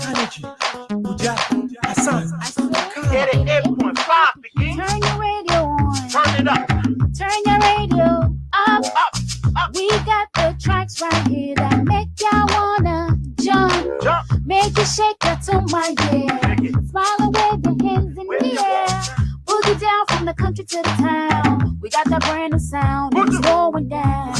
Energy. Hassan. Get it 8.5 begin. Turn your radio on. Turn it up. Turn your radio up. Up. We got the tracks right here that make y'all wanna jump. Jump. Make you shake your tummy, yeah. Shake it. Smile and wave your hands in Wave the your air. Boogie down from the country to the town. We got that brand new sound. It's going down.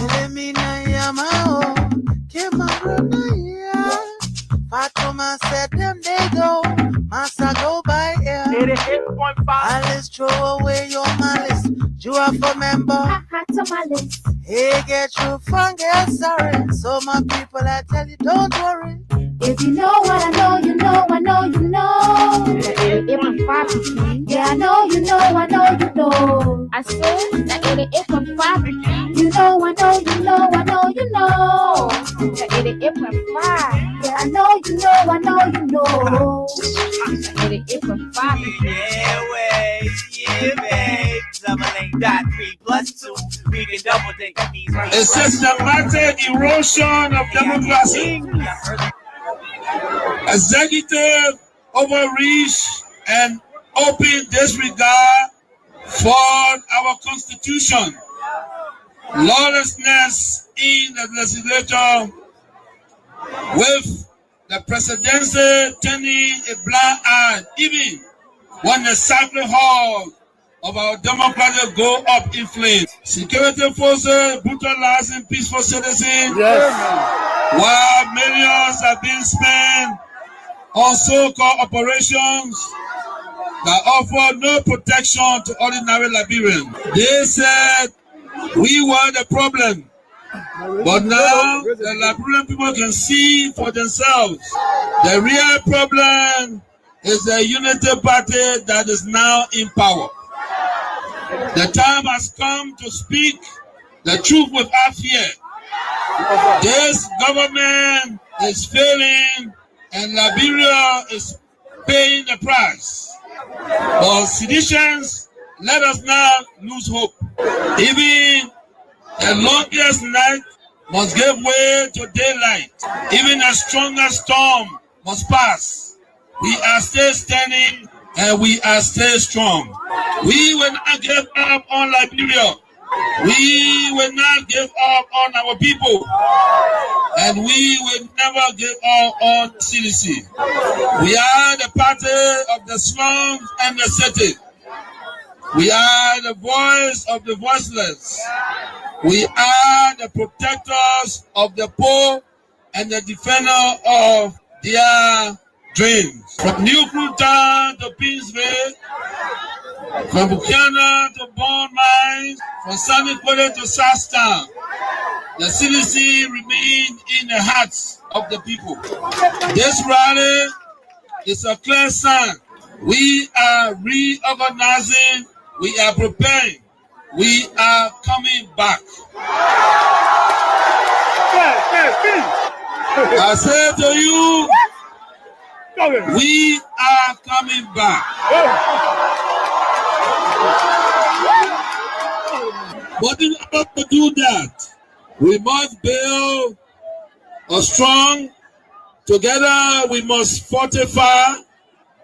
Fatuma said them they go, Massa go by here. Get it 8.5. Alice throw away your malice. You are for member. Hot tamales. Hey, get you fun, get sorry. So my people, I tell you, don't worry. If you know what I know, you know, I know, you know. Yeah, I know, you know, I know, you know. I said that 88.5. You know, I know, you know, I know, you know. The 88.5. Yeah, I know, you know, I know, you know. 88.5. Yeah, babe. Double 8.3 plus 2. We can double take these. It's systematic erosion of democracy. Executive overreach and open disregard for our constitution. Lawlessness in the legislature, with the presidency turning a blind eye even when the sacred hall of our democracy go up in flames. Security forces brutalizing peaceful citizens. Yes. While millions are being spent on so-called operations that offer no protection to ordinary Liberians. They said we were the problem, but now the Liberian people can see for themselves. The real problem is the unity party that is now in power. The time has come to speak the truth without fear. This government is failing and Liberia is paying the price. For seditions, let us not lose hope. Even the longest night must give way to daylight. Even the strongest storm must pass. We are still standing and we are still strong. We will not give up on Liberia. We will not give up on our people. And we will never give up on CDC. We are the party of the slums and the city. We are the voice of the voiceless. We are the protectors of the poor and the defender of their dreams. From New Cruton to Peaceville, from Buchanan to Bond Mines, from Sunny Quarter to Southtown, the CDC remains in the hearts of the people. This rally is a clear sign. We are reorganizing, we are preparing, we are coming back. I say to you, we are coming back. But in order to do that, we must build a strong, together we must fortify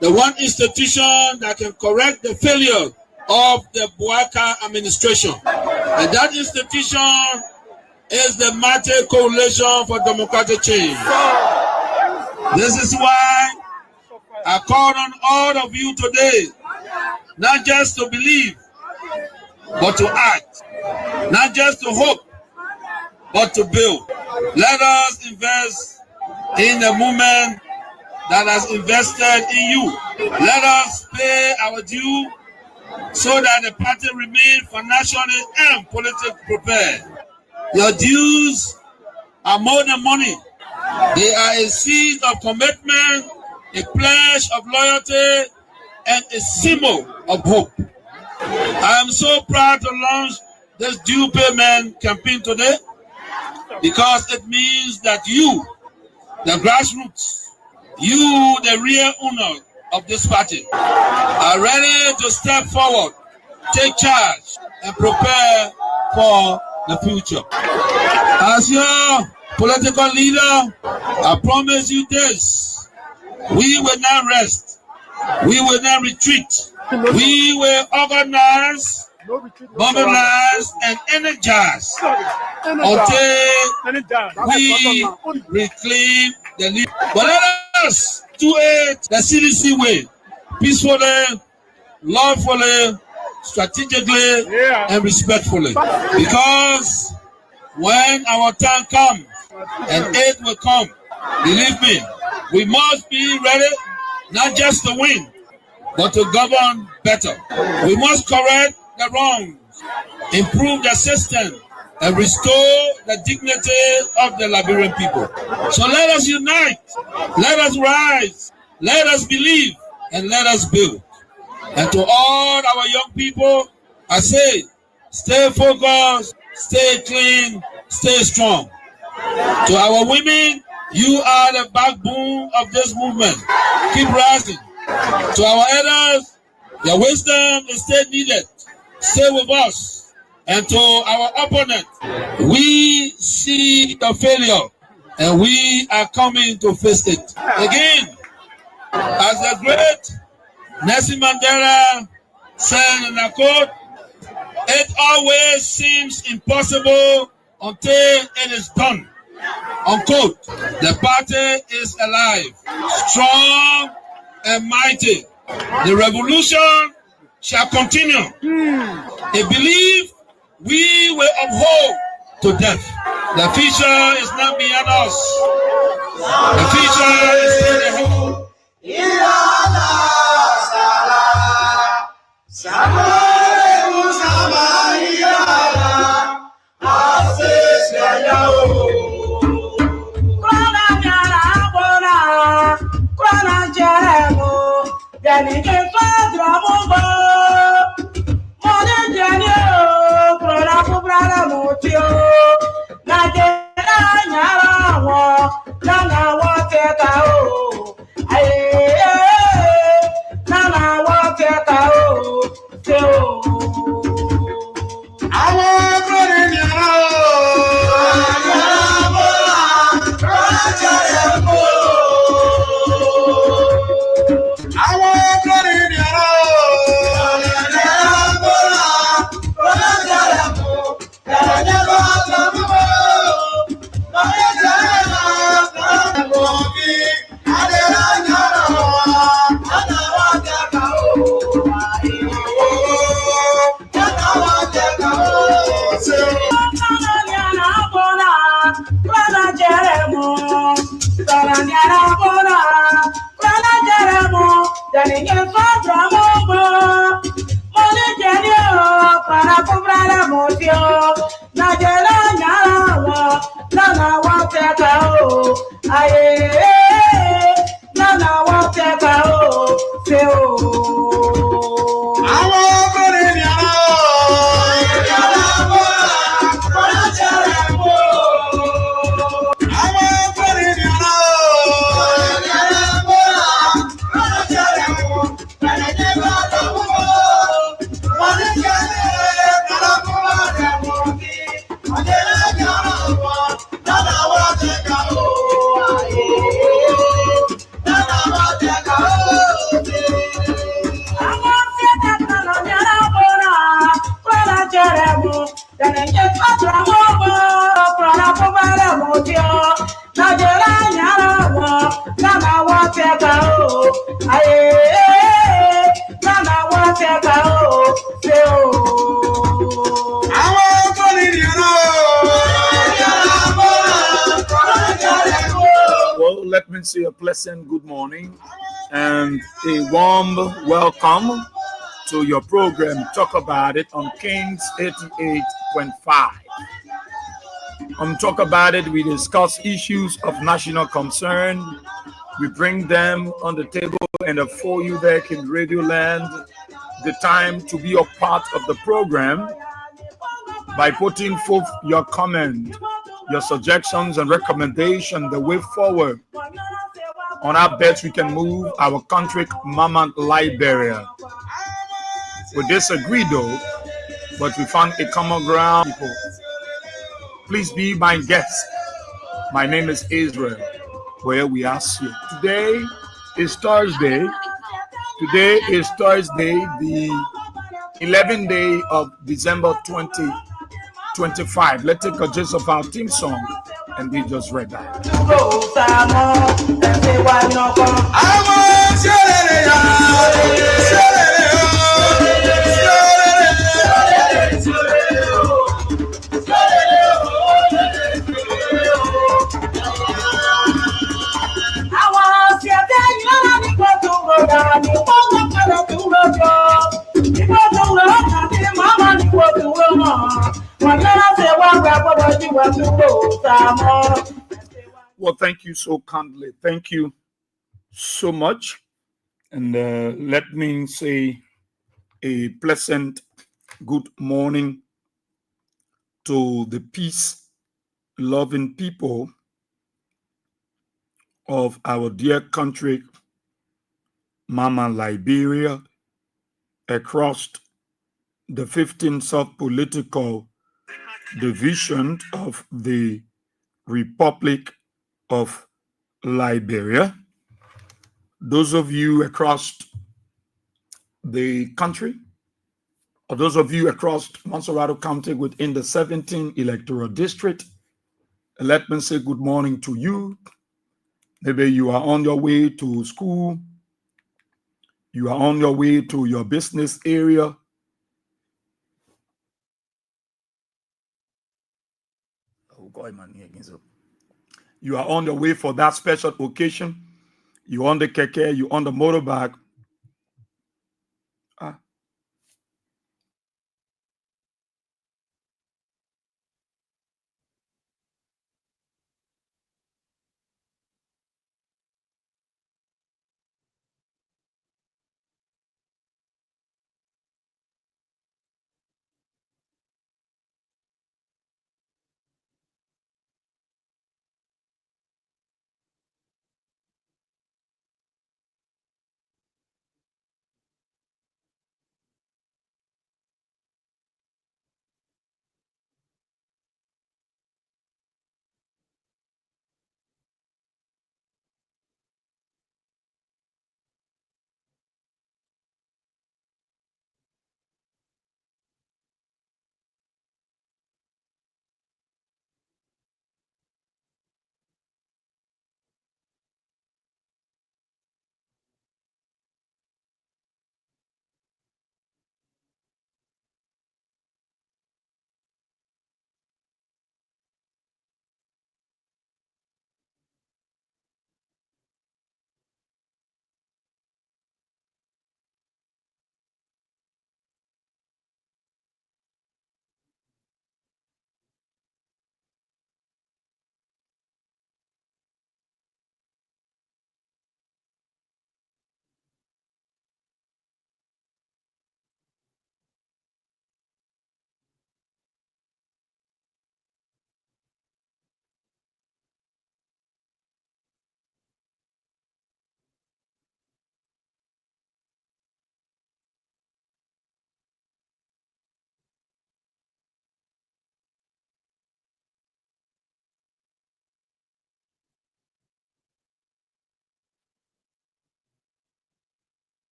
the one institution that can correct the failure of the Buaka administration. And that institution is the Mighty Coalition for Democratic Change. This is why I call on all of you today, not just to believe, but to act. Not just to hope, but to build. Let us invest in the movement that has invested in you. Let us pay our due so that the party remains financially and politically prepared. Your dues are more than money. They are a seed of commitment, a pledge of loyalty, and a symbol of hope. I am so proud to launch this due payment campaign today because it means that you, the grassroots, you, the real owner of this party, are ready to step forward, take charge, and prepare for the future. As your political leader, I promise you this: We will not rest. We will not retreat. We will organize, mobilize, and energize until we reclaim the lead. But let us do it the CDC way, peacefully, lawfully, strategically, and respectfully. Because when our time comes and aid will come, believe me, we must be ready not just to win, but to govern better. We must correct the wrongs, improve the system, and restore the dignity of the Liberian people. So let us unite, let us rise, let us believe, and let us build. And to all our young people, I say, stay focused, stay clean, stay strong. To our women, you are the backbone of this movement. Keep rising. To our elders, your wisdom is still needed. Stay with us. And to our opponent, we see the failure and we are coming to face it. Again, as the great Nelson Mandela said in a quote, it always seems impossible until it is done. Unquote. The party is alive, strong and mighty. The revolution shall continue. A belief we will uphold to death. The future is not beyond us. The future is still ahead. Well, let me say a pleasant good morning and a warm welcome to your program, Talk About It, on Kings 88.5. On Talk About It, we discuss issues of national concern. We bring them on the table and for you back in Radio Land, the time to be a part of the program by putting forth your comment, your suggestions and recommendations, the way forward on how best we can move our country, Mama Liberia. We disagree though, but we found a common ground. People, please be my guest. My name is Israel, where we ask you today is Thursday. Today is Thursday, the 11th day of December 2025. Let's take a gist of our theme song and we just read that. Well, thank you so kindly. Thank you so much. And let me say a pleasant good morning to the peace-loving people of our dear country, Mama Liberia, across the 15 sub-political division of the Republic of Liberia. Those of you across the country, or those of you across Monserrato County within the 17th electoral district, let me say good morning to you. Maybe you are on your way to school, you are on your way to your business area. You are on the way for that special occasion. You on the keke, you on the motorbike.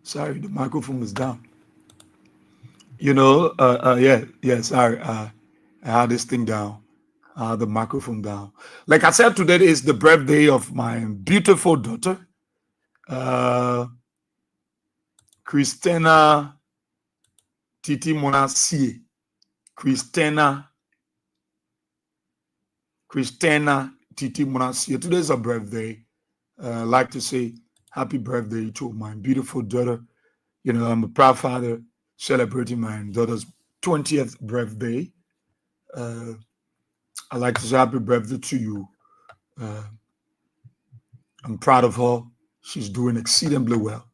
Sorry, the microphone was down. You know, sorry. I had this thing down, the microphone down. Like I said, today is the birthday of my beautiful daughter, Christina Titi Monasie. Christina Titi Monasie. Today is her birthday. I'd like to say happy birthday to my beautiful daughter. You know, I'm a proud father celebrating my daughter's 20th birthday. I'd like to say happy birthday to you. I'm proud of her. She's doing exceedingly well,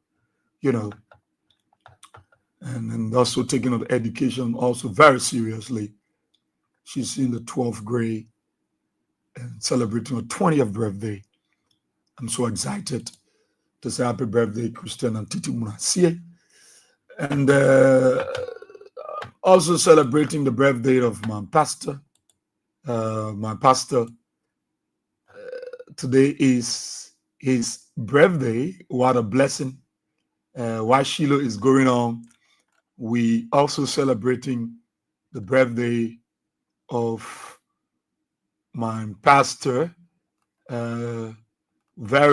you know, and also taking her education also very seriously. She's in the 12th grade and celebrating her 20th birthday. I'm so excited to say happy birthday, Christian and Titi Munasie. And also celebrating the birthday of my pastor, my pastor. Today is his birthday. What a blessing. While Shiloh is going on, we also celebrating the birthday of my pastor. Very,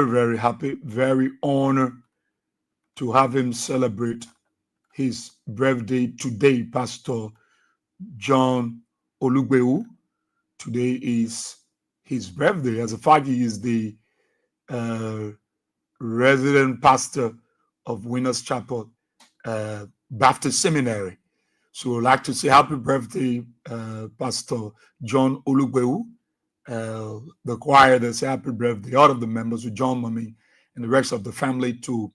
very happy, very honored to have him celebrate his birthday today, Pastor John Olugbeu. Today is his birthday. As a fact, he is the resident pastor of Winners Chapel Baptist Seminary. So I'd like to say happy birthday, Pastor John Olugbeu. The choir, they say happy birthday. All of the members who join mommy and the rest of the family to,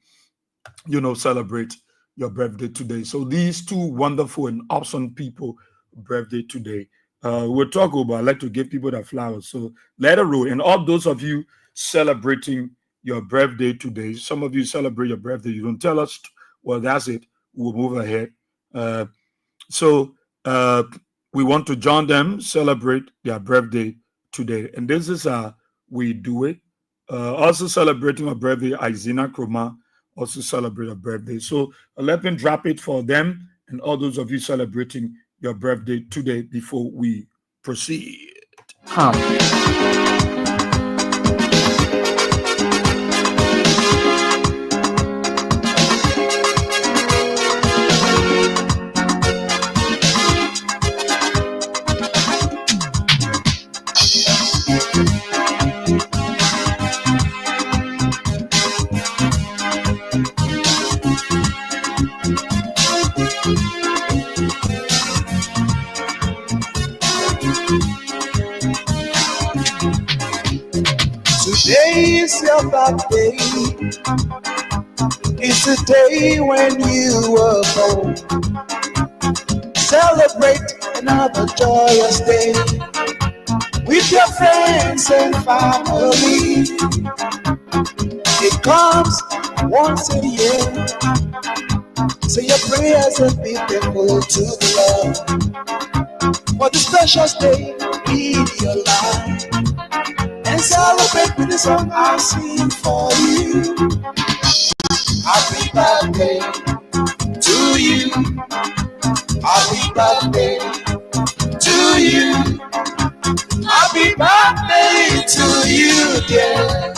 celebrate your birthday today. So these two wonderful and awesome people birthday today. We'll talk about, I'd like to give people the flowers. So let it roll. And all those of you celebrating your birthday today, some of you celebrate your birthday, you don't tell us, well, that's it. We'll move ahead. So we want to join them, celebrate their birthday today. And this is how we do it. Also celebrating a birthday, Izina Kroma also celebrate a birthday. So let me drop it for them and all those of you celebrating your birthday today before we proceed. Today is your birthday. It's the day when you were born. Celebrate another joyous day with your friends and family. It comes once a year. Say your prayers and be thankful to the Lord for the special day in your life. And celebrate with the song I sing for you. Happy birthday to you. Happy birthday to you. Happy birthday to you, dear.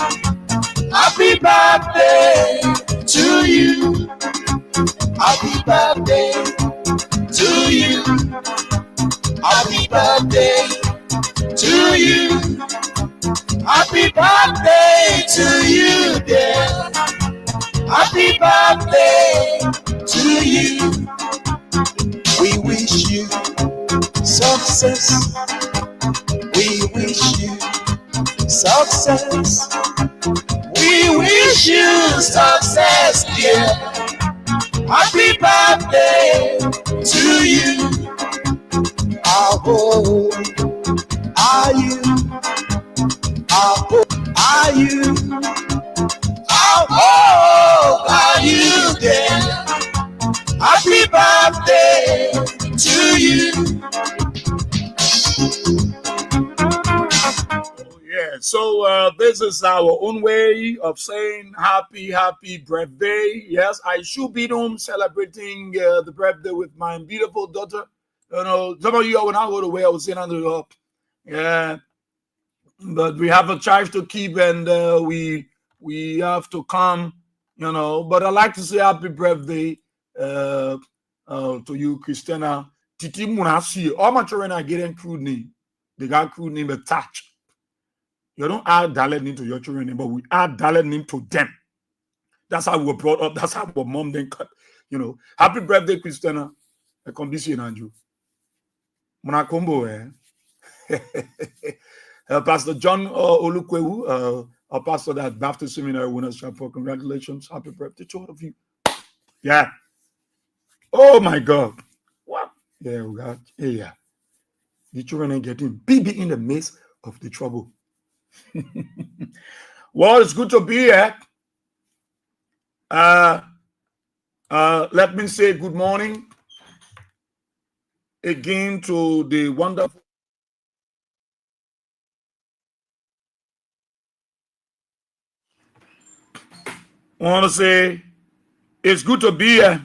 Happy birthday to you. Happy birthday to you. Happy birthday to you. Happy birthday to you, dear. Happy birthday to you. We wish you success. We wish you success. We wish you success, dear. Happy birthday to you. How old are you? How old are you? How old are you, dear? Happy birthday to you. Oh, yeah. So this is our own way of saying happy birthday. Yes, I should be home celebrating the birthday with my beautiful daughter. Some of you, when I go to where I was sitting under the up. Yeah. But we have a charge to keep, and we have to come, But I'd like to say happy birthday to you, Christina. Titi Munasi. All my children are getting crude name. They got crude name attached. You don't add Dalet name to your children name, but we add Dalet name to them. That's how we were brought up. That's how our mom then cut. Happy birthday, Christina. I come this year, Andrew. Monakombo, Pastor John Olugbeu, a pastor at Baptist Seminary, Winners Chapel. Congratulations. Happy birthday to all of you. Yeah. Oh, my God. What? Yeah, we got, yeah. The children ain't getting BB in the midst of the trouble. Well, it's good to be here. Let me say good morning again to the wonderful I want to say it's good to be here.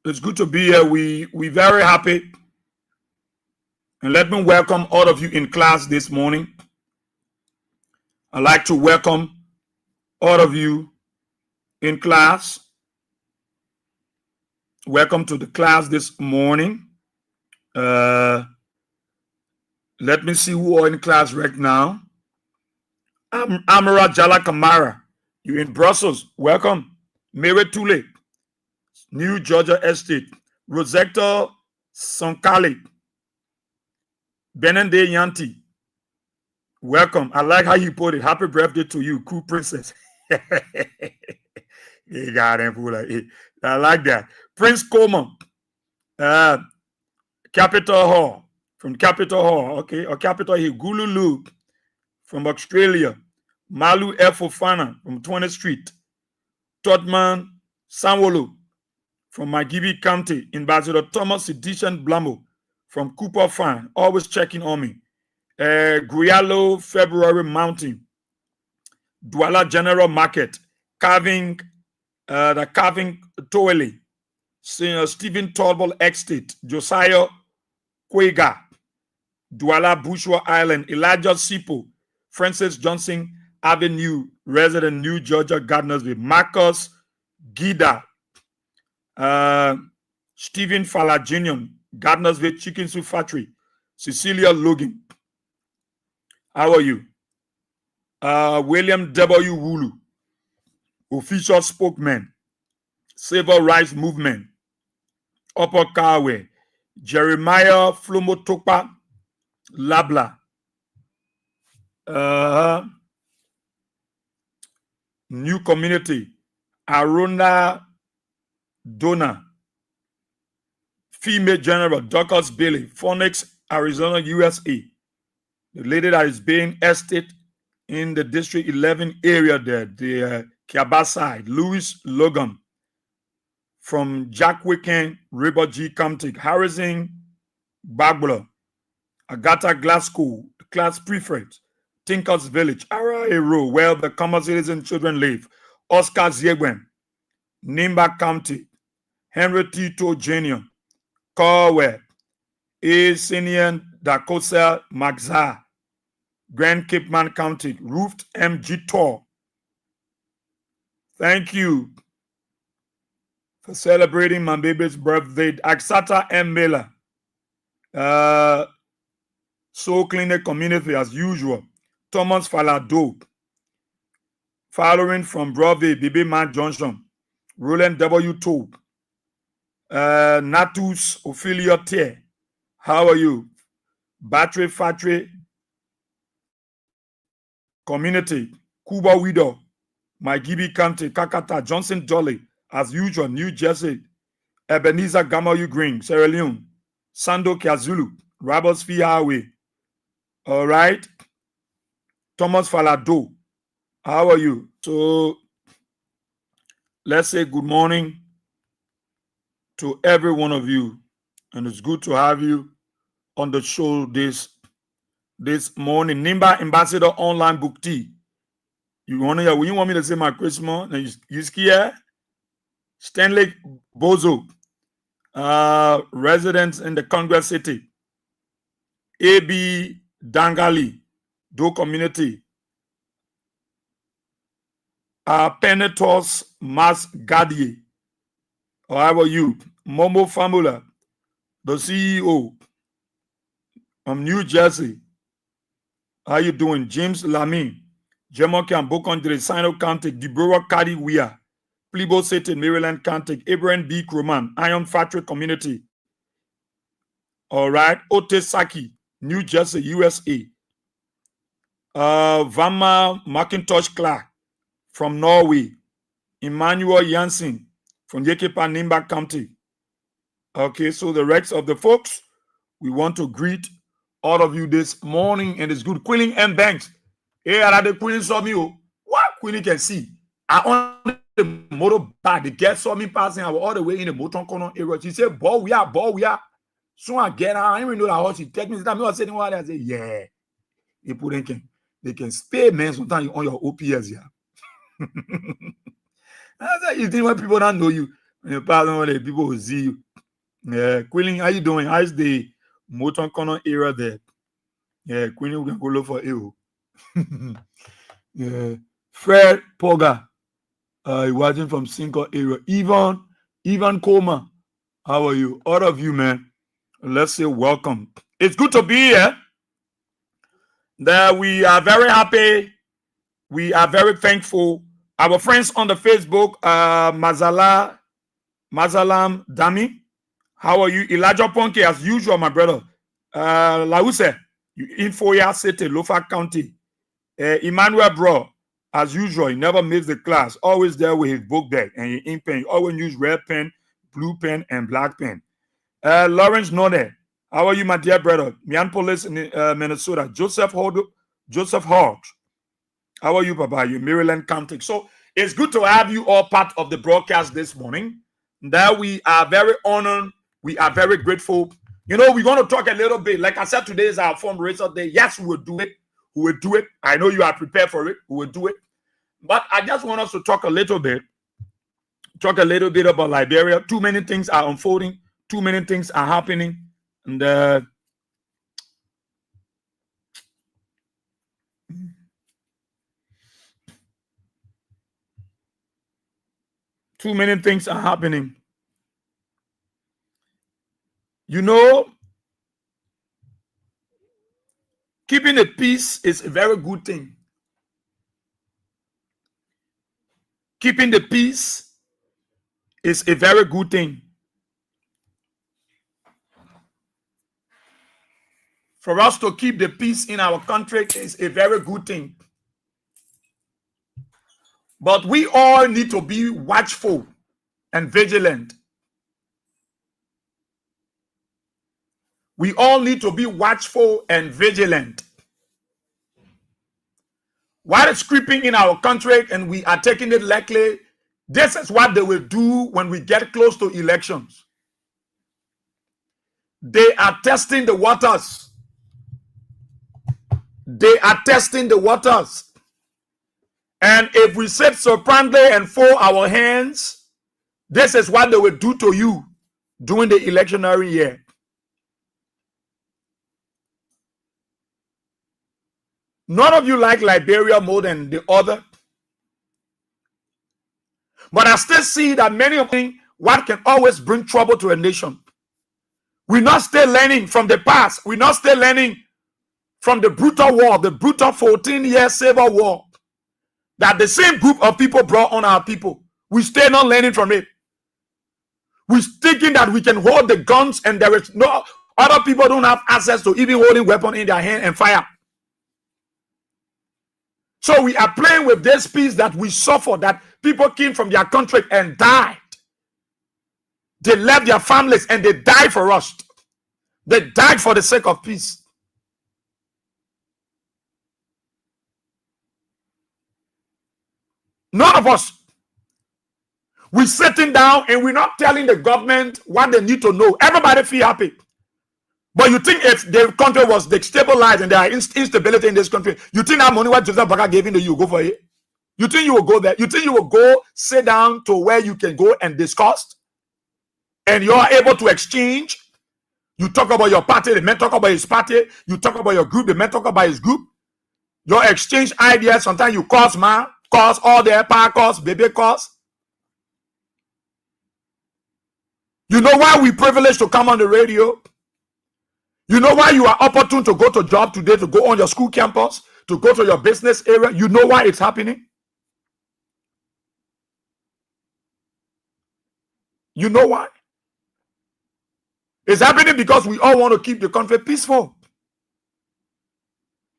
It's good to be here. We very happy. And let me welcome all of you in class this morning. I'd like to welcome all of you in class. Welcome to the class this morning. Let me see who are in class right now. Amara Jala Kamara, you in Brussels. Welcome. Mary Tule, New Georgia Estate. Rosetta Sonkali, Benende Yanti. Welcome. I like how you put it. Happy birthday to you, cool princess. You got him, I like that. Prince Coleman, Capitol Hall, from Capitol Hall, okay, or Capitol Hill. Gululu from Australia. Malu Efofana from 20th Street. Todman Sanwolo from Magibi County. Ambassador Thomas Edishan Blamo from Cooper Farm, always checking on me. Guyalo February Mountain. Douala General Market. The Carving Toele. Stephen Tolbol Estate. Josiah Kwega. Douala Bushwa Island. Elijah Sipo. Francis Johnson Avenue, resident New Georgia, Gardnersville. Marcus Gida, Stephen Falaginian, Gardnersville Chicken Soup Factory. Cecilia Logan. How are you? William W. Wulu, official spokesman. Civil Rights Movement. Upper Carway. Jeremiah Flomotopa Labla. New Community, Aruna Dona, Female General, Dorcas Bailey, Phoenix, Arizona, USA. The lady that is being estate in the District 11 area there, the Kiaba side, Louis Logan, from Jack Wicken, River G County, Harrison Bagbler, Agatha Glasgow, class prefect, Tinkers Village, Araero, where the common citizen children live, Oscar Ziegwen, Nimba County, Henry Tito Jr., Corwell, Senior Dakota Magza, Grand Cape Man County, Roofed MG Tor. Thank you for celebrating my baby's birthday. Aksata M. Miller, Soul Clinic Community as usual. Thomas Falado, following from Broadway, Bibi Man Johnson, Roland W. Tobe, Natus Ophelia Tier. How are you? Battery Factory Community, Cuba Widow, Magibi County, Kakata, Johnson Jolly, as usual, New Jersey, Ebenezer Gamayu Green, Sierra Leone, Sando Kiazulu, Roberts Fee Highway. All right. Thomas Falado, how are you? So let's say good morning to every one of you, and it's good to have you on the show this morning. Nimba Ambassador Online Book Tea. You want me to say my Christmas? You scared? Stanley Bozo, residents in the Congress City. A.B. Dangali, Do Community. Penetos Mas Gadier. How are you? Momo Famula, the CEO from New Jersey. How you doing? James Lamy, Jemoke and Bokondre, Sino County, Deborah Kadi Wea, Plebo City, Maryland County, Abraham B. Kroman, Iron Factory Community. All right. Otesaki, New Jersey, USA. Vama McIntosh Clark from Norway. Emmanuel Jansen from Yekepa Nimba County. Okay, so the rest of the folks, we want to greet all of you this morning, and it's good. Queen M. Banks. Hey, I the Queen saw me. What Queen can see? I on the motorbike. The girl saw me passing all the way in the motor corner area. She said, boy, we are. So I get out. I didn't even know that how she take me. I was saying what I said, yeah. He put in. they can spare men sometimes on your OPS, yeah. That's how you think when people don't know you, when you pass on the people will see you. Yeah, Quilling, how you doing? How's the motor corner area there? Yeah, Quilling, we can go look for you. Yeah, Fred Poga, watching from Cinco area. Ivan Koma, how are you? All of you, man. Let's say welcome. It's good to be here. That we are very happy. We are very thankful. Our friends on the Facebook, Mazalam Dami, how are you? Elijah Ponke, as usual, my brother. Lause, you in Foya City, Lofa County. Emmanuel Bro, as usual, he never missed the class. Always there with his book bag and his ink pen. He always use red pen, blue pen, and black pen. Lawrence Node, how are you, my dear brother? Minneapolis, Minnesota. Joseph Hodge. How are you, Papa? You Maryland County. So it's good to have you all part of the broadcast this morning. That we are very honored. We are very grateful. You know, we're going to talk a little bit. Like I said, today is our fundraiser day. Yes, we will do it. We will do it. I know you are prepared for it. We will do it. But I just want us to talk a little bit. Talk a little bit about Liberia. Too many things are unfolding. Too many things are happening. And too many things are happening. You know, keeping the peace is a very good thing. Keeping the peace is a very good thing. For us to keep the peace in our country is a very good thing. But we all need to be watchful and vigilant. We all need to be watchful and vigilant. What is creeping in our country and we are taking it lightly, this is what they will do when we get close to elections. They are testing the waters. They are testing the waters. And if we sit surprisingly and fold our hands, this is what they will do to you during the electionary year. None of you like Liberia more than the other. But I still see that many of them, what can always bring trouble to a nation. We're not still learning from the past. We're not still learning from the brutal war, the brutal 14-year civil war that the same group of people brought on our people. We still not learning from it. We're thinking that we can hold the guns and there is no other people don't have access to even holding weapon in their hand and fire. So we are playing with this peace that we suffer, that people came from their country and died. They left their families and they died for us. They died for the sake of peace. None of us. We're sitting down and we're not telling the government what they need to know. Everybody feel happy. But you think if the country was destabilized and there is instability in this country, you think that money what Joseph Baka gave in you go for it? You think you will go there? You think you will go sit down to where you can go and discuss? And you are able to exchange? You talk about your party, the man talk about his party. You talk about your group, the man talk about his group. Your exchange ideas, sometimes you cause man, cause all their power cause, baby cause. You know why we privileged to come on the radio? You know why you are opportune to go to job today, to go on your school campus, to go to your business area? You know why it's happening? You know why? It's happening because we all want to keep the country peaceful.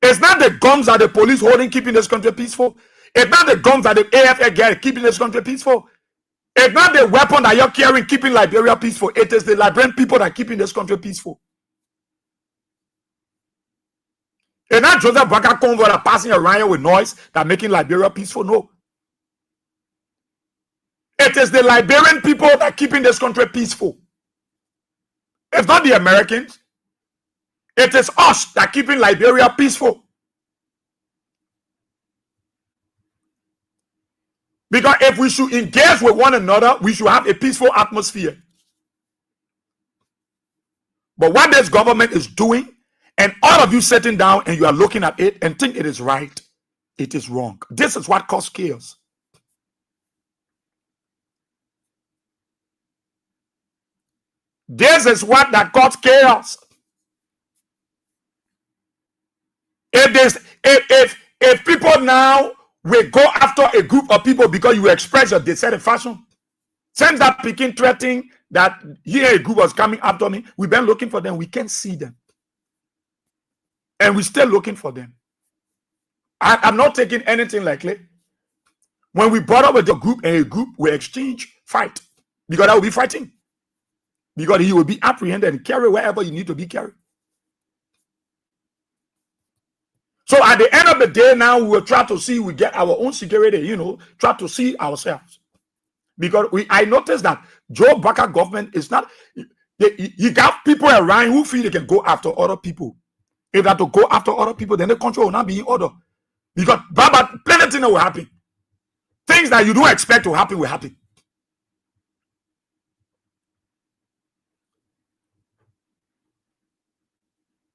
It's not the guns that the police holding keeping this country peaceful. It's not the guns that the AFA get keeping this country peaceful. It's not the weapon that you're carrying keeping Liberia peaceful. It is the Liberian people that are keeping this country peaceful. It's not Joseph Baka Convo that passing around with noise that making Liberia peaceful. No. It is the Liberian people that are keeping this country peaceful. It's not the Americans. It is us that are keeping Liberia peaceful. Because if we should engage with one another, we should have a peaceful atmosphere. But what this government is doing, and all of you sitting down and you are looking at it and think it is right, it is wrong. This is what caused chaos. This is what that caused chaos. If people now will go after a group of people because you express your dissatisfaction, since that Peking threatening that here a group was coming after me, we've been looking for them. We can't see them, and we're still looking for them. I'm not taking anything lightly. When we brought up with the group and a group will exchange fight, because that will be fighting, because he will be apprehended and carried wherever you need to be carried. So at the end of the day, now we will try to see we get our own security, try to see ourselves. Because I noticed that Joe Baka government is not, you got people around who feel they can go after other people. If they have to go after other people, then the country will not be in order. Because plenty of things will happen. Things that you don't expect to happen will happen.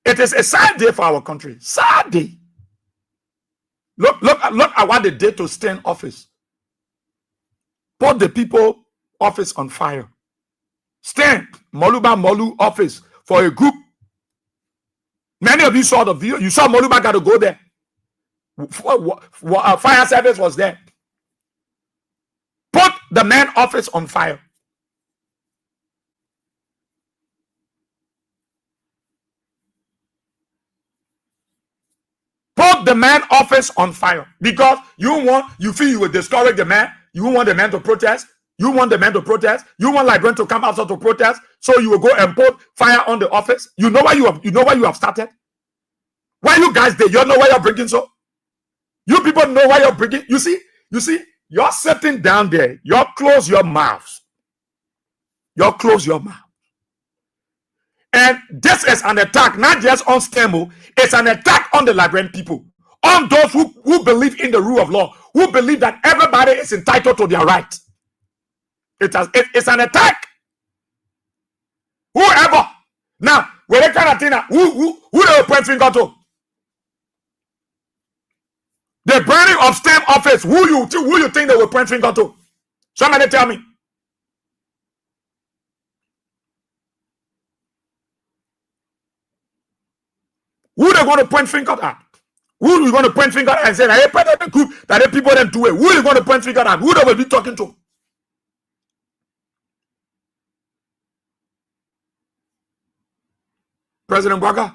It is a sad day for our country. Sad day. Look at what they did to Stern office. Put the people office on fire. Stern, Molu office for a group. Many of you saw the video. You saw Moluba got to go there. Fire service was there. Put the man office on fire. Put the man office on fire because you feel you will discourage the man. You want the man to protest. You want the man to protest. You want Liberians to come outside to protest. So you will go and put fire on the office. You know why you have started. Why you guys there? You know why you're bringing so. You people know why you're bringing. You see, you're sitting down there. You close your mouths. You close your mouth. And this is an attack, not just on STEMO, it's an attack on the Liberian people, on those who believe in the rule of law, who believe that everybody is entitled to their right. It's an attack. Whoever. Now, when they kind of thing, who they will point finger to? The burning of STEM office, who you think they will point finger to? Somebody tell me. Who they going to point finger at? Who are you going to point finger at and say, hey, part of the group that the people didn't do it? Who are you going to point finger at? Who they will be talking to? President Bwaga,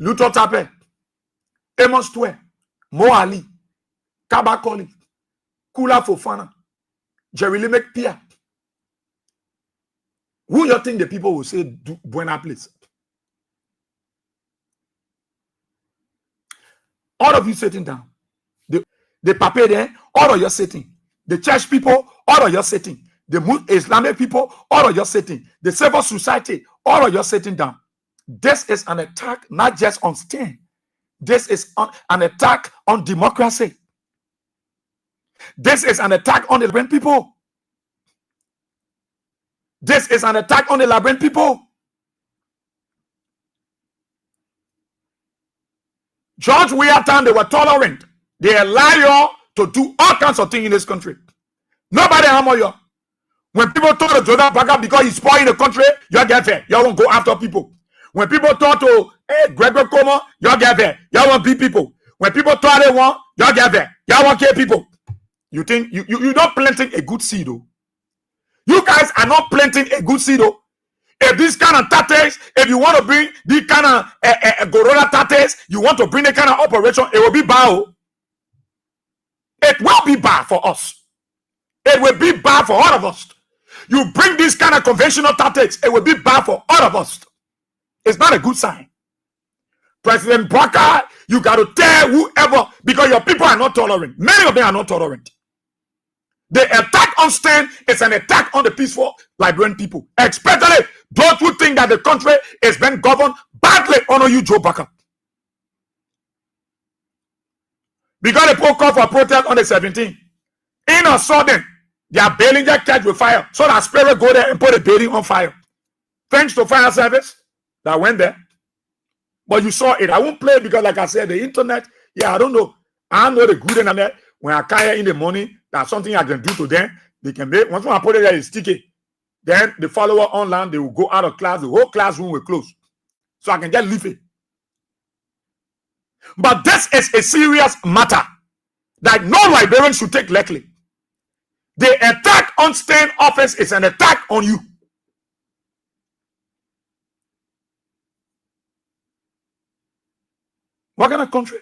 Luto Tape, Amos Twe, Mo Ali, Kabakoli, Kula Fofana, Jerry Limek Pia. Who you think the people will say Buena place? All of you sitting down. The pape there, all of you sitting. The church people, all of you sitting. The Islamic people, all of you sitting. The civil society, all of you sitting down. This is an attack not just on STEM. This is an attack on democracy. This is an attack on the Liberian people. This is an attack on the Liberian people. George Weahtown, they were tolerant. They allow you to do all kinds of things in this country. Nobody hammer you. When people talk to Jordan Baka because he's spoiling the country, you get there. You won't go after people. When people talk to Gregor Como, you get there. You won't beat people. When people talk they want, you get there. You won't kill people. You think you're not planting a good seed, though. You guys are not planting a good seed, though. If this kind of tactics, if you want to bring this kind of gorilla tactics, you want to bring the kind of operation, it will be bad. It will be bad for us. It will be bad for all of us. You bring this kind of conventional tactics, it will be bad for all of us. It's not a good sign. President Baka, you got to tell whoever, because your people are not tolerant. Many of them are not tolerant. The attack on STEM is an attack on the peaceful Liberian people, especially those who think that the country is being governed badly under you, Joe Baka. Because the people call for protest on the 17th. In a sudden, their building just catch with fire. So that spirit go there and put the building on fire. Thanks to fire service that went there. But you saw it. I won't play it because, like I said, the internet, I don't know. I know the good internet. When I carry in the money, that's something I can do to them. They can make, once I put it there, it's sticky. Then the follower online, they will go out of class. The whole classroom will close. So I can just leave it. But this is a serious matter that no Liberian should take lightly. The attack on staying office is an attack on you. What kind of country?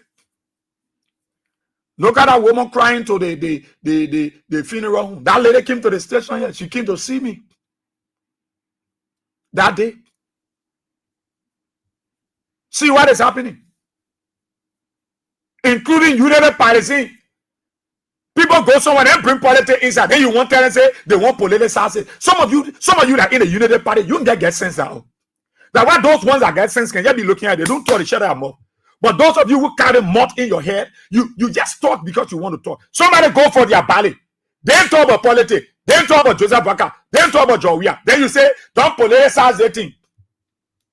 Look at that woman crying to the funeral home. That lady came to the station here. She came to see me that day. See what is happening. Including United Party. People go somewhere and bring politics inside. Then you want to tell and say they want political sausage. Some of you that in the United Party, you don't get sense out. That why those ones that get sense can just be looking at it. They don't talk each other more. But those of you who carry mud in your head, you just talk because you want to talk. Somebody go for their ballot. Then talk about politics. Then talk about Joseph Baka. Then talk about Jawia. Then you say, don't politicize the thing.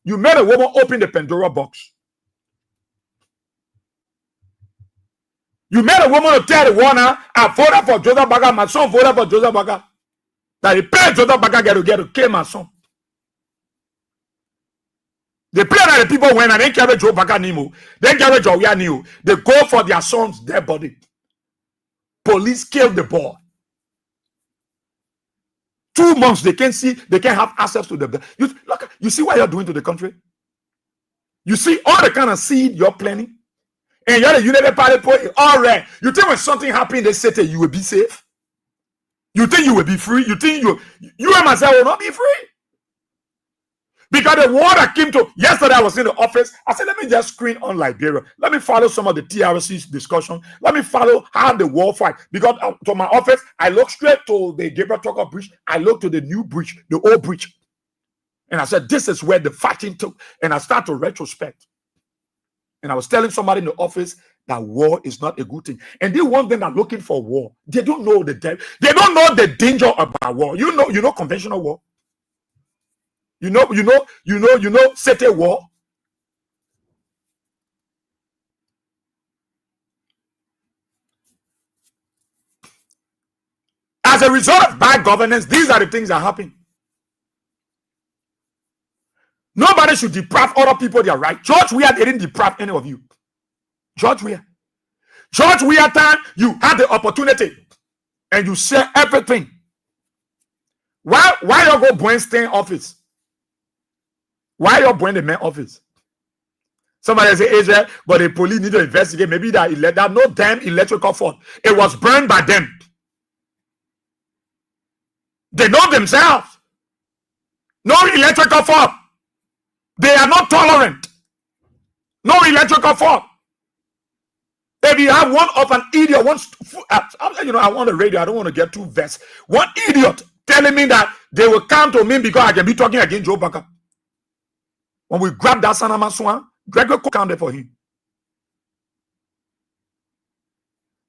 You made a woman open the Pandora box. You made a woman to tell the one, I voted for Joseph Baka. My son voted for Joseph Baka. That he paid Joseph Baka get to kill my son. They play that the people went and they carry Joe Baka Nemo. They carry Jawia Nemo. They go for their son's dead body. Police killed the boy. 2 months they can't see, they can't have access to the. You see what you're doing to the country? You see all the kind of seed you're planting? And you're the United Party point, all right. You think when something happened in the city, you will be safe? You think you will be free? You think you and myself will not be free? Because the war that came to yesterday, I was in the office. I said, let me just screen on Liberia. Let me follow some of the TRC's discussion. Let me follow how the war fight. Because to my office, I look straight to the Gabriel Tucker Bridge. I look to the new bridge, the old bridge. And I said, this is where the fighting took. And I start to retrospect. And I was telling somebody in the office that war is not a good thing. And they want them that looking for war. They don't know they don't know the danger about war. You know conventional war. You know city war. As a result of bad governance, these are the things that happen. Nobody should deprive other people their right. George Weah didn't deprive any of you. George Weah time, you had the opportunity and you share everything. Why you go Bernstein office? Why you bring the main office? Somebody say, Israel, but the police need to investigate. Maybe that no damn electrical fault. It was burned by them. They know themselves. No electrical fault. They are not tolerant. No electrical fault. If you have one of an idiot, I want a radio. I don't want to get too vexed. One idiot telling me that they will come to me because I can be talking against Joe Baka. When we grab that Sanama Swan, Gregor counted for him.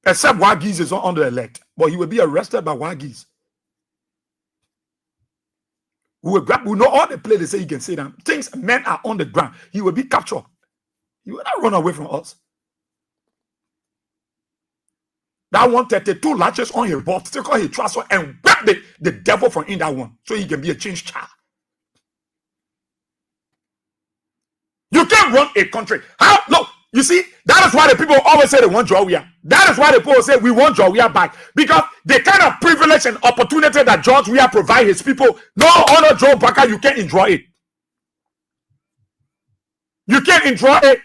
Except Wagis is not under elect, but he will be arrested by Wagis. We know all the play they say you can say them. Things men are on the ground. He will be captured. He will not run away from us. That 132 latches on his belt, take on his trouser and grab the devil from in that one so he can be a changed child. You can't run a country. How? Look, you see, that is why the people always say they want Jawia. That is why the people say we want Jawia back. Because the kind of privilege and opportunity that George Weah provide his people, no other Joe Baka, you can't enjoy it. You can't enjoy it.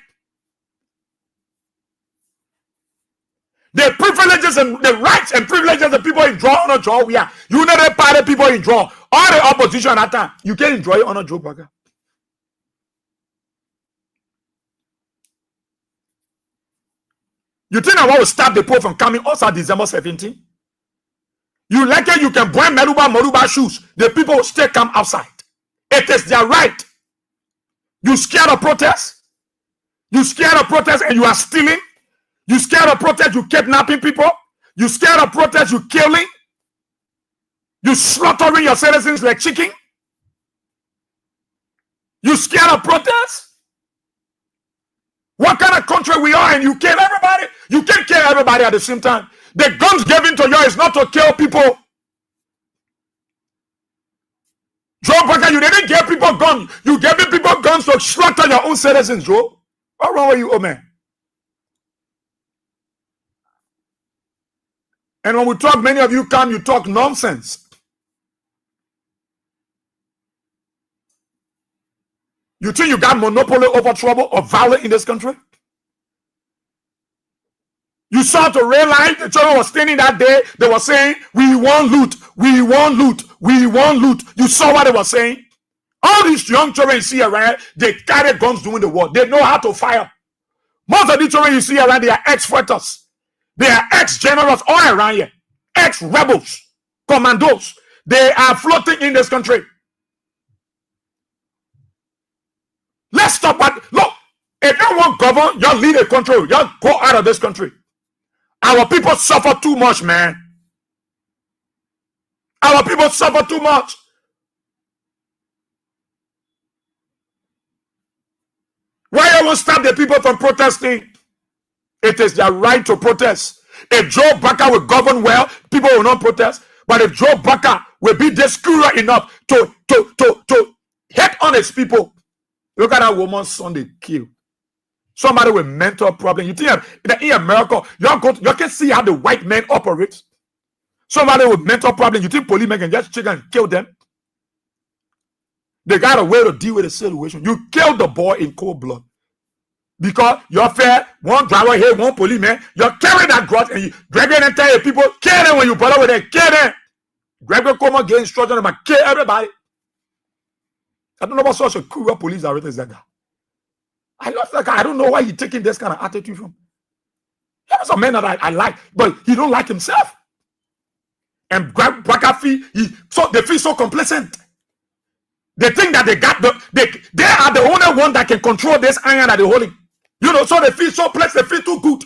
The privileges and the rights and privileges that people enjoy on Joe Weah, United Party people enjoy. All the opposition at that time, you can't enjoy it on a Joe Baka. You think I want to stop the poor from coming also December 17? You like it, you can buy Moruba shoes. The people will still come outside. It is their right. You scared of protest? You scared of protest and you are stealing? You scared of protest, you kidnapping people. You scared of protest, you killing. You slaughtering your citizens like chicken. You scared of protest? What kind of country we are and you kill everybody? You can't kill everybody at the same time. The guns given to you is not to kill people. Joe Parker, you didn't give people guns. You gave people guns to slaughter your own citizens, Joe. What's wrong with you, oh man? And when we talk, many of you come, you talk nonsense. You think you got monopoly over trouble or violence in this country? You saw the red light, the children were standing that day, they were saying, we want loot, we want loot, we want loot. You saw what they were saying? All these young children you see around, they carry guns during the war. They know how to fire. Most of the children you see around, they are ex-fighters. They are ex-generals all around here. Ex-rebels, commandos. They are floating in this country. Let's stop what, look, if you want govern, you lead a country, you go out of this country. Our people suffer too much, man. Our people suffer too much. Why you won't stop the people from protesting? It is their right to protest. If Joe Barker will govern well, people will not protest. But if Joe Barker will be desperate enough to hit on his people, look at that woman's son they kill. Somebody with mental problem. You think in America, you can see how the white men operate. Somebody with mental problem, you think policemen can just check and kill them? They got a way to deal with the situation. You kill the boy in cold blood. Because you're fair, one driver here, one policeman, you're carrying that grudge and you drag it and tell your people, kill them when you bother with them, kill them. Greg will come and get instructions about kill everybody. I don't know what such a cruel police arrest is that guy. I love that guy. I don't know why he's taking this kind of attitude from. He's a man that I like, but he don't like himself. And Brakafi, they feel so complacent. They think that they are the only one that can control this iron that they're holding. You know, so they feel so blessed, they feel too good.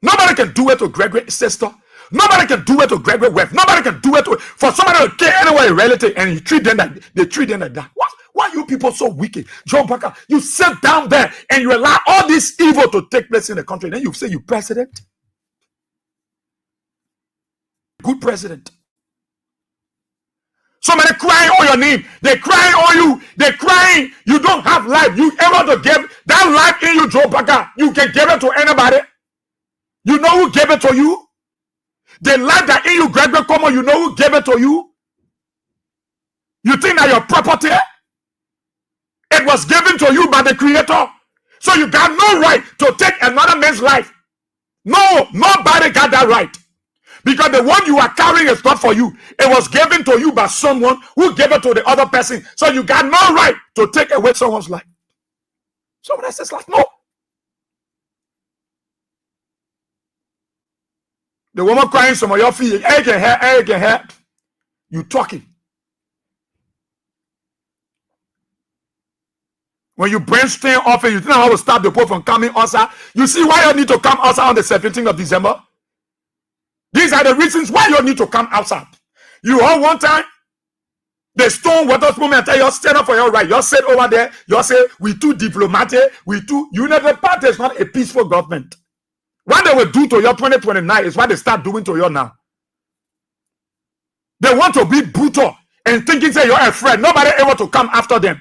Nobody can do it to Gregory's sister. Nobody can do it to Gregory West. Nobody can do it for somebody to care anyway, a relative, and you treat them like they treat them like that. Why are you people so wicked? John Parker, you sit down there and you allow all this evil to take place in the country. Then you say you president. Good president. Somebody crying on your name. They crying on you. They crying. You don't have life. You able to give that life in you, Joe Parker. You can give it to anybody. You know who gave it to you? The life that in you, Gregory Como, you know who gave it to you? You think that your property? It was given to you by the Creator. So you got no right to take another man's life. No, nobody got that right. Because the one you are carrying is not for you. It was given to you by someone who gave it to the other person. So you got no right to take away someone's life. Someone else's life, no. The woman crying, some of your feet, egg and hair. You talking. When you brainstorm off and you think I will stop the pope from coming outside, you see why you need to come outside on the 17th of December? These are the reasons why you need to come outside. You all one time, the stone water movement tell you stand up for your right. You sit over there, you say we too diplomatic, United Party is not a peaceful government. What they will do to your 2029 is what they start doing to you now. They want to be brutal and thinking say you're a friend. Nobody able to come after them.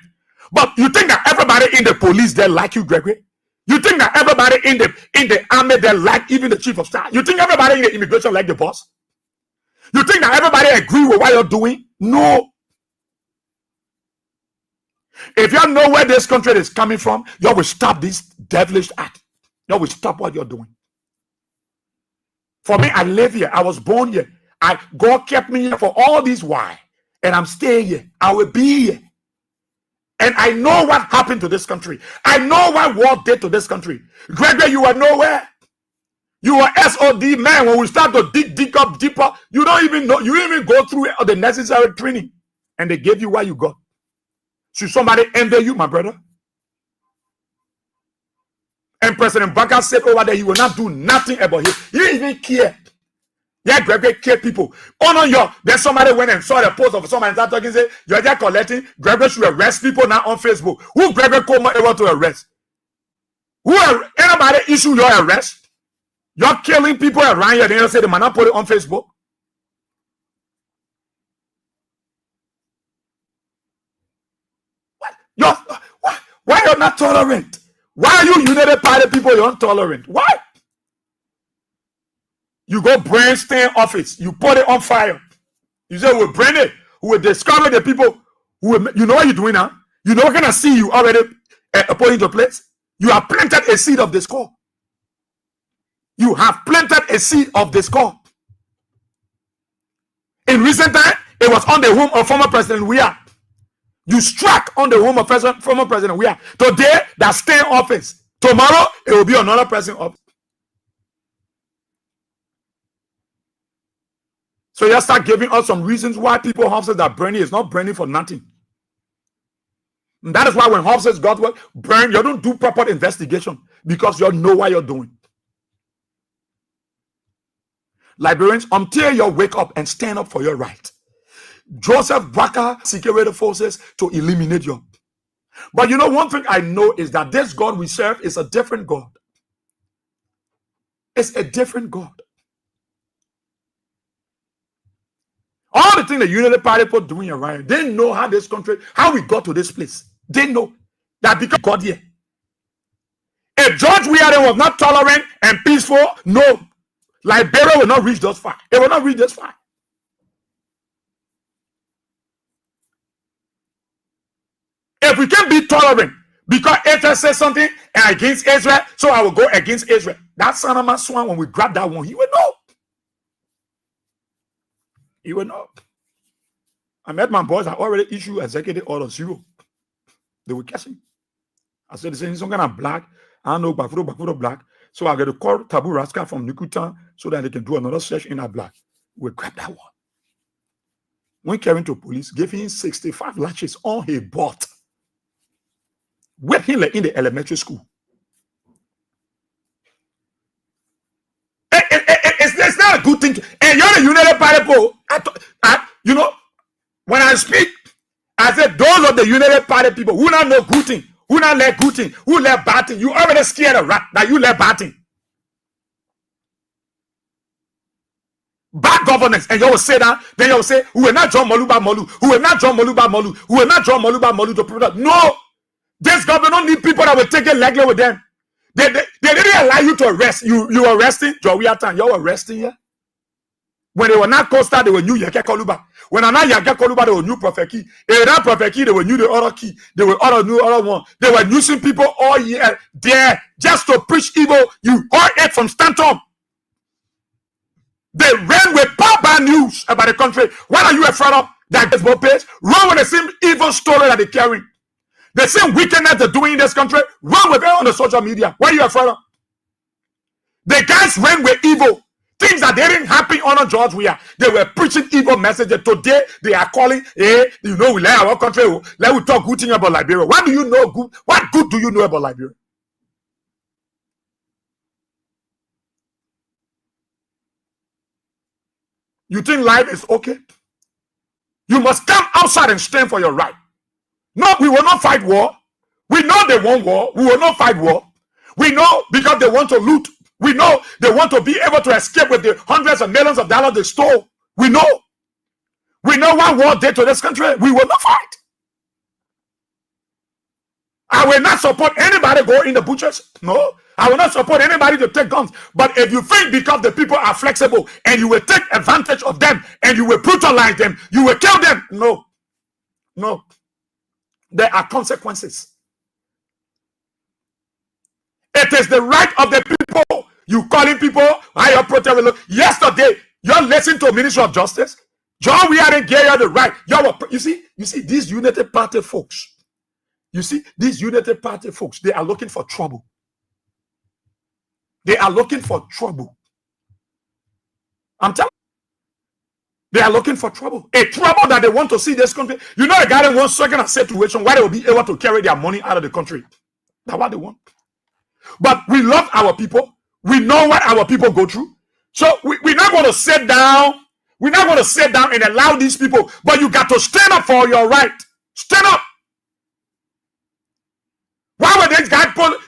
But you think that everybody in the police they like you, Gregory? You think that everybody in the army they like even the chief of staff? You think everybody in the immigration like the boss? You think that everybody agree with what you're doing? No. If you know where this country is coming from, you will stop this devilish act. You will stop what you're doing. For me, I live here. I was born here. God kept me here for all these while. And I'm staying here. I will be here. And I know what happened to this country. I know what war did to this country. Gregory, you are nowhere. You are SOD man. When we start to dig up deeper, you don't even know. You even go through the necessary training. And they gave you what you got. Should somebody envy you, my brother? And President Baka said over there he will not do nothing about it. He didn't even care. Yeah, Gregory care people. On your, then somebody went and saw the post of somebody that talking say you're just collecting. Gregory should arrest people now on Facebook. Who Gregory come able to arrest? Who anybody issue your arrest? You're killing people around here. Then you say the man not put it on Facebook. What? Why you're not tolerant? Why are you United Party people? You're intolerant. Why? You go brain stain office. You put it on fire. You say we'll brain it. We will discover the people who will, you know what you're doing now. You know we're gonna see you already put into place. You have planted a seed of discord. You have planted a seed of discord. In recent time, it was on the home of former President Weah. You struck on the home of former President Weah. Today, that's stay in office. Tomorrow, it will be another president office. So you start giving us some reasons why people officers that burning is not burning for nothing. And that is why when officers got what burn, you don't do proper investigation because you know what you're doing. Liberians, until you wake up and stand up for your right. Joseph Baka security forces to eliminate you. But you know, one thing I know is that this God we serve is a different God. It's a different God. All the things the United Party people doing around, they know how this country, how we got to this place. They know that because God here. If George Weah was not tolerant and peaceful, no, Liberia will not reach those far. It will not reach this far. If we can be tolerant because Israel says something against Israel, so I will go against Israel. That son of my swan, when we grab that one, he will know. He will know. I met my boys. I already issued executive order 0. They were catching. I said, "This is some kind of black. I don't know, Bakudo black. So I got to call Tabu Raska from Nikutan so that they can do another search in that black. We grab that one. When carrying to police, gave him 65 lashes on his butt. Whipped him like in the elementary school. It's not a good thing. And you're the United Party people. You know, when I speak, I said those are the United Party people who not know good thing, who not let good thing, who let bad thing. You already scared of rat that you let bad thing. Bad governance, and you will say that, then you will say, who will not join Moluba Molu, who will not join Moluba Molu, who will not join Moluba Molu to protect. No, this government don't need people that will take it legally with them. They didn't allow you to arrest. You arresting Jowiya Tan, you're arresting here. When they were not Costa, they were new Yake Koluba. When I'm not Yake Koluba, they were new Prophet Key. If not Prophet Key, they were new the other key. They were new other one. They were using people all year there just to preach evil. You all ate from Stanton. They ran with bad news about the country. What are you afraid of? That Facebook page? Run with the same evil story that they carry. The same wickedness they're doing in this country. Run with it on the social media. What are you afraid of? The guys ran with evil. Things that didn't happen under George Weah. They were preaching evil messages. Today, they are calling, hey, you know, we let our country, let we talk good thing about Liberia. What do you know good? What good do you know about Liberia? You think life is okay? You must come outside and stand for your right. No, we will not fight war. We know they want war. We will not fight war. We know because they want to loot. We know they want to be able to escape with the hundreds of millions of dollars they stole. We know. We know what war did to this country. We will not fight. I will not support anybody go in the butchers. No. I will not support anybody to take guns. But if you think because the people are flexible and you will take advantage of them and you will brutalize them, you will kill them. No. No. There are consequences. It is the right of the people. You calling people, I protect. Yesterday, you listen to Ministry of Justice. John, we are gave the right. You see these United Party folks. You see, these United Party folks, they are looking for trouble. They are looking for trouble. I'm telling you, they are looking for trouble. A trouble that they want to see this country. You know, a guy in one second of situation where they will be able to carry their money out of the country. That's what they want. But we love our people. We know what our people go through. So we're not going to sit down. We're not going to sit down and allow these people. But you got to stand up for your right. Stand up. Why would this guy put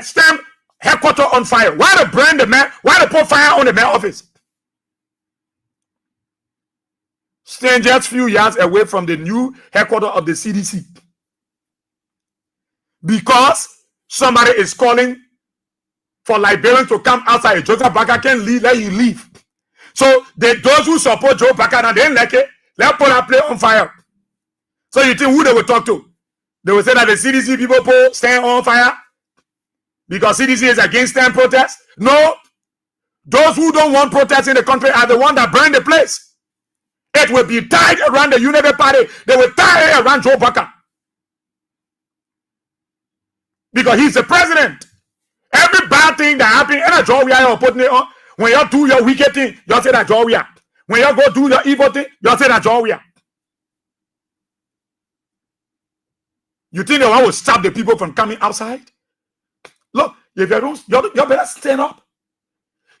stand headquarters on fire? Why they burn the man? Why they put fire on the main office? Stand just few yards away from the new headquarters of the CDC. Because somebody is calling for Liberians to come outside. Joseph Baka can't leave, let you leave. So those who support Joe Baka and they didn't like it, let's put that place on fire. So you think who they will talk to? They will say that the CDC people put stand on fire because CDC is against stand protests. No, those who don't want protests in the country are the ones that burn the place. It will be tied around the Unity Party. They will tie it around Joe Baka because he's the president. Every bad thing that happens, and a Joe we are putting it on. When you do your wicked thing, you say that Joe we are. When you go do your evil thing, you say that Joe we are. You think the one will stop the people from coming outside? Look, if you don't, you better stand up.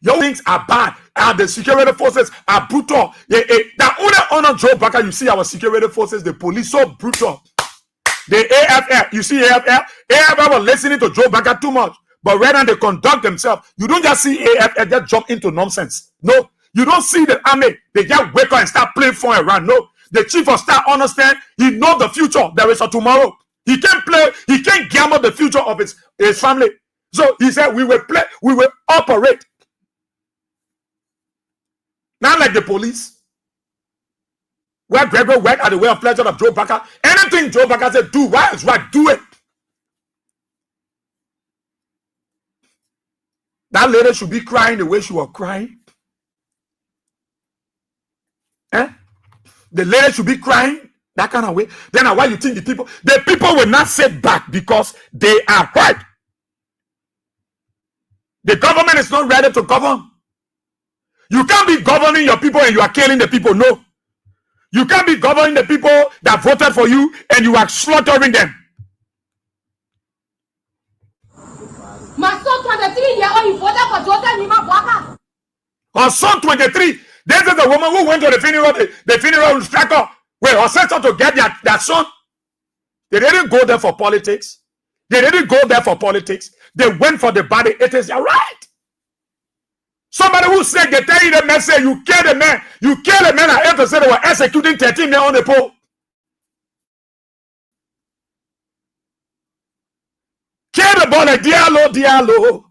Your things are bad. The security forces are brutal. The only honor Joe Baka, you see our security forces, the police, so brutal. The AFL, you see AFL was listening to Joe Baka too much. But rather than they conduct themselves, you don't just see AFL just jump into nonsense. No, you don't see the army. They just wake up and start playing fun around. No, the chief of staff understand. He knows the future. There is a tomorrow. He can't play. He can't gamble the future of his family. So he said, we will play. We will operate. Not like the police. Where Gregory worked at the way of pleasure of Joe Baka. Anything Joe Baka said, do. Why is right? Do it. That lady should be crying the way she was crying. The lady should be crying that kind of way. Then why you think the people will not sit back because they are hurt. The government is not ready to govern. You can't be governing your people and you are killing the people. No. You can't be governing the people that voted for you and you are slaughtering them. My son 23-year-old, he voted for Joseph Nima Baka. Her son 23. This is the woman who went to the funeral instructor with her sister to get their son. They didn't go there for politics. They didn't go there for politics. They went for the body. It is your right. Somebody who said they tell you the message, you kill the man. You kill the man. I have to say they were executing 13 men on the pole. Kill the boy like Diallo.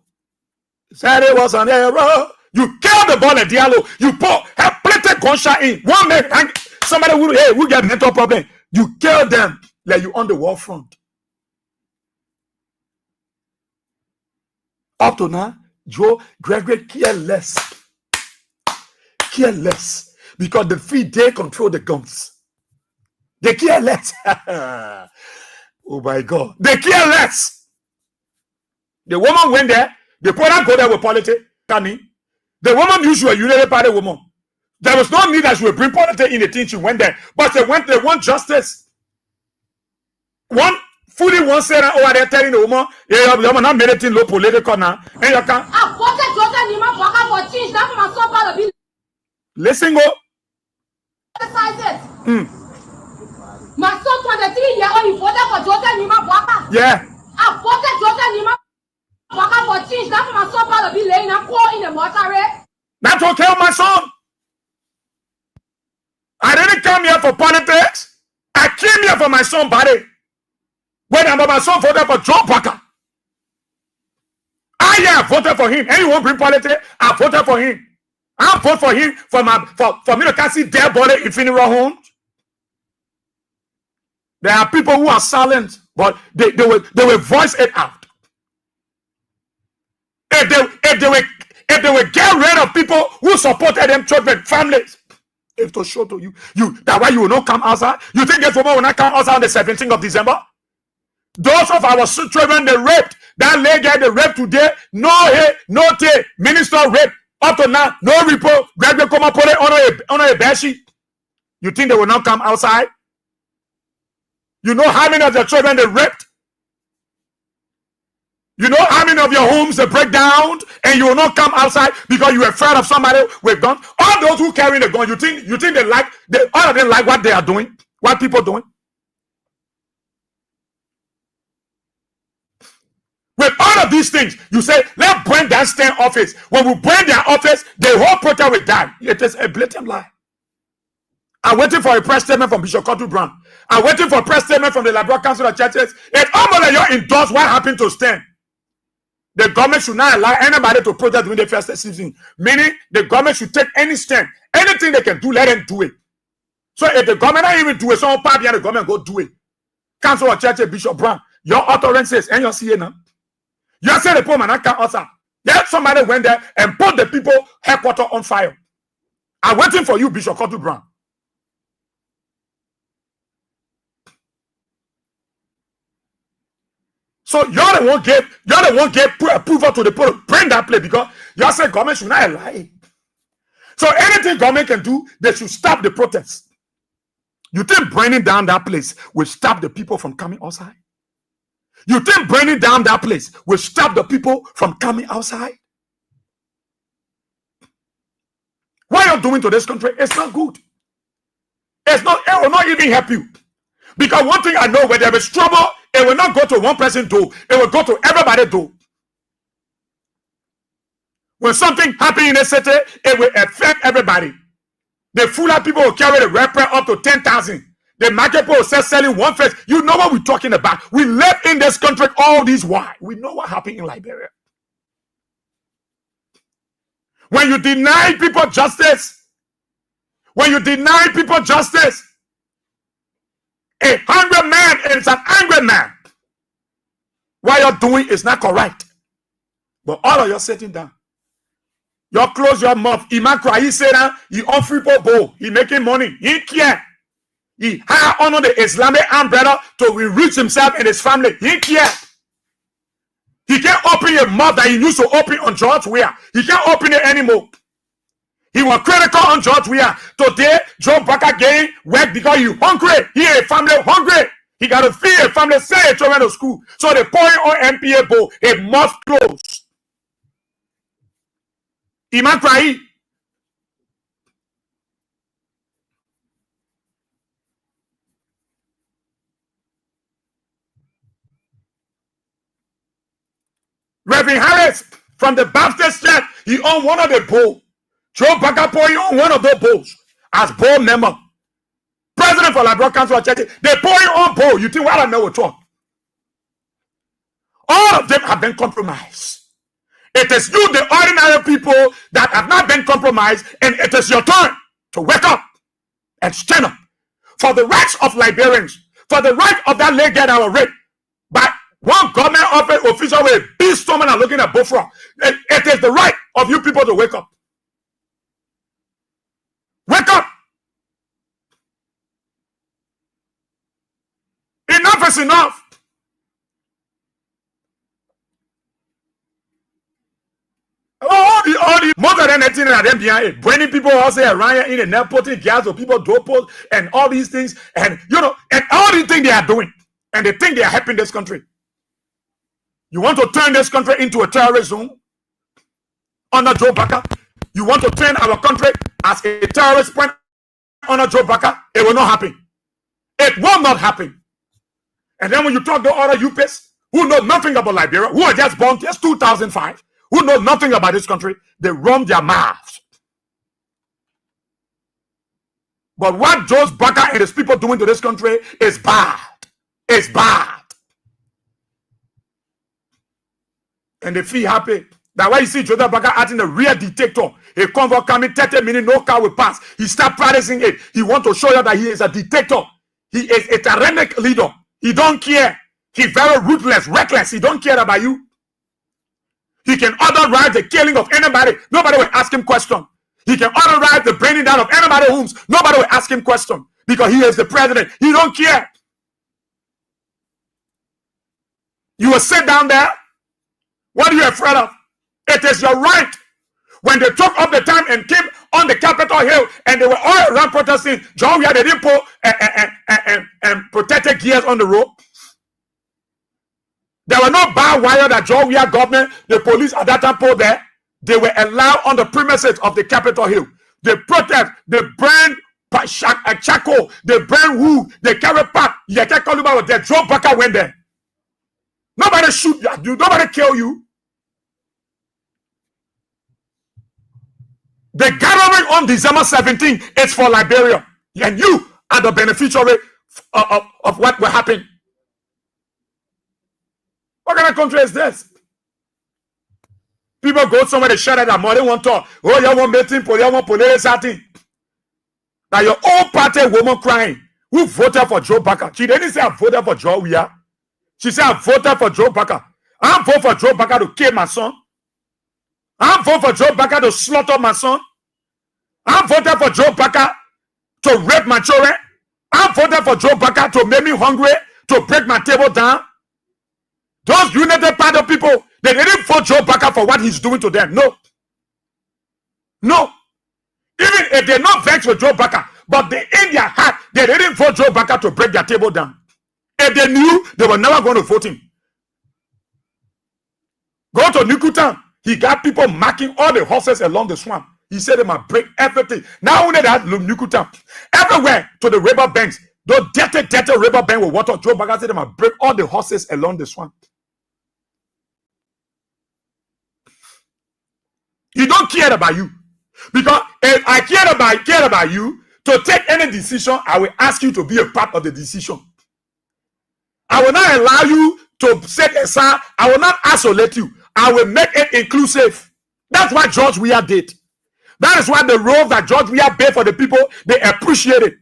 Said it was an error. You kill the boy like Diallo. You have planted gunshot in. One man, somebody who get mental problem. You kill them like you on the war front. Up to now, Joe Gregory care less. Because the free they control the guns. They care less. Oh my God. They care less. The woman went there. The product go there with politics. The woman knew she was a Unity Party woman. There was no need that she would bring politics in the thing. She went there. But they want justice. One fully one said over there telling the woman, yeah, you're not made it low political now. And you can listen, go. My son 23-year-old, he voted for Joseph Nima Baka. Yeah. I voted Joseph Nima Baka for change. That's my son about to be laying a poor in the mortuary. That's okay, my son. I didn't come here for politics. I came here for my son body. When my son voted for Joe Baka. I voted for him. Anyone bring politics? I voted for him. I vote for him for me to see their body in funeral homes. There are people who are silent, but they will voice it out. If they will get rid of people who supported them children, families, if to show to you that why you will not come outside. You think this woman will not come outside on the 17th of December? Those of our children they raped, that lady they raped today, no minister rape up to now, no report. Greg come and put it on a bed sheet. You think they will not come outside? You know how many of the children they raped? You know how many of your homes they break down and you will not come outside because you are afraid of somebody with gun? All those who carry the gun, you think they like all of them like what they are doing, what people doing? With all of these things, you say, let's burn that stand office. When we burn their office, the whole protest will die. It is a blatant lie. I'm waiting for a press statement from Bishop Kotu Brown. I'm waiting for a press statement from the Liberal Council of Churches. It's almost like you endorse what happened to stand. The government should not allow anybody to protest during the first season. Meaning, the government should take any stand. Anything they can do, let them do it. So if the government don't even do it, someone part behind the government go do it. Council of Churches, Bishop Brown, your utterances and your CA now. You say the poor man can't answer. Yet somebody went there and put the people headquarters on fire. I'm waiting for you, Bishop Kotu Brown. So you're the one gave approval to the people bring that place because you say government should not lie. So anything government can do, they should stop the protests. You think burning down that place will stop the people from coming outside? You think burning down that place will stop the people from coming outside? What you're doing to this country is not good. It will not even help you. Because one thing I know, when there is trouble, it will not go to one person door. It will go to everybody door. When something happens in a city, it will affect everybody. The Fula people will carry the rapper up to 10,000. The market people will start selling one face. You know what we're talking about. We live in this country all this while. We know what happened in Liberia. When you deny people justice, a hungry man is an angry man. What you're doing is not correct. But all of you sitting down. You close your mouth. Imakra, he said that he on free bowl. He making money. He care. He hire under the Islamic umbrella to enrich himself and his family. He care. He can't open a mouth that he used to open on George Weah. He can't open it anymore. He was critical on George Weah. Today, Joe Baker gain work because he hungry. He a family hungry. He got to feed a family, send a children to school. So they pour it on MPA bowl, a mouth closed. Iman cry. Reverend Harris from the Baptist Church, he owned one of the bowls. Joe Bakapo, he owned one of those bowls as board member. President for Liberal Council of Churches, they pour it on bowl. You think what I know will talk? All of them have been compromised. It is you, the ordinary people, that have not been compromised, and it is your turn to wake up and stand up for the rights of Liberians, for the right of that lady that was raped by one government official with a big stomach and looking at Bofra. It is the right of you people to wake up. Wake up! Enough is enough. All the more than anything that them behind it, bringing people also around in and now putting gas or people doorposts and all these things, and and all these things they are doing, and they think they are helping this country. You want to turn this country into a terrorist zone under Joe Baka? You want to turn our country as a terrorist point under Joe Baka? It will not happen. It will not happen. And then when you talk to other UPs who know nothing about Liberia, who are just born just 2005, who know nothing about this country, they run their mouths. But what Joe Baka and his people doing to this country is bad. It's bad. And they feel happy. That's why you see Joseph Baka acting a real dictator. A convoy coming 30 minutes, no car will pass. He start practicing it. He want to show you that he is a dictator. He is a tyrannic leader. He don't care. He's very ruthless, reckless. He don't care about you. He can authorize the killing of anybody. Nobody will ask him question. He can authorize the burning down of anybody's homes. Nobody will ask him question because he is the president. He don't care. You will sit down there. What are you afraid of? It is your right. When they took up the time and came on the Capitol Hill and they were all around protesting, John, they didn't put and protected gears on the road. There were no barbed wire that Georgia government, the police at that time put there. They were allowed on the premises of the Capitol Hill. They protest, they burn charcoal, they burn wood, they carry pot. You can't call about there. Joe Baker went there. Nobody shoot you, nobody kill you. The gathering on December 17th is for Liberia. And you are the beneficiary of what will happen. What kind of country is this? People go somewhere, they shout at that money, want to talk. Oh, you want meeting, you want police something. Now your own party woman crying. Who voted for Joe Baker? She didn't say I voted for Joe Weah. She said I voted for Joe Baker. I vote for Joe Baker to kill my son. I vote for Joe Baker to slaughter my son. I voted for Joe Baker to rape my children. I voted for Joe Baker to make me hungry, to break my table down. Those United Party people, they didn't vote Joe Baker for what he's doing to them. No. No. Even if they're not vexed with Joe Baker, but they in their heart, they didn't vote Joe Baker to break their table down. If they knew, they were never going to vote him. Go to Nikutan. He got people marking all the horses along the swamp. He said they might break everything. Not only that, Nikutan. Everywhere to the river banks. Those dirty river bank with water. Joe Baker said they might break all the horses along the swamp. He don't care about you. Because if I care about you, to take any decision, I will ask you to be a part of the decision. I will not allow you to set aside. I will not isolate you. I will make it inclusive. That's what George Weah did. That is why the role that George Weah paid for the people, they appreciate it.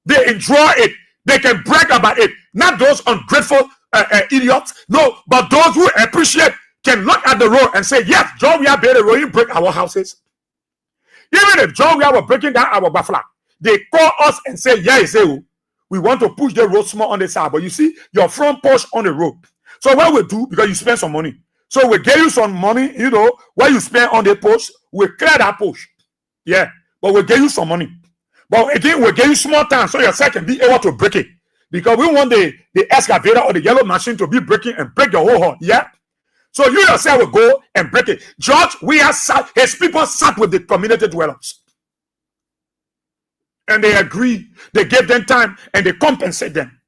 They enjoy it. They can brag about it. Not those ungrateful idiots. No, but those who appreciate can look at the road and say, yes, George Weah paid the road. He break our houses. Even if George Weah were breaking down our buffalo, they call us and say, yeah, we want to push the road small on the side. But you see, your front push on the road. So what we do, because you spend some money. So we give you some money, what you spend on the post, we clear that push. Yeah, but we give you some money. But again, we give you small time so your side can be able to break it. Because we want the excavator or the yellow machine to be breaking and break the whole hole. Yeah. So you yourself will go and break it. George, his people sat with the community dwellers. And they agree. They gave them time and they compensate them.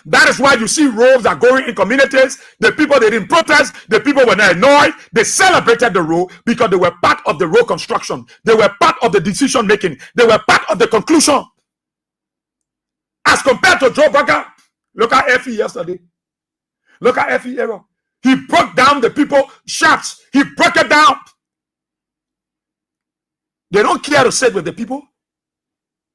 That is why you see roads are going in communities. The people, they didn't protest. The people were not annoyed. They celebrated the road because they were part of the road construction. They were part of the decision making. They were part of the conclusion. As compared to Joe Baker, look at Effie yesterday. Look at Effie era. He broke down the people shafts. He broke it down. They don't care to sit with the people.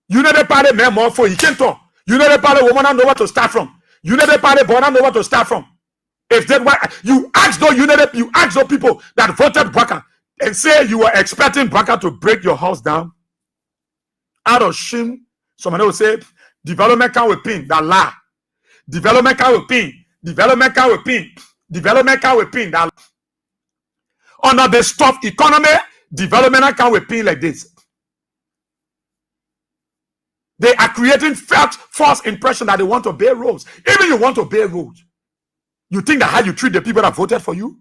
United Party man more for he can't talk. United Party woman don't know what to start from. United Party boy don't know what to start from. If that why you ask those people that voted Baker and say you were expecting Baker to break your house down out of shame, somebody will say development can with pin that lie. Development can with pin. Development can with pin. Development can with pin that under the stuff economy. Development can with pin like this. They are creating false impression that they want to build roads. Even you want to build roads, you think that how you treat the people that voted for you.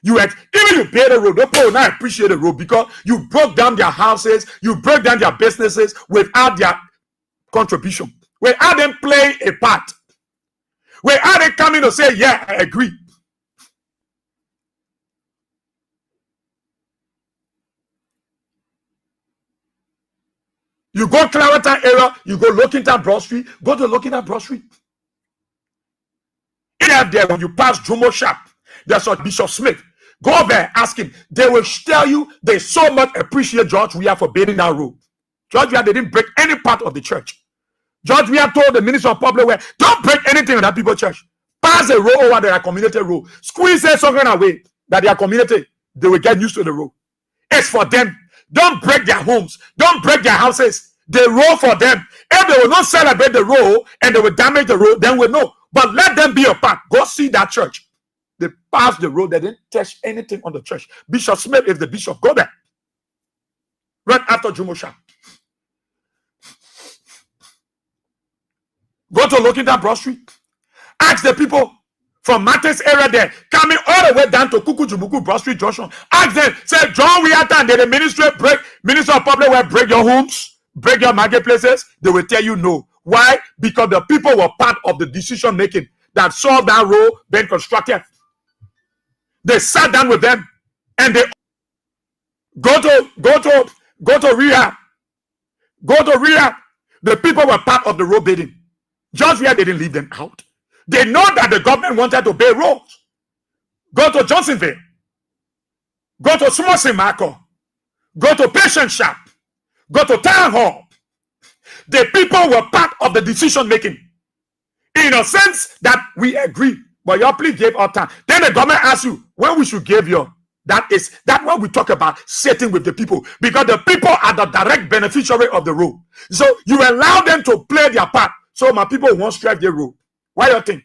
Even you build a road, the people will not appreciate the road because you broke down their houses, you broke down their businesses without their contribution, without them playing a part, without them coming to say, yeah, I agree. You go Clarendon area, you go Lockington Broad Street, go to Lockington Broad Street. In there, when you pass Jumo Shop, there's a Bishop Smith. Go there, ask him. They will tell you they so much appreciate George Weah for building that road. George Weah, they didn't break any part of the church. George Weah told the Minister of Public Works, don't break anything in that people's church. Pass a road over their community road. Squeeze it some kind of way that their community, they will get used to the road. It's for them. Don't break their homes. Don't break their houses. The road for them. If they will not celebrate the road and they will damage the road, then we know. But let them be a part. Go see that church. They passed the road. They didn't touch anything on the church. Bishop Smith is the bishop. Go there. Right after Jumosha. Go to Lockington Broad Street. Ask the people from Martins area there, coming all the way down to Kukujubuku, Broad Street Junction. Ask them, say, John Weata, did the Minister of Public Works break your homes, break your marketplaces? They will tell you no. Why? Because the people were part of the decision making that saw that road being constructed. They sat down with them and they go to rehab. Go to rehab. The people were part of the road bidding. Just where they didn't leave them out. They know that the government wanted to build roads. Go to Johnsonville. Go to Summerson Marco. Go to Patient Shop. Go to Town Hall. The people were part of the decision making. In a sense that we agree. But your plea gave our time. Then the government asks you when we should give you. That what we talk about sitting with the people. Because the people are the direct beneficiary of the road. So you allow them to play their part. So my people won't strike the road. Why you think?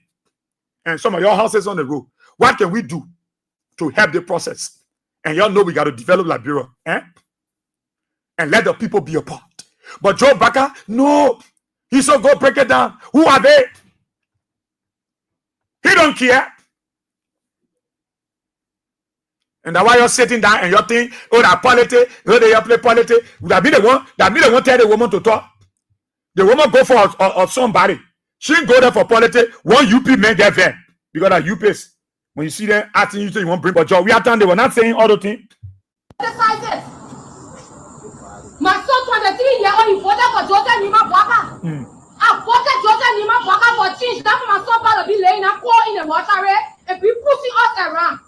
And some of your houses on the road. What can we do to help the process? And y'all know we got to develop Liberia. And let the people be a part. But Joe Baker, no. He said go break it down. Who are they? He don't care. And that's why you're sitting down and you're thinking, oh, that politics, oh, they play politics. That be the one tell the woman to talk. The woman go for somebody. She go there for politics. One UP man get there. Because that UPs, when you see them asking you, so you won't bring but job. We are done, they were not saying all the things. My son 23-year-old, he voted for Joseph Nima Bwaka. I voted Joseph Nima Bwaka for change. That's my son about to be laying a pour in the water and be pushing us around.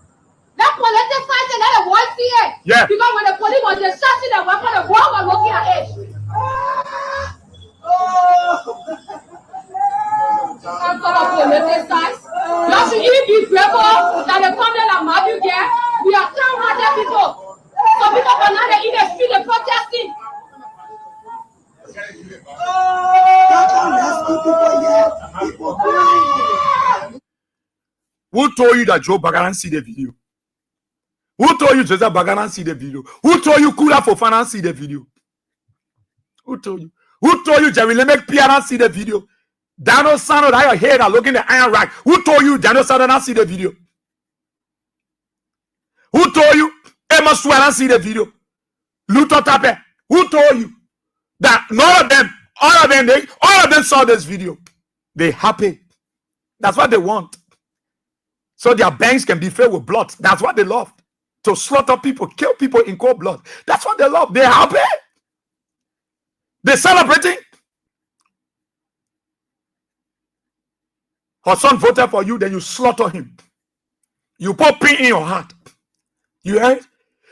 That political science and let the world see it. Yeah. Because when the police was discharging the weapon, the world was looking at it. I'm talking about political science. You should even be grateful that the family of Mabu there, we are 100 people. Some people are not in the street, they're protesting. Who told you that Joe Bagaran see the video? Who told you Joseph Bagaran see the video? Who told you Kula Fofana see the video? Who told you? Who told you Jerry Lemek Piara see the video? Daniel Sano that your head are looking at iron rack. Who told you Daniel Sano see the video? Who told you Emma Swearan see the video? Luto Tape. Who told you that none of them, all of them saw this video? They happy. That's what they want. So their banks can be filled with blood. That's what they love. To slaughter people, kill people in cold blood. That's what they love. They're happy. They're celebrating. Her son voted for you, then you slaughter him. You put pain in your heart. You heard?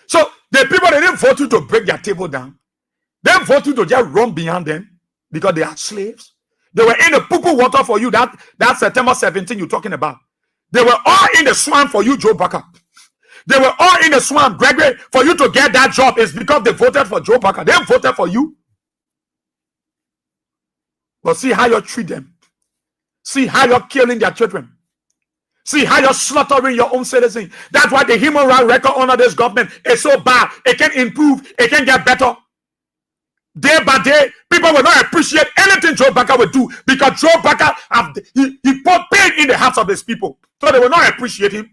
So the people, they didn't vote you to break their table down. They didn't vote you to just run behind them because they are slaves. They were in the poo water for you. That September 17 you're talking about. They were all in the swamp for you, Joe Baker. They were all in the swamp, Gregory. For you to get that job is because they voted for Joe Baker. They voted for you. But see how you treat them. See how you're killing their children. See how you're slaughtering your own citizens. That's why the human rights record under this government is so bad. It can improve. It can get better. Day by day, people will not appreciate anything Joe Baker will do because Joe Baker, he put pain in the hearts of his people. So they will not appreciate him.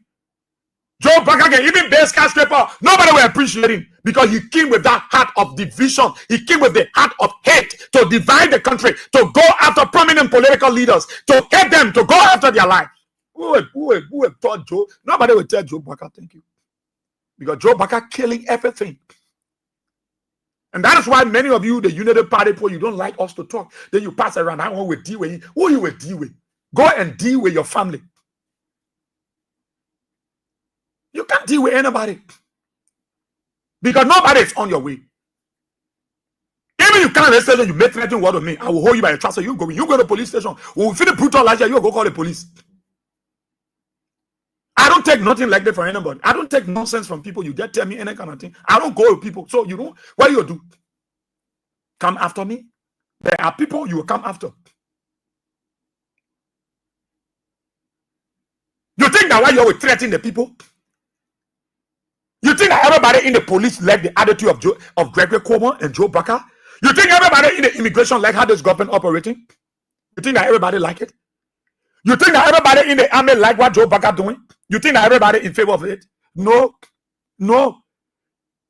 Joe Baker can even base skyscraper. Nobody will appreciate him because he came with that heart of division. He came with the heart of hate to divide the country, to go after prominent political leaders, to hate them, to go after their life. Who would taught Joe? Nobody will tell Joe Baker thank you. Because Joe Baker killing everything. And that is why many of you, the Unity Party people, you don't like us to talk. Then you pass around. I want to deal with you. Who you will deal with? Go and deal with your family. You can't deal with anybody. Because nobody is on your way. Even you can't arrest you make threatening word of me. I will hold you by your trust. So you go to the police station. We'll feel the brutal like you go call the police. I don't take nothing like that from anybody. I don't take nonsense from people. You just tell me any kind of thing. I don't go with people. So you don't. What do you do? Come after me? There are people you will come after. You think that why you will threaten the people? You think that everybody in the police like the attitude of Gregory Cuomo and Joe Baker? You think everybody in the immigration like how this government operating? You think that everybody like it? You think that everybody in the army like what Joe Baka doing? You think that everybody in favor of it? No.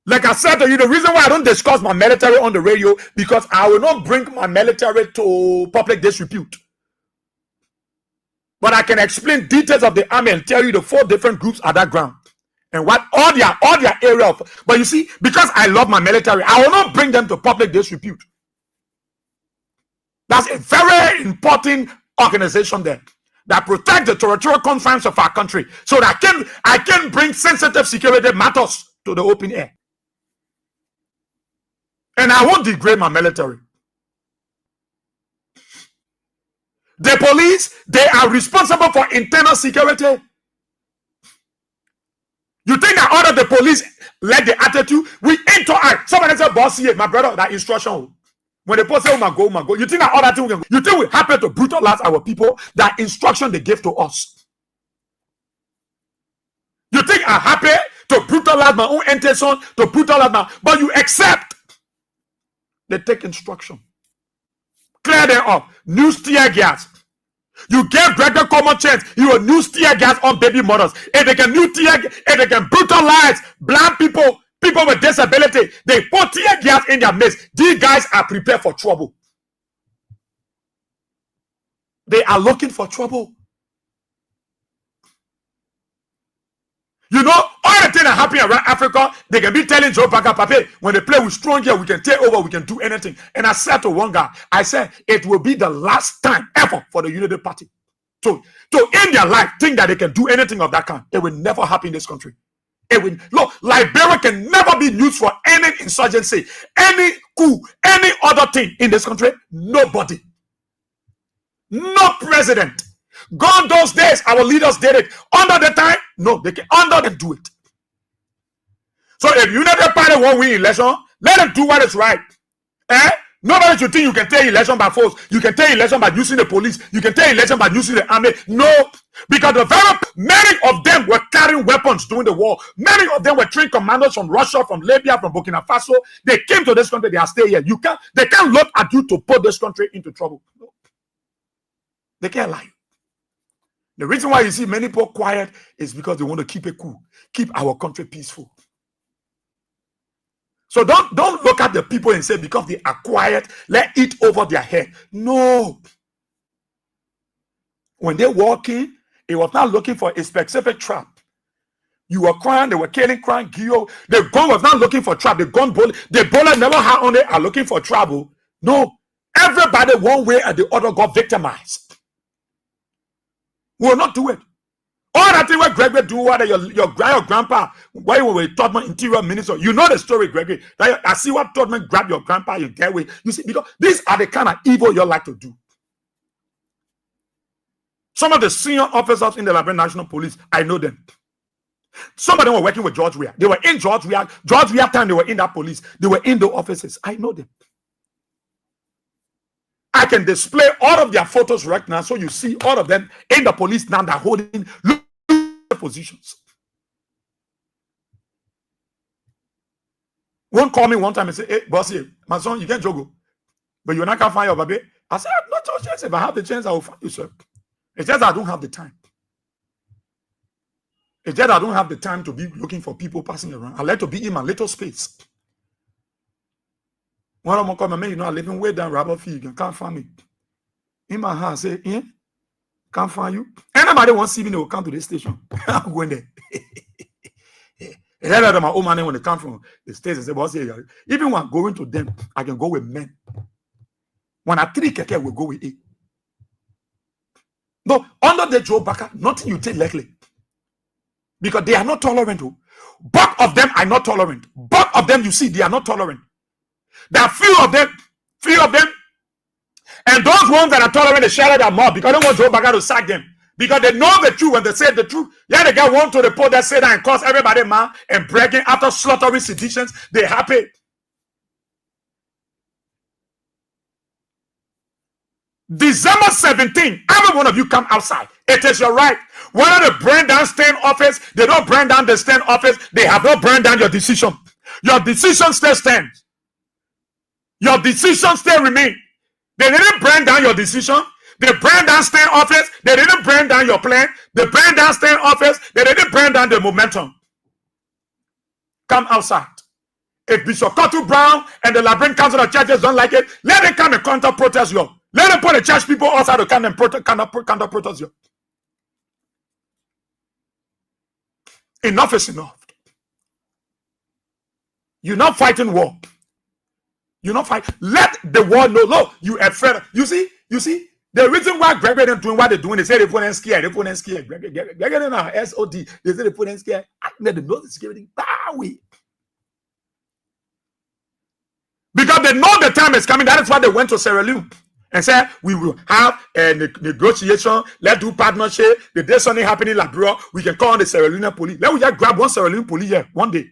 Like I said to you, the reason why I don't discuss my military on the radio, because I will not bring my military to public disrepute. But I can explain details of the army and tell you the 4 different groups at that ground and what all their area of. But you see, because I love my military, I will not bring them to public disrepute. That's a very important organization there that protects the territorial confines of our country, so that I can bring sensitive security matters to the open air. And I won't degrade my military. The police, they are responsible for internal security. You think that all of the police like the attitude? We interact. Somebody said, boss, here, my brother, that instruction. When the person say, oh my God, you think that all that thing, you think we happen to brutalize our people? That instruction they gave to us. You think I'm happy to brutalize my own intention, to brutalize my, but you accept. They take instruction. Clear them up. New tear gas. You gave Gregor common chance. You will new tear gas on baby mothers. If they can if they can brutalize blind people, people with disability, they put tear gas in their midst. These guys are prepared for trouble. They are looking for trouble. You know, all the things that happen around Africa, they can be telling Joe Baka, Pape, when they play with strong here, we can take over, we can do anything. And I said to one guy, I said, it will be the last time ever for the Unity Party to end their life, think that they can do anything of that kind. It will never happen in this country. It will, look, Liberia can never be used for any insurgency, any coup, any other thing in this country. Nobody. No president. Gone those days, our leaders did it. Under the time, no, they can under them do it. So if United Party won't win election, let them do what is right. Nobody should think you can take election by force. You can take election by using the police. You can take election by using the army. No, because many of them were carrying weapons during the war. Many of them were trained commandos from Russia, from Libya, from Burkina Faso. They came to this country. They are staying here. They can't look at you to put this country into trouble. No. They can't lie. The reason why you see many people quiet is because they want to keep it cool, keep our country peaceful. So don't look at the people and say because they are quiet, let it over their head. No. When they're walking, it was not looking for a specific trap. You were crying, they were killing, crying, Gio. The gun was not looking for trap. The bullet never had on it are looking for trouble. No. Everybody one way or the other got victimized. We will not do it. All that thing what Gregory do, what your grandpa, why you were Todman interior minister, you know the story, Gregory. I see what Todman grab your grandpa, you get away. You see, because these are the kind of evil you like to do. Some of the senior officers in the Liberian National Police, I know them. Some of them were working with George Weah. They were in George Weah time, they were in that police. They were in the offices. I know them. I can display all of their photos right now, so you see all of them in the police now. They're holding positions. One call me one time and say, "Hey, bossy, my son, you can jogo, but you're not gonna find your baby." I said, "I have no chance. If I have the chance, I will find you, sir. It's just I don't have the time. It's just I don't have the time to be looking for people passing around. I like to be in my little space." One of them come and me, you know, I live in way down Robert Field. You can't find me. In my house, say, can't find you. Anybody wants to see me, they will come to this station. I'm going there. And then my old man, when they come from the States, they say, boss, even when I'm going to them, I can go with men. When I 3 keke, will go with it. No, under the Joe Baka, nothing you take lightly. Because they are not tolerant. Both of them are not tolerant. Both of them, you see, they are not tolerant. There are few of them, and those ones that are tolerant, they share their mouth because they don't want Joe Baka to sack them. Because they know the truth when they say the truth. Yeah, they get one to the report that say that and cause everybody mad and bragging after slaughtering seditions. They happy. December 17, every one of you come outside. It is your right. Whether they burn down stand office, they don't burn down the stand office, they have not burned down your decision. Your decision still stands. Your decision still remains. They didn't burn down your decision. They burned down stay in office. They didn't burn down your plan. They burned down stay in office. They didn't burn down the momentum. Come outside. If Bishop Cottle Brown and the Labyrinth Council of Churches don't like it, let them come and counter protest you. Let them put the church people outside to come and counter protest you. Enough is enough. You're not fighting war. You're not fighting. Let the world know. Look, you are afraid. You see. The reason why Gregory are doing what they're doing, they say they put in scared. They put in scared. Gregory in our SOD, they say they put in scared. I let them know the security. Because they know the time is coming. That is why they went to Sierra Leone and said, we will have a negotiation. Let's do partnership. The day something happening in Liberia, we can call on the Sierra Leone police. Let me just grab one Sierra Leone police here one day.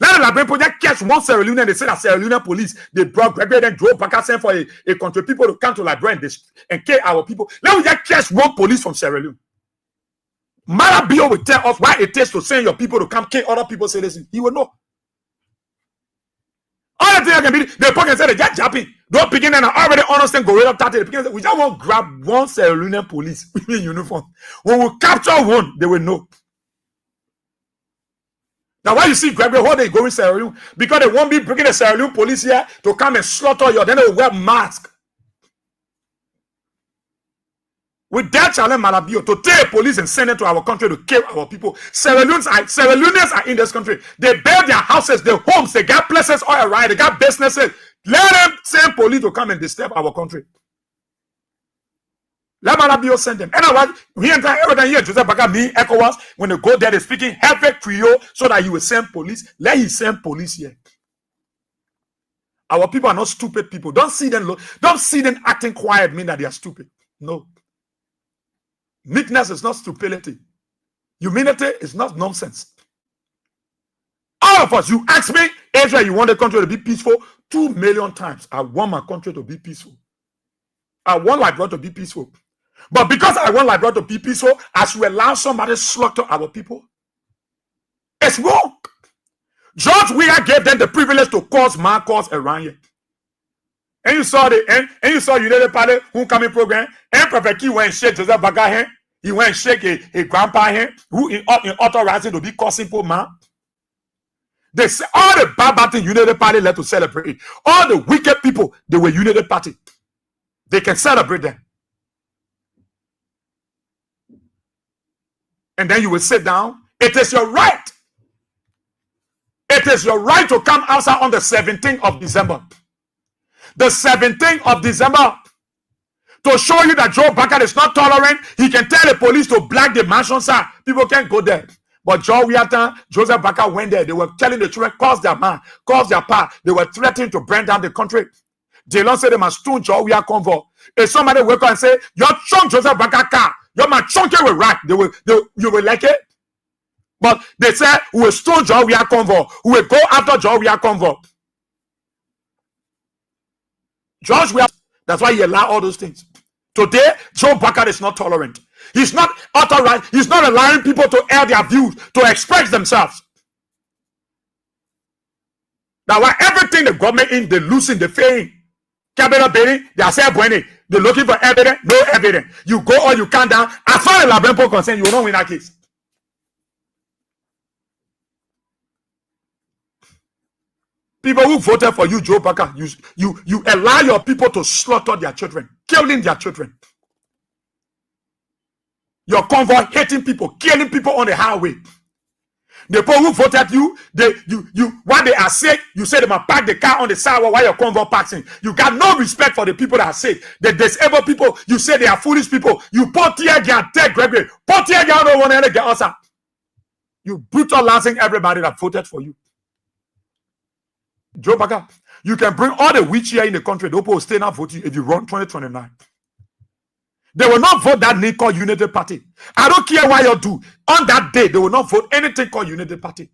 Let the Liberian project catch one Sierra Leone and they say that Sierra Leone police, they brought Gregory and drove back and sent for a country people to come to Liberia and kill our people. Let me just catch one police from Sierra Leone. Marabio will tell us why it takes to send your people to come kill other people. Say this, he will know. All the things can be the pocket say they just jumping. Don't begin and already understand gorilla tactic. We just want to grab one Sierra Leone police in uniform. When we capture one, they will know. Now, why you see Gregory, how they going Sierra Leone? Because they won't be bringing the Sierra Leone police here to come and slaughter you. Then they will wear masks. With that challenge, Malabio, to take police and send them to our country to kill our people. Sierra Leoneans are in this country. They build their houses, their homes, they got places all around, they got businesses. Let them send police to come and disturb our country. Let Malabio send them. And I want every time here, Joseph Baga, me, ECOWAS, when they go there, they're speaking heavy Creole so that you will send police. Let him send police here. Our people are not stupid people. Don't see them acting quiet, mean that they are stupid. No. Meekness is not stupidity. Humility is not nonsense. All of us, you ask me, Israel, you want the country to be peaceful? 2 million times. I want my country to be peaceful. I want Liberia to be peaceful. But because I want Liberia to be peaceful, as we allow somebody to slaughter our people, it's wrong. George Weah gave them the privilege to cause my cause around here. And you saw United Party homecoming program, and Prophet Key went and shake Joseph Baga. He went and shake a grandpa who in authorizing to be causing poor man. They say all the bad things United Party led to celebrate. All the wicked people, they were United Party. They can celebrate them. And then you will sit down. It is your right. It is your right to come outside on the 17th of December. The 17th of December. To show you that Joe Baker is not tolerant. He can tell the police to block the mansion, sir. People can't go there. But Joseph Baker went there. They were telling the children, cause their man, cause their pa. They were threatening to burn down the country. They don't say they must stone Joe we are convo. If somebody wake up and say, your chunk Joseph Baker car, your man chunk it will rock. You will like it. But they say, we will stone Joe we are convo. We will go after Joe we are convo. George we are, that's why he allowed all those things. Today, Joe Baker is not tolerant. He's not authorized. He's not allowing people to air their views, to express themselves. That's why everything the government in, they losing, they failing. Cabinet building, they are saying, they're looking for evidence, no evidence. You go or you come down. As far as Labempo is concerned, you will not win that case. People who voted for you, Joe Baker, you allow your people to slaughter their children, killing their children. Your convoy hating people, killing people on the highway. The people who voted you, while they are sick, you say they must park the car on the sidewalk while your convoy parks in. You got no respect for the people that are sick. The disabled people, you say they are foolish people. You put tear gas, take Gregory. Put tear gas, don't want to get us out. You brutalizing everybody that voted for you. Joe Baker, you can bring all the witch here in the country. The people will stay not vote you if you run 2029. They will not vote that name called Unity Party. I don't care what you do. On that day, they will not vote anything called Unity Party.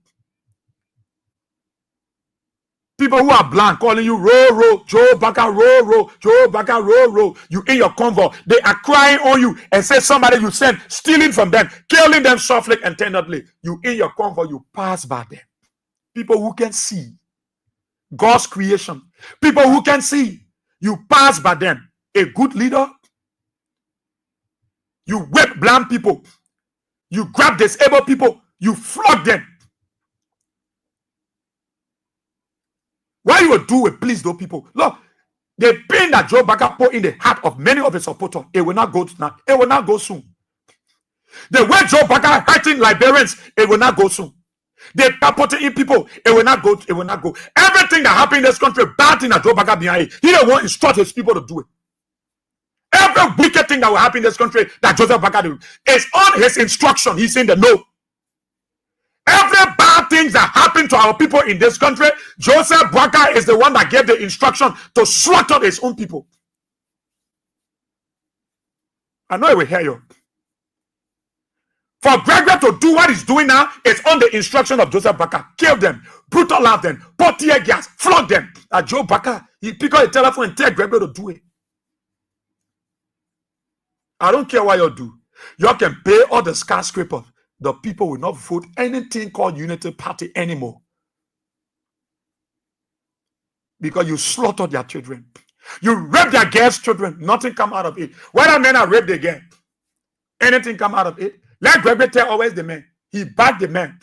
People who are blind calling you roll, Joe Baker, roll, Joe Baker, roll. You in your convoy. They are crying on you and say somebody you send, stealing from them, killing them softly and tenderly. You in your convoy, you pass by them. People who can see God's creation. People who can see, you pass by them. A good leader You whip blind people. You grab disabled people. You flog them. Why you will do with please those people? Look, the pain that Joe Baka put in the heart of many of his supporters, it will not go now. It will not go soon. The way Joe Baka hurting Liberians, it will not go soon. They are putting in people, it will not go. It will not go. Everything that happened in this country, bad thing that Joe Baka behind it, he don't want to instruct his people to do it. Every wicked thing that will happen in this country that Joseph Baka do is on his instruction. He's saying the no. Every bad thing that happened to our people in this country, Joseph Baka is the one that gave the instruction to slaughter his own people. I know he will hear you. For Gregory to do what he's doing now, it's on the instruction of Joseph Baka. Kill them, brutalize them, put tear gas, flog them. Joe Baka, he pick up the telephone and tell Gregory to do it. I don't care what you do. You can pay all the skyscrapers. The people will not vote anything called Unity Party anymore. Because you slaughtered their children. You rape their girls' children. Nothing come out of it. Whether men are raped again, anything come out of it. Let Gregory tell always the men. He backed the men.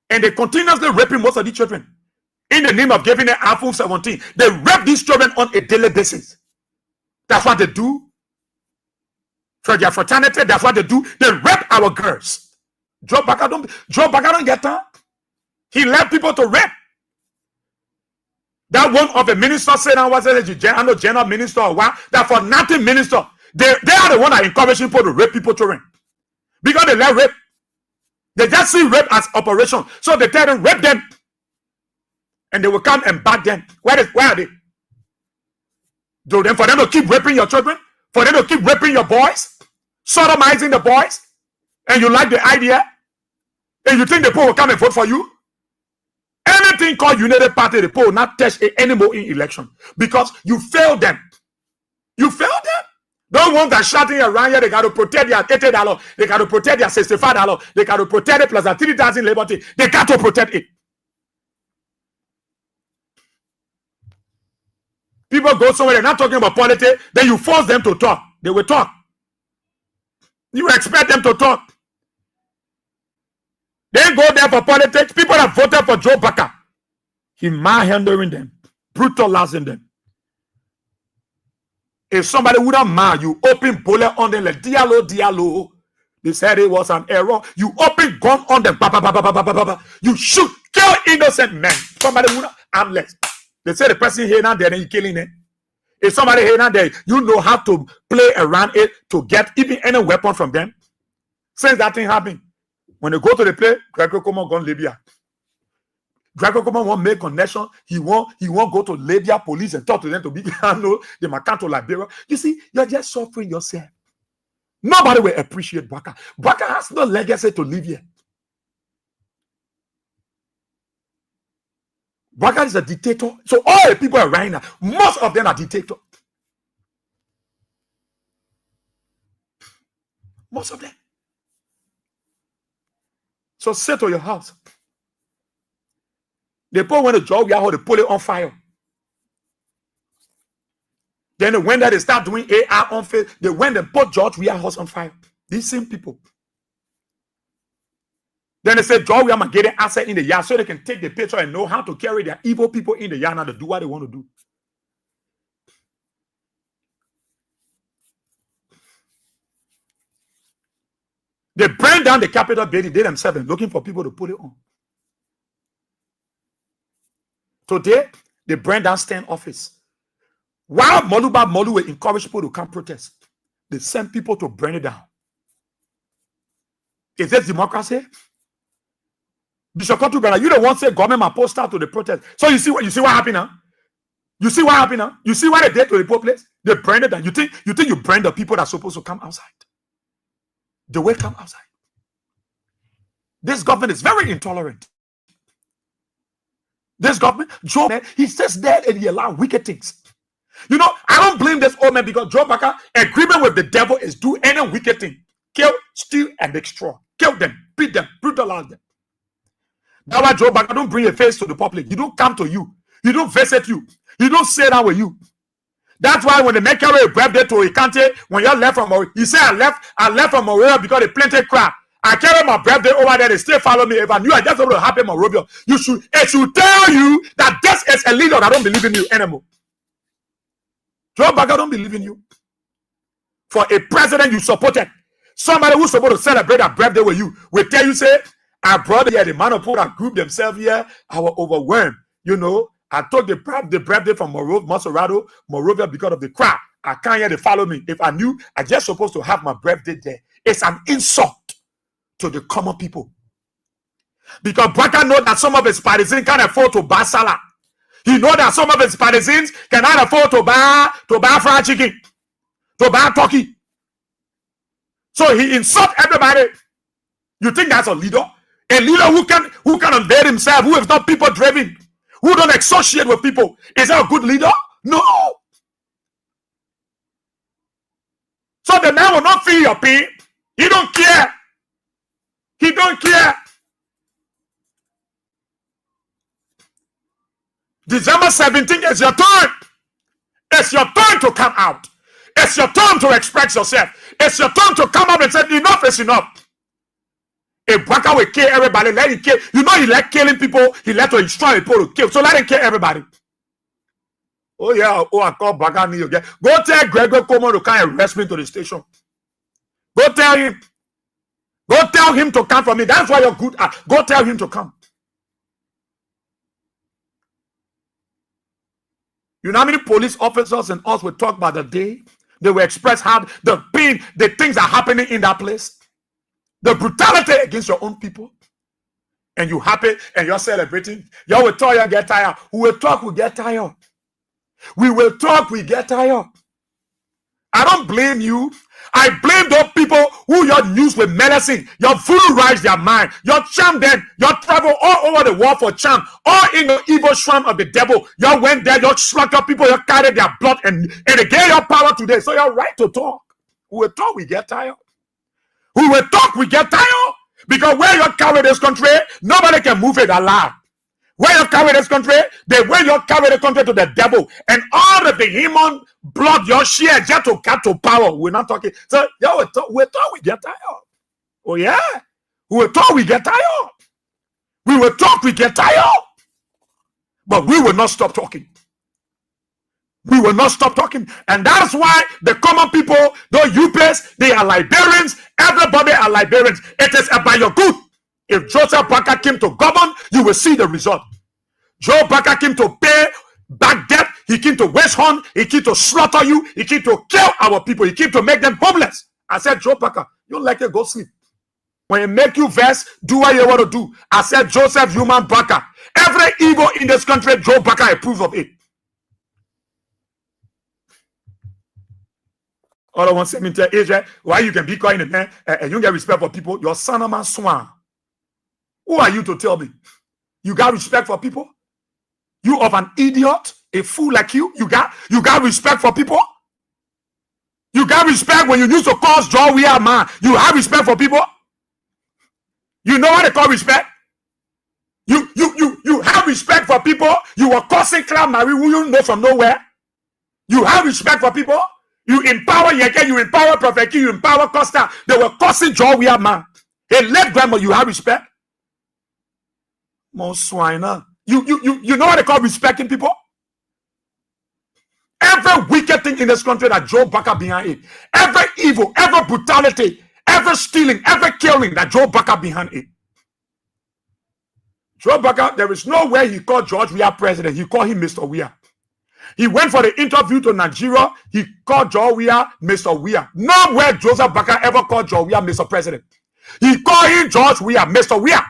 And they continuously raping most of the children. In the name of giving them iPhone 17. They rape these children on a daily basis. That's what they do. For their fraternity, that's what they do. They rape our girls. Joe Baka don't get that. He left people to rape. That one of the ministers said, I was a general minister or what? That for nothing minister. They are the one that encourage people to rape people children. Because they let rape. They just see rape as operation. So they tell them, rape them. And they will come and back them. Where are they? For them to keep raping your children? For them to keep raping your boys? Sodomizing the boys? And you like the idea? And you think the people will come and vote for you? Anything called United Party, the people will not touch it anymore in election. Because you failed them. You failed them. Don't want that shouting around here. They got to protect their $80. They got to protect their $65. They got to protect it plus a 3,000 liberty. They got to protect it. People go somewhere, they're not talking about politics, then you force them to talk. They will talk. You expect them to talk. They go there for politics. People have voted for Joe Baka. He manhandling them, brutalizing them. If somebody wouldn't mind, you open bullet on them like Diallo. They said it was an error. You open gun on them. You shoot, kill innocent men. Somebody wouldn't harmless. They say the person here now there, then you killing it. If somebody here now there, you know how to play around it to get even any weapon from them. Since that thing happened, when they go to the play, Gregory Como gone Libya. Gregory Como won't make connection. He won't go to Libya police and talk to them to be handled. They might come to Liberia. You see, you're just suffering yourself. Nobody will appreciate Baka. Baka has no legacy to live here. Baka is a dictator. So all the people are right now, most of them are dictators. Most of them. So say to your house. They put when the job we are, they put it on fire. Then when they start doing AI on fire, they went and put George Weah house on fire. These same people. Then they say George Weah get an asset in the yard so they can take the picture and know how to carry their evil people in the yard now to do what they want to do. They burned down the Capitol building, they themselves looking for people to put it on. Today, they burned down Stand office. While Molu will encourage people to come protest, they send people to burn it down. Is this democracy? Bishop Kotubera, you don't want to say government must post out to the protest. So you see what happened now? You see what happened now? You see what they did to the poor place? They burned it down. You think you burn the people that are supposed to come outside? They will come outside. This government is very intolerant. This government, Joe, he sits there and he allows wicked things. You know, I don't blame this old man because Joe Baka, agreement with the devil is do any wicked thing. Kill, steal, and destroy. Kill them, beat them, brutalize them. That's why Joe Baka don't bring a face to the public. He don't come to you. He don't visit you. He don't sit down with you. That's why when they make a birthday to a country, when you left from, he said, I left from Monrovia because they plenty crap. I carry my birthday over there, they still follow me. If I knew I just would have happened in Monrovia, it should tell you that this is a leader that don't believe in you anymore. Joe Baka don't believe in you. For a president you supported, somebody who's supposed to celebrate a birthday with you, will tell you, say, our brother here, the man of God that group themselves here, I was overwhelmed. You know, I took the birthday from Monrovia because of the crowd. I can't hear they follow me. If I knew I just supposed to have my birthday there, it's an insult to the common people. Because Baka know that some of his partisans can't afford to buy salad. He know that some of his partisans cannot afford to buy fried chicken, to buy turkey. So he insults everybody. You think that's a leader? A leader who can unveil himself, who is not people driven, who don't associate with people. Is that a good leader? No. So the man will not feel your pain. He don't care. He don't care. December 17th is your turn. It's your turn to come out. It's your turn to express yourself. It's your turn to come up and say, enough is enough. If Baka will kill everybody, let him kill. You know he like killing people. He like to instruct people to kill. So let him kill everybody. Oh yeah, I call Baka New again. Go tell Gregor Como to come and arrest me to the station. Go tell him. Go tell him to come for me. That's why you're good at. Go tell him to come. You know how many police officers and us will talk about the day they will express how the pain, the things are happening in that place, the brutality against your own people, and you happy and you're celebrating. You will talk, you get tired. We will talk, we get tired. We will talk, we get tired. I don't blame you. I blame those people who you use with medicine. Your food rise their mind. Your charm them. You travel all over the world for charm. All in the evil shroud of the devil. You went there. You slaughter people. You carry their blood and they get your power today. So you're right to talk. We will talk. We get tired. We will talk. We get tired. Because where you carry this country, nobody can move it alive. Where you carry this country, the way you carry the country to the devil, and all of the human blood you share just to get to power. We're not talking. So yeah, we thought we get tired. Oh yeah, we thought we get tired. We will talk, we get tired, but we will not stop talking. We will not stop talking, and that's why the common people, the UPS, they are Liberians. Everybody are Liberians. It is about your good. If Joseph Baka came to govern, you will see the result. Joe Baka came to pay back debt. He came to waste hunt. He came to slaughter you. He came to kill our people. He came to make them homeless. I said, Joe Baka, you like it, go sleep. When you make you vex, do what you want to do. I said, Joseph Human Baka. Every evil in this country, Joe Baka approves of it. All I want to say to Israel, why you can be quiet, man, and you get respect for people. Your son of man swan. Who are you to tell me? You got respect for people? You of an idiot, a fool like you? You got respect for people? You got respect when you used to cause joy we are man. You have respect for people? You know what they call respect? You have respect for people? You were causing Clan Marie who you know from nowhere? You have respect for people? You empower Yeke, you empower Prophet King, you empower Costa. They were causing joy we are man. Hey, let grandma, you have respect? More swiner. You know what they call respecting people? Every wicked thing in this country that Joe Baka behind it. Every evil, every brutality, every stealing, every killing that Joe Baka behind it. Joe Baka, there is no way he called George Weah president. He called him Mr. Weah. He went for the interview to Nigeria. He called George Weah Mr. Weah. Nowhere Joseph Baka ever called George Weah Mr. President. He called him George Weah Mr. Weah.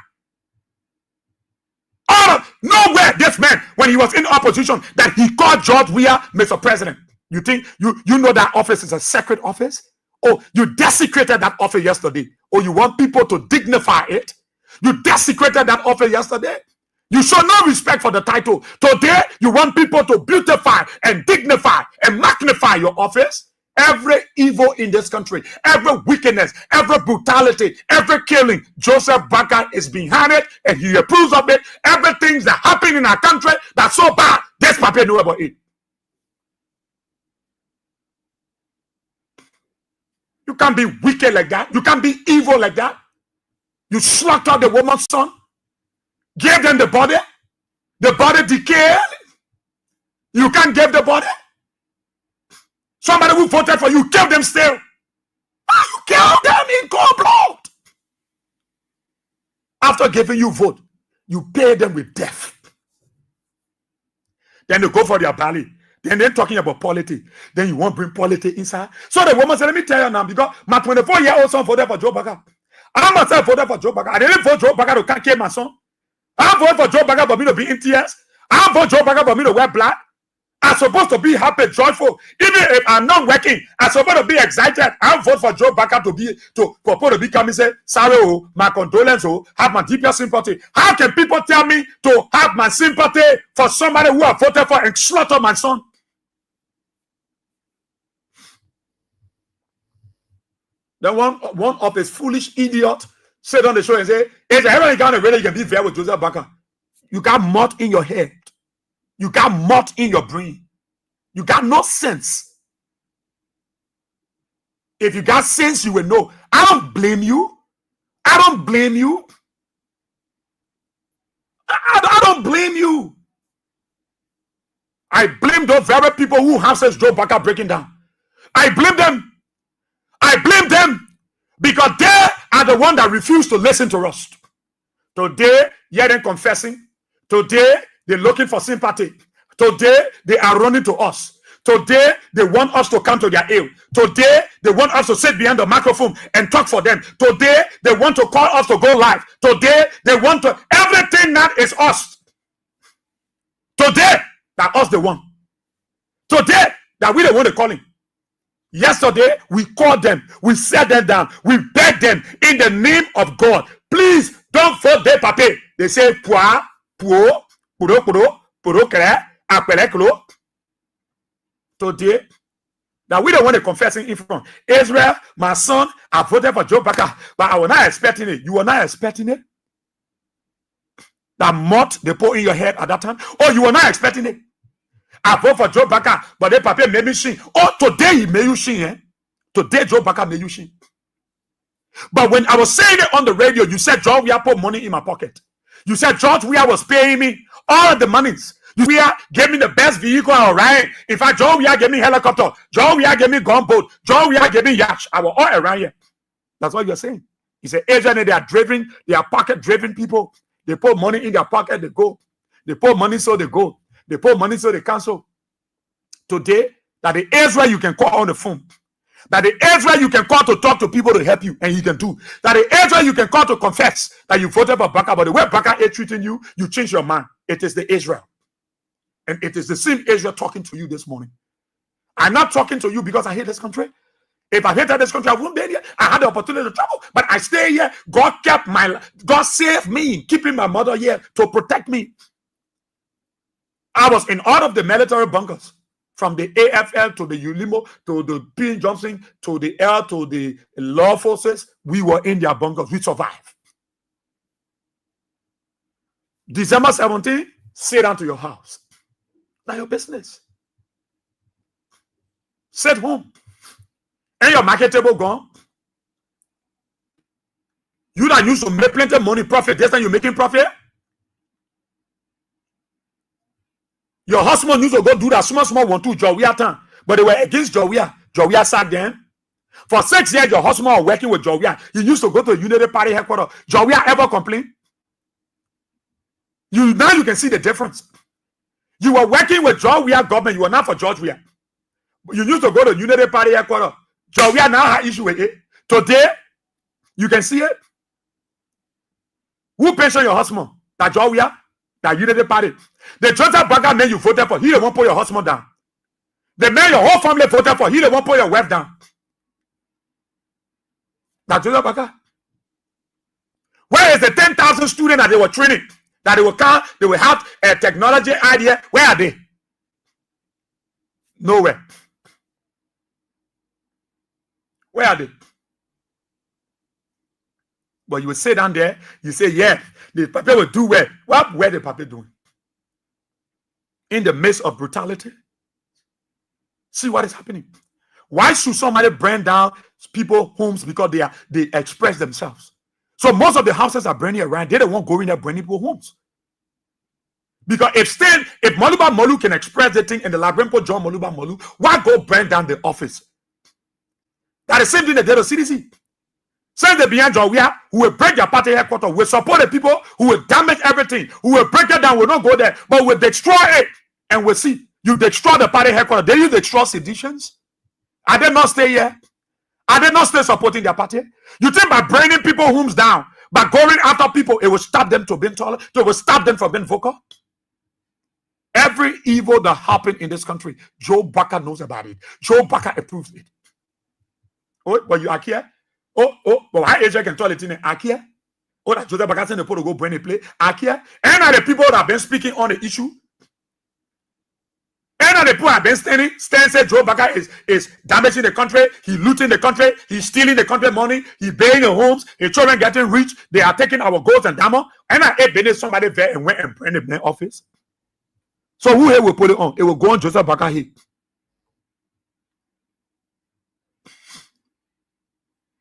Nowhere this man, when he was in opposition, that he called George Weah Mr. President. You think you know that office is a secret office? Oh, you desecrated that office yesterday. Oh, you want people to dignify it? You desecrated that office yesterday. You show no respect for the title. Today, you want people to beautify and dignify and magnify your office. Every evil in this country, every wickedness, every brutality, every killing, Joseph Baka is behind it and he approves of it. Everything that happened in our country that's so bad, this Papa know about it. You can't be wicked like that. You can't be evil like that. You slaughtered the woman's son, gave them the body decayed. You can't give the body. Somebody who voted for you, kill them still. You kill them in cold blood. After giving you vote, you pay them with death. Then they go for their belly. Then they're talking about politics. Then you won't bring politics inside. So the woman said, let me tell you now, because my 24-year-old son voted for Joe Biden. I myself voted for Joe Biden. I didn't vote Joe Biden to can't kill my son. I voted for Joe Biden for me to be in tears. I voted Joe Biden for me to wear black. I'm supposed to be happy, joyful. Even if I'm not working, I'm supposed to be excited. I vote for Joe Biden for people to be coming and say, sorry, oh, my condolence, oh, have my deepest sympathy. How can people tell me to have my sympathy for somebody who I voted for and slaughter my son? Then one of his foolish idiot said on the show and say, is everyone kind of ready you can be fair with Joseph Baka? You got mud in your head. You got mud in your brain. You got no sense. If you got sense, you will know. I don't blame you. I don't blame you. I don't blame you. I blame those very people who have said Joe Baka breaking down. I blame them. I blame them because they are the one that refuse to listen to us. Today, yeah, they're confessing. Today, they're looking for sympathy. Today, they are running to us. Today, they want us to come to their aid. Today, they want us to sit behind the microphone and talk for them. Today, they want to call us to go live. Today, they want to, everything that is us. Today, that us the one. Today, that we the one they're calling. Yesterday, we called them, we set them down, we begged them in the name of God. Please don't vote their papier. They say, poa, puo, puro, puro, puro, kere, apele, klo. Today, that we don't want to confessing in front. Israel, my son, I voted for Joe Baka, but I was not expecting it. You were not expecting it? That mud they put in your head at that time? Oh, you were not expecting it? I vote for Joe Baka, but the papier made me sing. Oh, today he made you sing, eh? Today Joe Baka made you sing. But when I was saying it on the radio, you said George Weah put money in my pocket. You said George Weah was paying me all the monies. Weah gave me the best vehicle, all right. In fact, George Weah gave me helicopter. George Weah gave me gunboat. George Weah gave me yacht. I was all around here. That's what you're saying. He said, Asian, they are driven, they are pocket-driven people. They put money in their pocket, they go. They put money so they go. They put money so they cancel. Today, that the Israel you can call on the phone. That the Israel you can call to talk to people to help you, and you can do. That the Israel you can call to confess that you voted for Baka, but the way Baka is treating you, you change your mind. It is the Israel. And it is the same Israel talking to you this morning. I'm not talking to you because I hate this country. If I hated this country, I wouldn't be here. I had the opportunity to travel, but I stay here. God saved me, keeping my mother here to protect me. I was in all of the military bunkers, from the AFL to the ULIMO to the P. Johnson to the air to the law forces. We were in their bunkers. We survived. December 17th, sit down to your house. Not your business. Sit home. And your market table gone. You that used to make plenty of money, profit. This time you're making profit. Your husband used to go do that small 1-2 Jawia time, but they were against Jawia. Jawia sacked them. For 6 years, your husband was working with Jawia. He used to go to Unity Party headquarters. Jawia ever complain? Now you can see the difference. You were working with Jawia government. You were not for George Weah. You used to go to Unity Party headquarters. Jawia now has issue with it. Today, you can see it. Who pension your husband? That Jawia? That Unity Party. The Joseph Baka man you voted for, he the one put your husband down. The man your whole family voted for, he the one put your wife down. That Joseph Baka. Where is the 10,000 students that they were training? That they will have a technology idea. Where are they? Nowhere. Where are they? But you will sit down there, you say, yeah, the people will do well. What were the people doing? In the midst of brutality? See what is happening. Why should somebody burn down people's homes because they express themselves? So most of the houses are burning around. They don't want to go in there burning people's homes. Because if Moluba Molu can express the thing in the Labrimpo John Moluba Molu, why go burn down the office? That's the same thing they did to CDC. Send the beyond John who will break their party headquarters, will support the people who will damage everything, who will break it down, will not go there, but will destroy it. And we'll see. You destroy the party headquarters. Then you destroy seditions. Are they not stay here? Are they not still supporting their party? You think by bringing people's homes down, by going after people, it will stop them to being tolerant, it will stop them from being vocal? Every evil that happened in this country, Joe Baca knows about it. Joe Baca approves it. Oh, but you are here? But why Asia can tell it in Akia? Oh, that Joseph Baca sent the people to go bring a play. Akia? And are the people that have been speaking on the issue? And are the people have been standing saying Joe Baca is damaging the country, he's looting the country, he's stealing the country money, he's buying the homes, his children getting rich, they are taking our gold and diamond. And I been somebody there and went and bring the office. So who here will put it on? It will go on Joseph Baca here.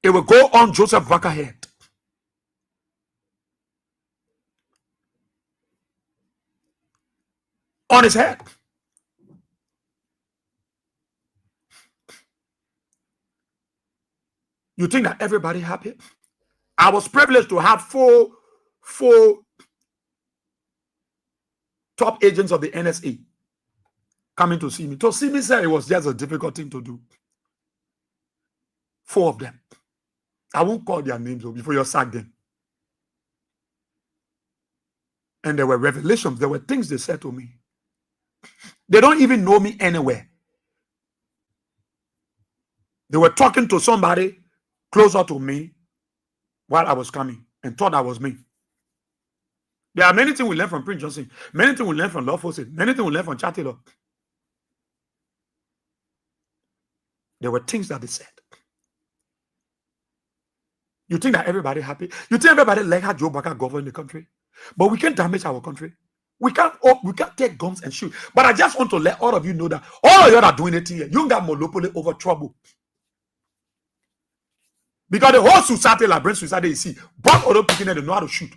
It will go on Joseph Baca head. On his head. You think that everybody happy? I was privileged to have four top agents of the NSA coming to see me. To see me, sir, it was just a difficult thing to do. 4 of them. I won't call their names before you sack them. And there were revelations. There were things they said to me. They don't even know me anywhere. They were talking to somebody closer to me while I was coming and thought that was me. There are many things we learn from Prince Johnson, many things we learn from Lawful State, many things we learn from Chatilo. There were things that they said. You think that everybody happy? You think everybody like how Joe Baca govern the country? But we can't damage our country. We can't take guns and shoot. But I just want to let all of you know that all of you are doing it here. You got monopoly over trouble. Because the whole society, like brain society, you see, but other people, they know how to shoot.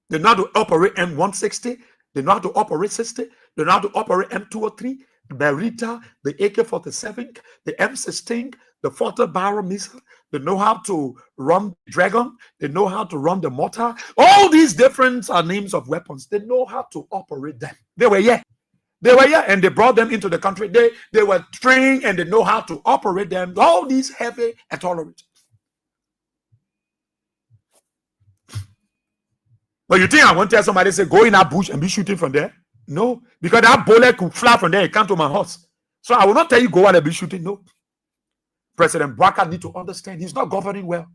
They know how to operate M160. They know how to operate 60. They know how to operate M203, the Beretta, the AK-47, the M16, the 40-barrel missile. They know how to run Dragon. They know how to run the mortar. All these different names of weapons. They know how to operate them. They were here. They were here and they brought them into the country. They were trained and they know how to operate them. All these heavy and tolerant. But you think I want to tell somebody, say, go in that bush and be shooting from there? No. Because that bullet could fly from there and come to my house. So I will not tell you go out and be shooting. No. President Baca need to understand he's not governing well.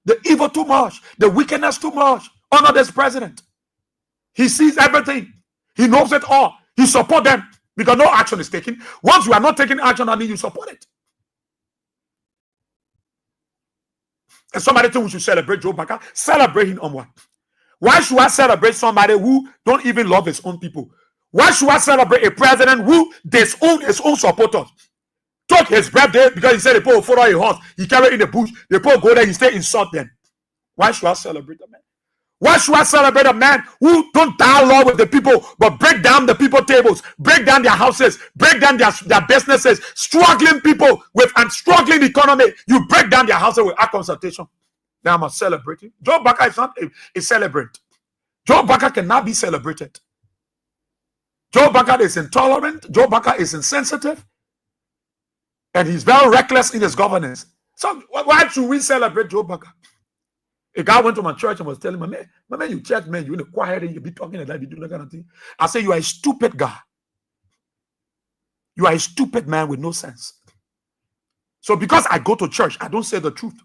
The evil too much. The wickedness too much. Honor this president. He sees everything. He knows it all. He supports them because no action is taken. Once you are not taking action, I mean you support it. And somebody thinks we should celebrate Joe Baca. Celebrate him on what? Why should I celebrate somebody who don't even love his own people? Why should I celebrate a president who disown his own supporters? Took his birthday because he said the people will follow a horse. He carry in the bush. The people go there, he stay insult them. Why should I celebrate a man? Why should I celebrate a man who don't dialogue with the people, but break down the people tables, break down their houses, break down their businesses, struggling people with a struggling economy. You break down their houses with a consultation. Now I'm celebrating. Joe Baca is not a celebrant. Joe Baca cannot be celebrated. Joe Baca is intolerant. Joe Baca is insensitive. And he's very reckless in his governance. So why should we celebrate Joe Baca? A guy went to my church and was telling me, man, you church man, you in the choir and you be talking and you do that kind of thing. I say, you are a stupid guy. You are a stupid man with no sense. So because I go to church, I don't say the truth.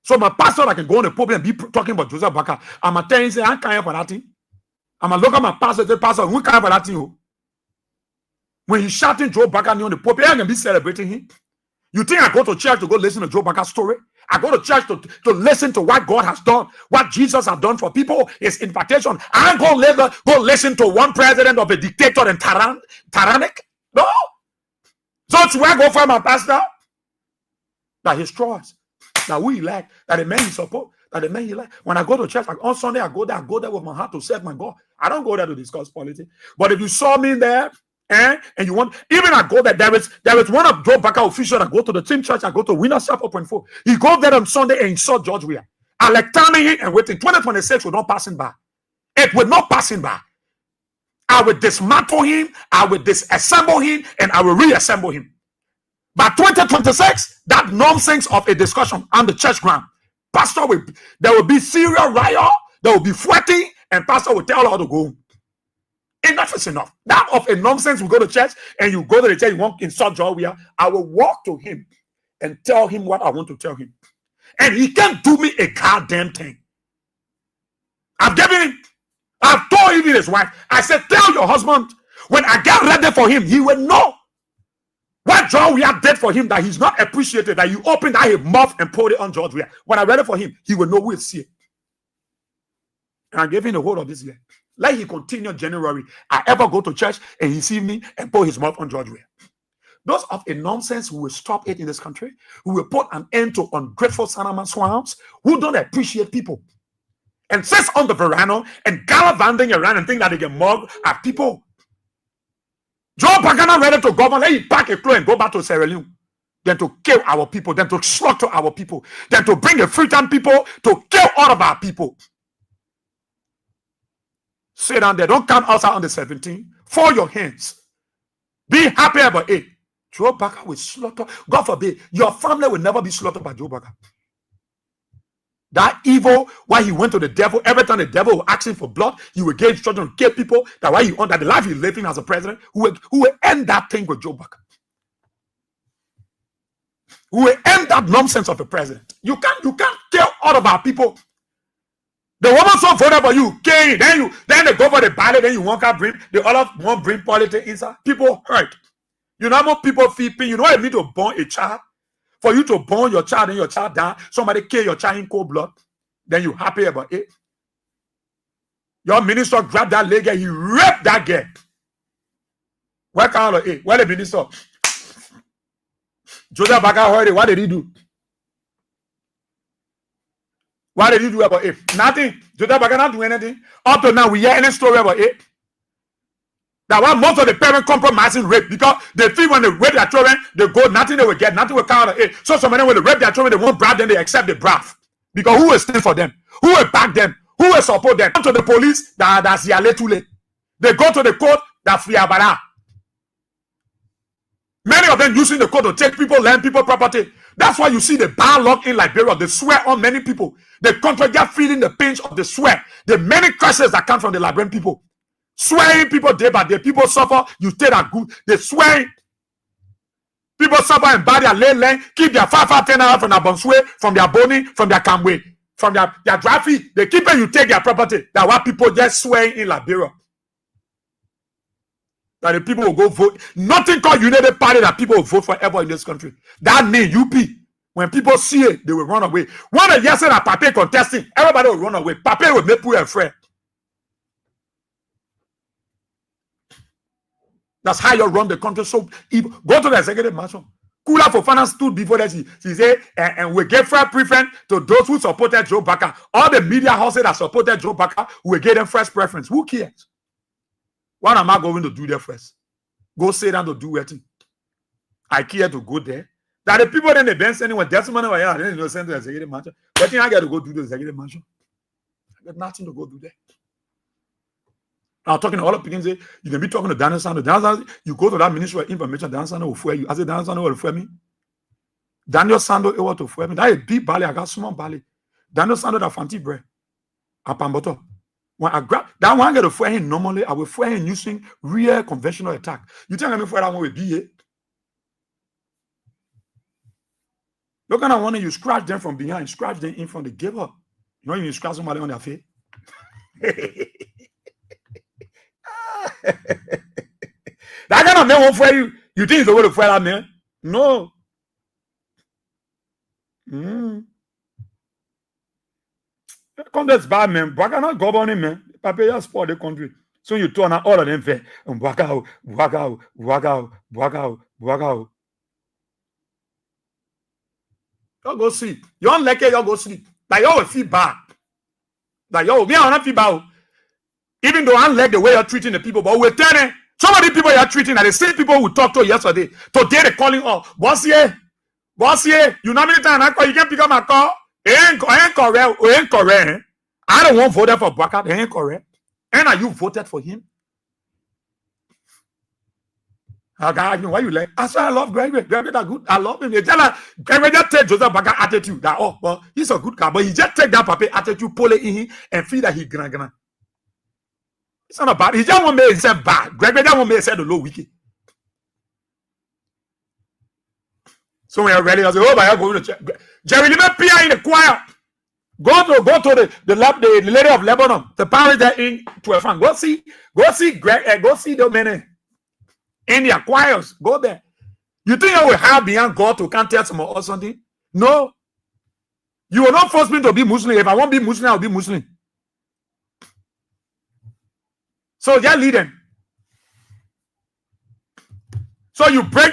So my pastor, I can go on the pulpit and be talking about Joseph Baca. I'm a telling you, say, I can't help for that thing. I'm a look at my pastor, say, pastor, we can't help for that thing. When he's shouting Joe Baca on the pulpit, I can be celebrating him. You think I go to church to go listen to Joe Baca's story? I go to church to listen to what God has done, what Jesus has done for people, his invitation. I ain't going to go listen to one president of a dictator and tyrannic. No. church where I go for my pastor? That his choice. That who he like. That the man he support. That the man he like. When I go to church, on Sunday, I go there with my heart to serve my God. I don't go there to discuss politics. But if you saw me there, and you want, even I go there, there is one of Joe Baker official that go to the team church, I go to Winners Shop Open 4. He go there on Sunday and he saw George Weah. I like turning it and waiting. 2026 will not pass him by. It will not pass him by. I will dismantle him, I will disassemble him, and I will reassemble him. By 2026, that nonsense of a discussion on the church ground, pastor there will be serial riot, there will be fighting, and pastor will tell all to go. Enough is enough. That of a nonsense, we go to church and you go to the church, you won't insult John Weah. I will walk to him and tell him what I want to tell him. And he can't do me a goddamn thing. I've told even his wife, I said, tell your husband, when I get ready for him, he will know what John Weah did for him, that he's not appreciated, that you opened that mouth and poured it on George Weah. When I ready for him, he will know who is here. And I gave him the whole of this year. Let he continue January. I ever go to church and he see me and pour his mouth on George Weah. Those of a nonsense who will stop it in this country, who will put an end to ungrateful Sanaman swamps, who don't appreciate people, and sits on the veranda and gallivanting around and think that they can mug at people. Joe Bagana ready to govern, let him pack a clothes and go back to Sierra Leone. Then to kill our people, then to slaughter our people, then to bring a Freetown people to kill all of our people. Sit down there. Don't come outside on the 17th. Fold your hands. Be happy about it. Joe Baker will slaughter. God forbid, your family will never be slaughtered by Joe Baker. That evil, why he went to the devil, every time the devil will ask him for blood, he will get instruction to kill people. That why he under the life he's living as a president, who will end that thing with Joe Baker. Who will end that nonsense of a president. You can't kill all of our people. The woman so voted for you, Kane. Then they go for the ballot, then you won't bring the other won't bring politics inside. People hurt. You know how people feel pain. You know what it means to born a child? For you to born your child and your child down, somebody kill your child in cold blood, then you happy about it. Your minister grabbed that leg and he raped that girl. What kind of it? What the minister? Joseph Baker heard it. What did he do? What did he do about it? Nothing. Joseph Baker not do anything. Up to now, we hear any story about it. That why most of the parents compromising rape, because they feel when they rape their children, they go, nothing they will get, nothing will come out of it. So some of them, when they rape their children, they won't bribe them, they accept the bribe. Because who will stand for them? Who will back them? Who will support them? Come to the police, that's yale too late. They go to the court, that's fiabara. Many of them using the court to take people, land people, property. That's why you see the bar lock in Liberia. They swear on many people. The country get feeling the pinch of the swear. The many curses that come from the Liberian people. Swearing people day by day. People suffer. You stay that good. They swear. People suffer and buy their lane, keep their 5-10 hours from their bonswe, from their boni, from their camway, from their drive fee. They keep it, you take their property. That's why people just swearing in Liberia. That the people will go vote. Nothing called United Party that people will vote forever in this country. That means UP. When people see it, they will run away. One of yesterday that Pape contesting, everybody will run away. Pape will make people afraid. That's how you run the country. So go to the executive mansion. Kula Fofana stood before that. She said, and we gave fair preference to those who supported Joe Baker. All the media houses that supported Joe Baker, we gave them first preference. Who cares? What am I going to do there first? Go sit down to do what? I care to go there. That the people then they dance anyway. That's money. Yeah, then you send to the executive mansion. But then I got to go do the executive mansion. I got nothing to go do there. I'm talking to all the people. Say you can be talking to Daniel Sando. You go to that Ministry of Information. Daniel Sando will fire you. I said Daniel Sando will fire me. Daniel Sando will to fire me. That is big ballet. I got small ballet. Daniel Sando that fancy bread. A pamboto. When I grab that one, I get to fire him normally. I will fire him using real conventional attack. You think I'm going to fire that one with BA? Look at that one. You scratch them from behind. Scratch them in front. They give up. You know, you scratch somebody on their face. That kind of man won't fire you. You think he's the way to fire that man? No. Come this bad man. Baka not governing man. Papa just spoil the country. So you turn all of them fair. And Baka. You go sleep. You don't like it, you go sleep. Like you will feel bad. Like yo, me I don't feel bad. Even though I don't like the way you're treating the people, but we're telling some of the people you're treating are the same people we talked to yesterday. Today they're calling up, boss here. You know how many times I call you can't pick up my call? It ain't correct. I don't want voted for Baka. It ain't correct. And are you voted for him? Why you like? I said I love Greg. Greg is good. I love him. They tell her Greg just take Joseph Baka attitude. That well, he's a good guy, but he just take that papa attitude, pull it in him, and feel that he gonna. It's not bad. He just want me himself bad. Greg just want me himself the low wicked. So when you're ready, I say, oh my God, go to check. Jerry, leave a Pia in the choir. Go to the lady of Lebanon. The parish there in 12. Go see Greg. Go see the men in their choirs. Go there. You think I will have beyond God to can't tell some or something? No. You will not force me to be Muslim. If I want to be Muslim, I'll be Muslim. So just lead them. So you burn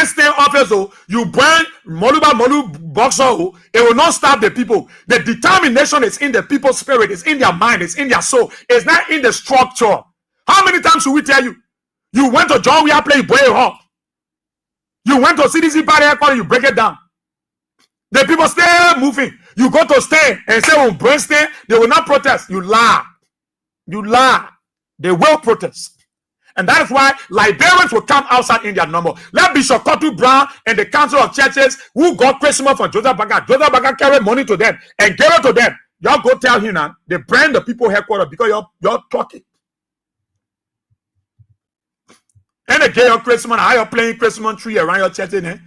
state office, you burn Molu boxer, it will not stop the people. The determination is in the people's spirit, it's in their mind, it's in their soul, it's not in the structure. How many times should we tell you? You went to John Weah play, you break it up. You went to CDC party headquarters, you break it down. The people stay moving. You go to stay and say, "Oh, burn stay," they will not protest. You lie. They will protest. And that is why Liberians will come outside in their number. Let Bishop Kotu Brown and the Council of Churches who got Christmas from Joseph Baka. Joseph Baka carry money to them and give it to them. Y'all go tell him now. They brand the people headquarters because you're talking. And they get your Christmas. How you're playing Christmas tree around your church, and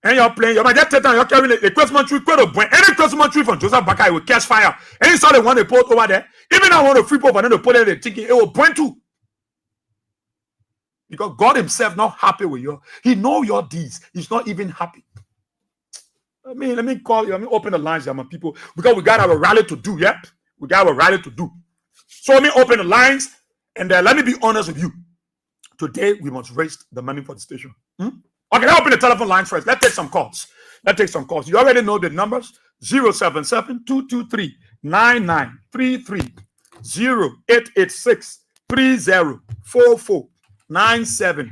you're playing. You might just tell them you're carrying a Christmas tree. Any Christmas tree from Joseph Baka, it will catch fire. And you saw the one they put over there. Even I want to flip over and then they put it in the thinking it will burn too. Because God himself not happy with you. He know your deeds. He's not even happy. Let me call you. Let me open the lines here, my people. Because we got our rally to do, yeah? We got our rally to do. So let me open the lines. And let me be honest with you. Today, we must raise the money for the station. Okay, let's open the telephone lines first. Let's take some calls. You already know the numbers. 077-223-9933. 0886-3044. 97.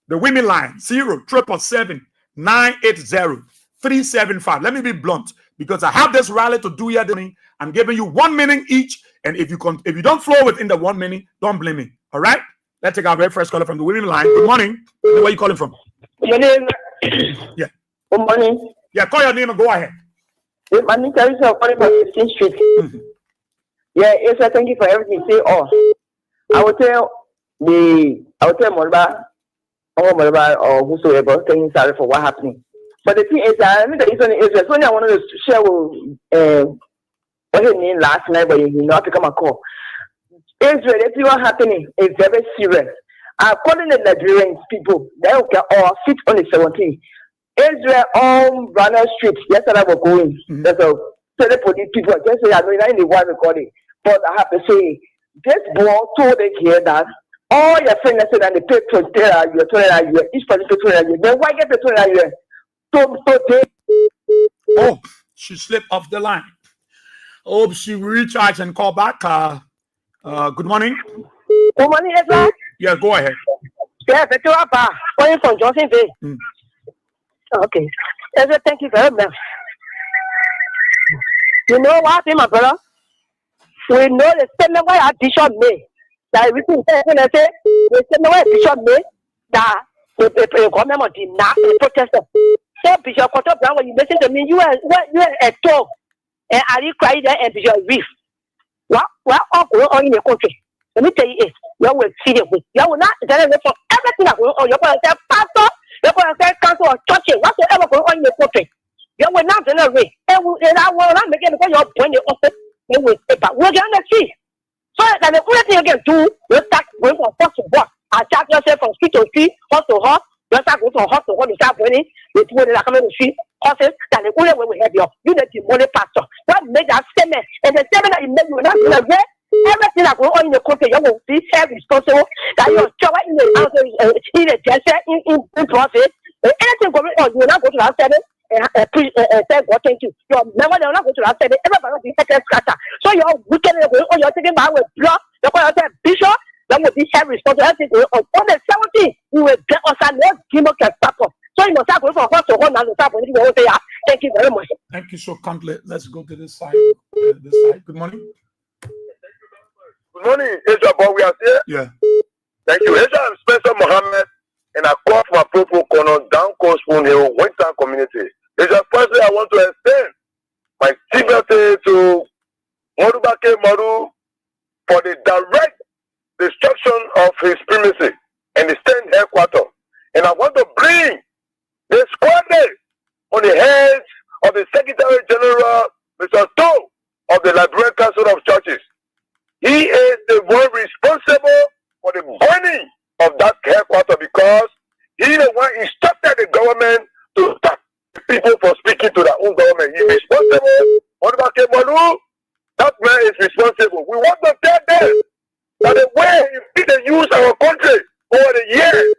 The women line 077-980-375. Let me be blunt because I have this rally to do here. I'm giving you 1 minute each, and if you don't flow within the 1 minute, don't blame me. All right. Let's take our very first caller from the women line. Good morning. Where are you calling from? Your name? Yeah. Good morning. Yeah. Call your name and go ahead. My name is calling from 15th Street. Yeah. Yes, I thank you for everything. Say all. I will tell Molba or whosoever, saying sorry for what happening. But the thing is, I mean, the reason is that I wanted to share what he mean last night, but he not to come and call. Israel, if you are happening, is very serious. According to the Nigerian people, they can all fit on the 17th. Israel on Branner Street, yesterday I was going. There's a the police people just say, I know in the one recording, but I have to say, this boy told them here that all your friends said that the people tell you, each person tell you. Then why get the 20 years? Oh, she slipped off the line. Oh, she recharge and call back. Good morning. Good morning, Ezra. Yeah, go ahead. Yeah, but you are calling from Johnson Bay. Okay. Ezra, thank you very much. You know what, my brother? We know the statement by Bishop May. That we think the statement by Bishop May that the government did not protest. So Bishop Koto Brown, when you listen to me, you are a talk. And are you crying there and Bishop Reef? What all going on in the country? Let me tell you this. You will see it. You will not tell for everything that going on. You're going to say pastor, you're going to say council or church, whatsoever going on in the country. You will not generate. And I will not make it because you're going to office. They will stay back. We're going to see. So that the only thing you can do, you start going from first to what? Attack yourself from street to street, horse to horse. You start going from horse to horse. You start going. You do it like I'm going to see horses. That the only way we have you. You need the money pastor. What made that statement? And the statement that you made, you will not be like that. Everything that goes on in the country, you will be self-responsible. That you're job in the house, in the jail, in profit. Anything going on, you will not go to that seven. say God thank you. Your member they will not go to that side. Everybody will be head scratcher. So your wicked oh you're taking back with blood. The boy say bishop. That will be heavy responsibility on the 70. We will get us and no demon can stop us. So you must have going from first to one and stop when you say thank you very much. Thank you so kindly. Let's go to this side. Good morning. Good morning, Asia boy. We are here. Yeah. Thank you. Asia, I'm Spencer Mohammed, and I call for Approval Corner, Down Coast Spoon Hill, Western Community. Asia, firstly, I want to extend my sympathy to Modubake Maru for the direct destruction of his premises and the state headquarters. And I want to bring the squad on the heads of the Secretary General, Mr. Toe, of the Liberian Council of Churches. He is the one responsible for the burning of that headquarters because he is the one instructed the government to stop people from speaking to their own government. He is responsible. Modubake Maru, that man is responsible. We want to tell them that the way they use our country over the years,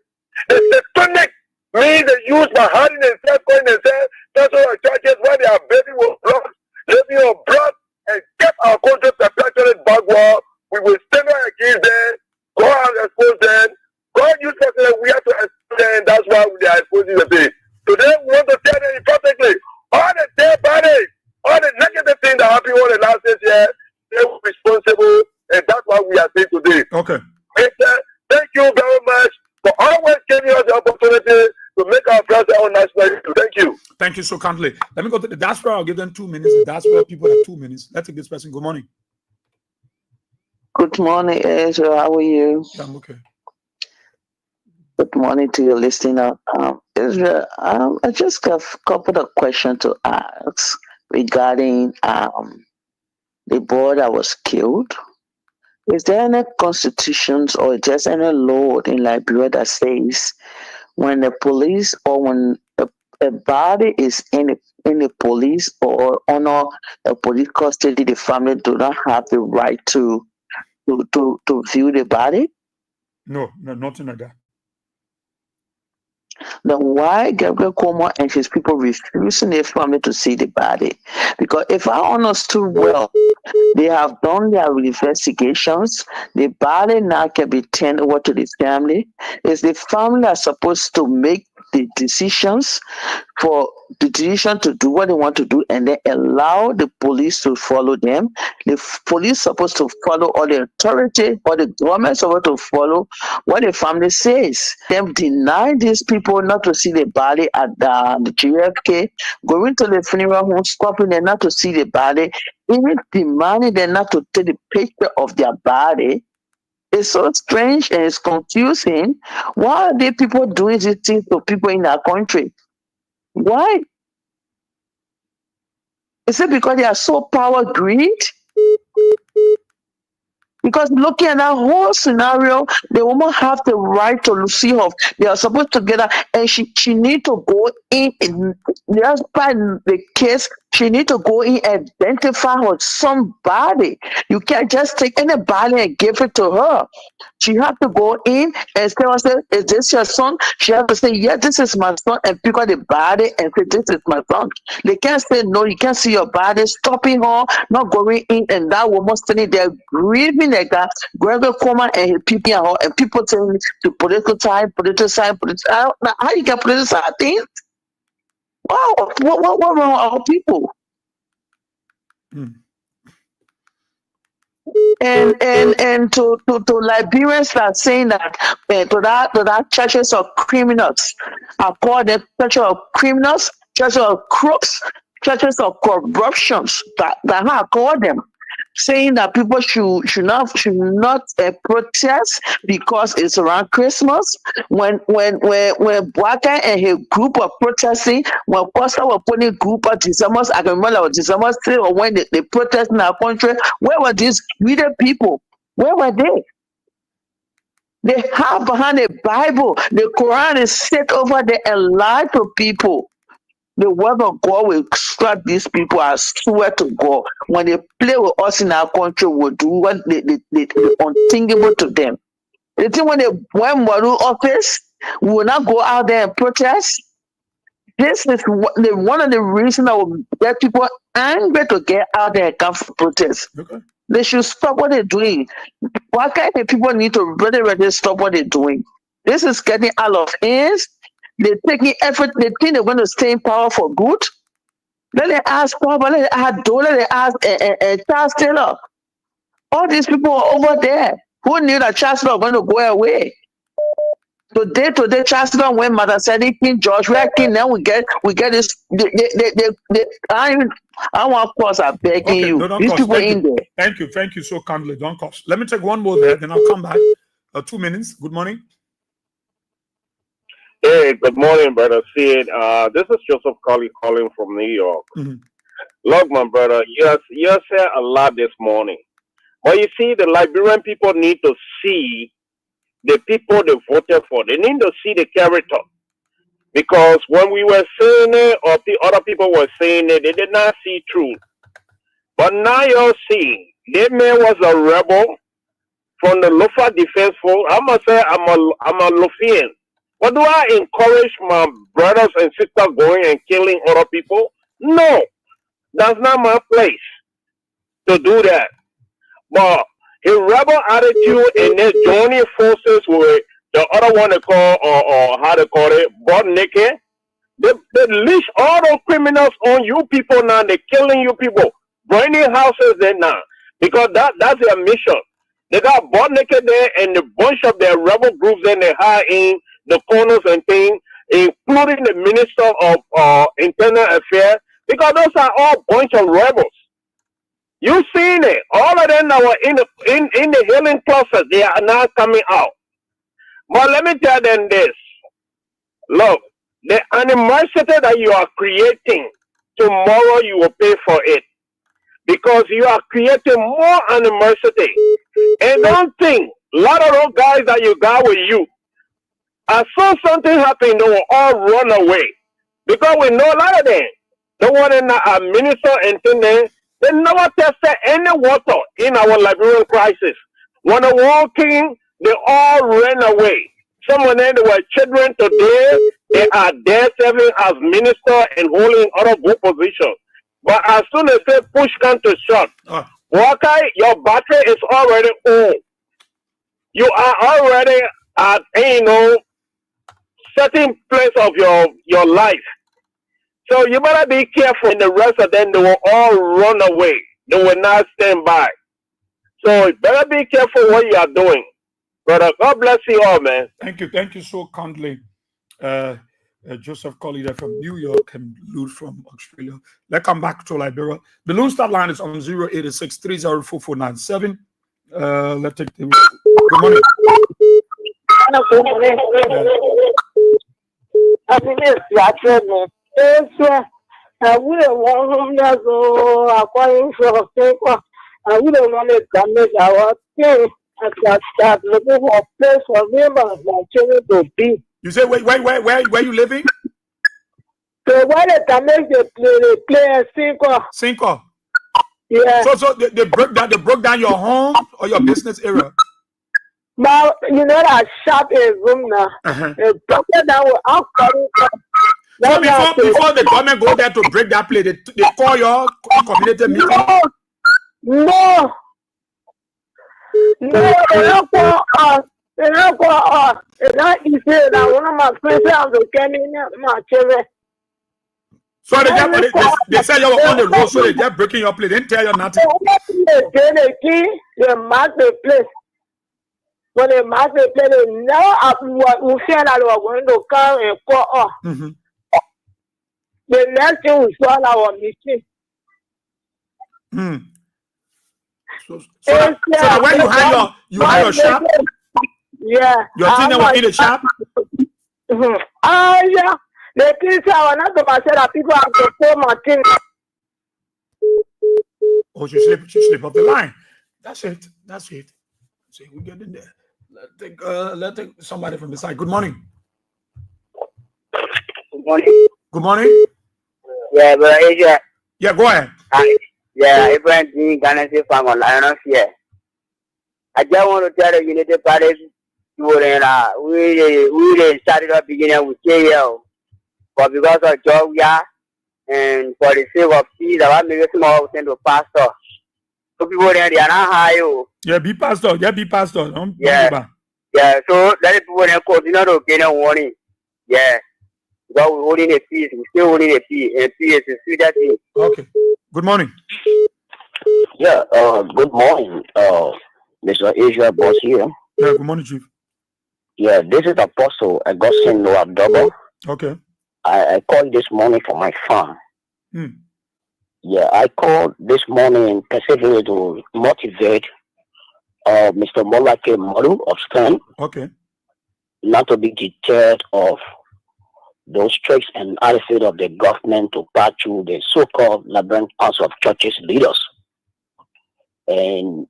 the satanic means they use by hiding themselves, calling themselves, that's all churches where they are bathing with blood, living on blood, and kept our country perpetually backward. We will stand against them, go out and expose them. God use us, we have to expose them, that's why they are exposing the thing. Today we want to tell them emphatically, all the dead bodies, all the negative things that happened over the last 6 years, they were responsible, and that's what we are saying today. Okay. Thank you very much for always giving us the opportunity to make our presence on national. Thank you. Thank you so kindly. Let me go to the diaspora. I'll give them 2 minutes. The diaspora people have 2 minutes. Let's take this person. Good morning. Good morning, Ezra. How are you? I'm okay. Good morning to your listener. Ezra, I just got a couple of questions to ask regarding the boy that was killed. Is there any constitutions or just any law in Liberia that says when the police or when a body is in the police or under a police custody, the family do not have the right to view the body? No, nothing like that. Then why Gabriel Cuomo and his people refusing their family to see the body? Because if I understood well, they have done their investigations. The body now can be turned over to the family. It's the family that's supposed to make the decisions for the decision to do what they want to do and then allow the police to follow them. The police supposed to follow all the authority or the government supposed to follow what the family says. Them deny these people not to see the body at the GFK, going to the funeral home, stopping them not to see the body, even demanding them not to take the picture of their body. It's so strange and it's confusing. Why are they people doing these things to people in our country? Why? Is it because they are so power greed? Because looking at that whole scenario, the woman have the right to see her. They are supposed to get her, and she need to go in. That's part of the case. She need to go in and identify her somebody. You can't just take anybody and give it to her. She have to go in and say, "Is this your son?" She have to say, "Yeah, this is my son," and pick up the body and say, "This is my son." They can't say, "No, you can't see your body," stopping her, not going in, and that woman standing there grieving like that. Gregor Cuomo and his people and people saying the political side. How you can politicize things? Wow, what wrong with our people? And to Liberians that are saying that to that churches of criminals, I call them churches of criminals, churches of crooks, churches of corruptions. That I call them, saying that people should not protest because it's around Christmas. When Bwaka and his group of protesting, when Costa were putting group of December, I can remember December 3 or when they protest in our country, where were these greedy people? Where were they? They have behind the Bible, the Quran is set over there and lie to people. The word of God will strike these people, I swear to God. When they play with us in our country, we'll do what they unthinkable to them. They think when they went Moru office, we will not go out there and protest. This is one of the reasons that will get people angry to get out there and come for protest. Okay. They should stop what they're doing. Why can't the people need to really stop what they're doing? This is getting out of hands. They're taking effort. They think they're going to stay in power for good. Let them ask Papa, let them ask Dole, let them ask Charles Taylor. All these people are over there. Who knew that Charles Taylor was going to go away? Today, Charles Taylor went Mother Sandy, King George, where King, now we get this. I want to pause. I'm begging you. No, These people in there. Thank you so kindly. Don't cost. Let me take one more there, then I'll come back. 2 minutes. Good morning. Hey, good morning, brother Sid. This is Joseph calling from New York. Mm-hmm. Look, my brother, you said a lot this morning. But you see, the Liberian people need to see the people they voted for. They need to see the character. Because when we were saying it, or the other people were saying it, they did not see truth. But now you're seeing, that man was a rebel from the Lofa Defense Force. I must say, I'm a Lofian. But do I encourage my brothers and sisters going and killing other people? No. That's not my place to do that. But his rebel attitude and their joining forces with the other one they call, or how they call it, butt naked, they leash all those criminals on you people now. They're killing you people, burning houses there now. Because that's their mission. They got butt naked there and a bunch of their rebel groups then they hide in the corners and things, including the Minister of Internal Affairs, because those are all bunch of rebels. You seen it. All of them that were in the healing process, they are now coming out. But let me tell them this. Look, the animosity that you are creating, tomorrow you will pay for it. Because you are creating more animosity. And don't think, a lot of those guys that you got with you, as soon as something happened, they will all run away. Because we know a lot of them. The one in the minister and thing there, they never tested any water in our Liberian crisis. When the war came, they all ran away. Some of them, they were children today. They are there serving as minister and holding other good positions. But as soon as they push come to shove, Walker, your battery is already old. You are already at, certain place of your life. So you better be careful, and the rest of them, they will all run away. They will not stand by. So you better be careful what you are doing. Brother, God bless you all, man. Thank you so kindly. Joseph Colley from New York and Lou from Australia. Let's come back to Liberia. The Lone Star line is on 086 304497. Let's take the good morning. I wouldn't want him to go acquiring for a paper. I wouldn't want to damage our thing. I start looking for a place for him and my children to be. You say where you living? So why they damage they play a sinker? Sinker. Yeah. So they broke down your home or your business area. Now you know that shop is room now. They broke it down without calling. So before the government go there to break that place, they call your community meeting? No, they don't call us. They don't call us. It's not easy that one of my friends has to get in my children. So they say you were on the road, so they just breaking your place. They didn't tell you nothing. They mark the place. When they mark the place, they know we feel that we are going to come and call us. Mm-hmm. The next thing we saw our meeting. So where you hide your shop? Yeah. Your thing that was in the shop? Yeah. The things I want to say that people have to pay my thing. Oh, she slip off the line. That's it. See, we get in there. Let's take somebody from the side. Good morning. Good morning. Good morning. Yeah, but Asia. Yeah, go ahead. Yeah, everyone can say from online here. I just want to tell the Unity Party we started up beginning with KL. but because of Georgia and for the sake of peace, I want to make small send to pastor. So people there they are not high. Yeah, be pastor. Yeah, be pastor. Don't go back. Yeah. So let people there continue to get a warning. Yeah. God will holding a peace. We still holding a peace. And peace is sweet that thing. Okay. Good morning. Yeah. Good morning. Mr. Asia Boss here. Yeah. Good morning, Chief. Yeah. This is Apostle Augustine Noah Double. Okay. I called this morning for my farm. Yeah, I called this morning specifically to motivate Mr. Molake Moru of Spain. Okay. Not to be deterred of those tricks and attitude of the government to pass through the so-called Liberian Council of Churches leaders. And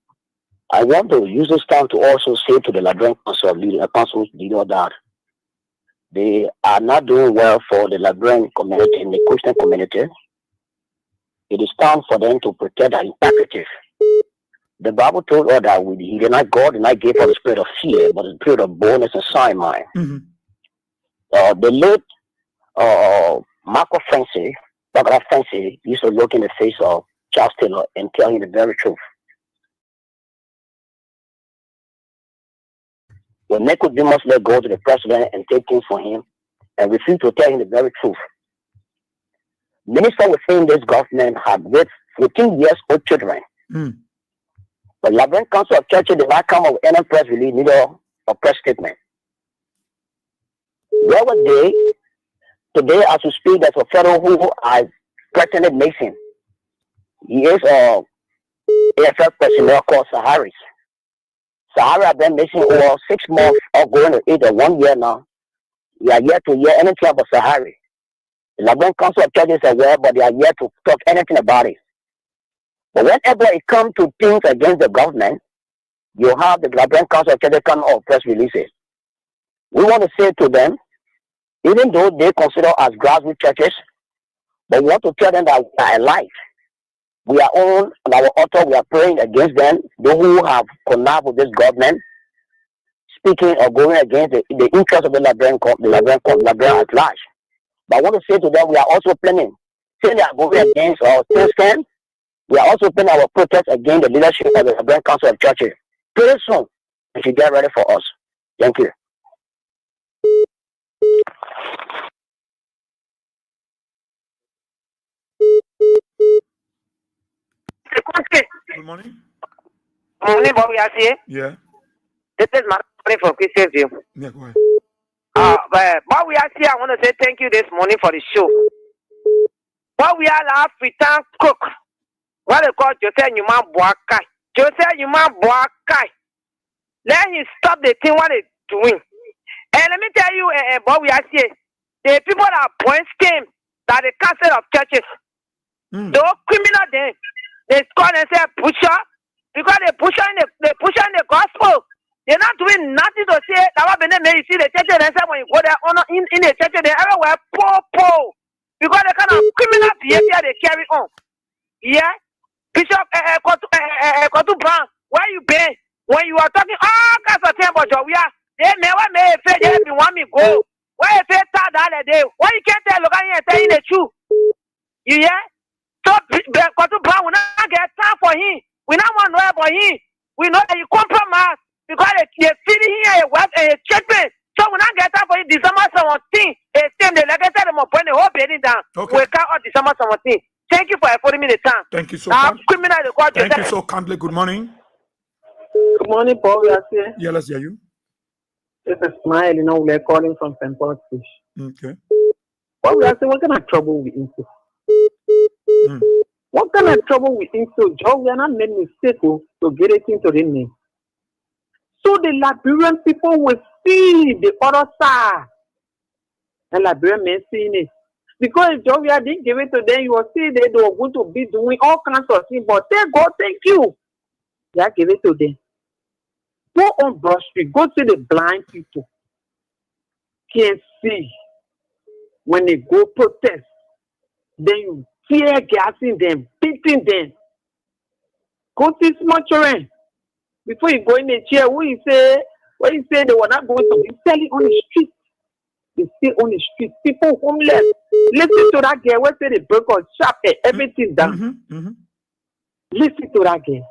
I want to use this time to also say to the Liberian Council leader that they are not doing well for the Liberian community and the Christian community. It is time for them to protect their integrity. The Bible told us that God did not give us the spirit of fear, but the spirit of boldness and sound mind. The late Marco Fancy, Dr. Fancy, used to look in the face of Charles Taylor and tell him the very truth. When Nicodemus let go to the president and take things for him and refused to tell him the very truth. Ministers within this government have raised 14 years old children. But Liberian Council of Churches did not come up with any press release, neither a press statement. Where were they? Today, as we speak, there's a fellow who I threatened Mason. He is a AFL personnel called Saharis. Sahara have been missing over 6 months or going to 8 or 1 year now. We are yet to hear anything about Sahari. The Liberian Council of Churches are aware, but they are yet to talk anything about it. But whenever it comes to things against the government, you have the Liberian Council of Churches come out press releases. We want to say to them, even though they consider us grassroots churches, but we want to tell them that we are alive. We are on our altar, we are praying against them, those who have connived with this government, speaking or going against the interests of the Liberian at large. But I want to say to them, we are also planning, saying they are going against our stand. We are also planning our protest against the leadership of the Liberian Council of Churches. Very soon, we should get ready for us. Thank you. Good morning. Good morning, Bobby. I see. Yeah. This is my morning for Christian View. Yeah, go ahead. But Bobby, I see. I want to say thank you this morning for the show. But we are African cook. What they call Joseph Newman Boakai. Joseph Newman Boakai. Let him stop the thing what they're doing. And let me tell you, Bobby, I see. The people that point scheme that the council of churches. Those criminal they score and say pusher because they push in the gospel. They're not doing nothing to say that what you see the church and say when you go there in the church they everywhere poor because the kind of criminal behavior they carry on. Yeah, Bishop Kotu Brown, where you been when you are talking all kinds of things about Jowia? They never made a they want me go. Why you say that day? Why you can't tell look and tell you the truth? You hear? So Kotu Brown will not get time for him. We not want to know about him. We know that you compromise because they feeding here a treatment. So we not get time for you December 17th. It's time they like I said them up when the whole building down. Okay. We can't on December 17th. Thank you for affording me the time. Thank you so much. Thank you so kindly. Good morning. Good morning, Paul. We are here. Yeah, let's hear you. This is Smile. We're calling from St. Paul's Fish. Okay. Paul, we are saying, what kind of trouble we into? What kind of trouble we into? Joe, we are not made mistake to get it into the name. So the Liberian people will see the other side. And Liberian men seeing it. Because if Jovia didn't give it to them, you will see they were going to be doing all kinds of things. But thank God, thank you. Yeah, give it to them. Go on Broad Street, go see the blind people. Can't see. When they go protest, then you tear gassing them, beating them. Go see small children. Before you go in the chair, when you say they were not going to be selling on the street. They still on the street. People homeless. Listen to that girl. Where say they broke or shop and everything down. Listen to that girl.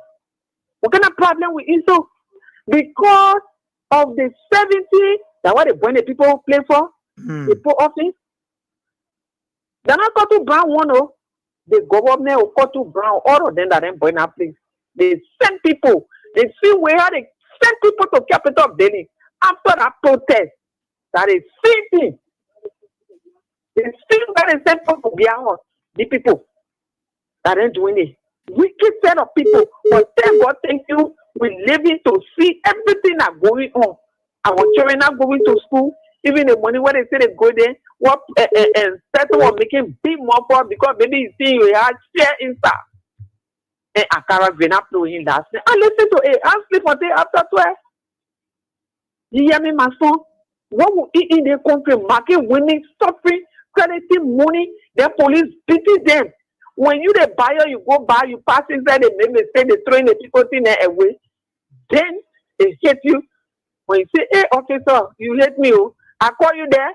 What kind of problem with it? So because of the 70 that what the people play for, the poor office. They're not got to brown one. Oh, the government will got to brown all of them that then burn that place. They send people. They see where they send people to capital of Delhi after that protest. That is sitting. They see where they send people behind the people that ain't doing it. Wicked set of people. But thank God, thank you. We're living to see everything that's going on. Our children are going to school. Even the money where they say they go there, what and certain one making big more for because maybe you see you have share inside. And a caravan up to him last night. I listen to it. I sleep until after 12. You hear me, my son? What will eat in the country? Market winning, suffering, crediting money. The police beating them. When you the buyer, you go buy, you pass inside, they make mistake, they throw in the people in there away. Then they hit you. When you say, hey, officer, you hate me, oh. I call you there.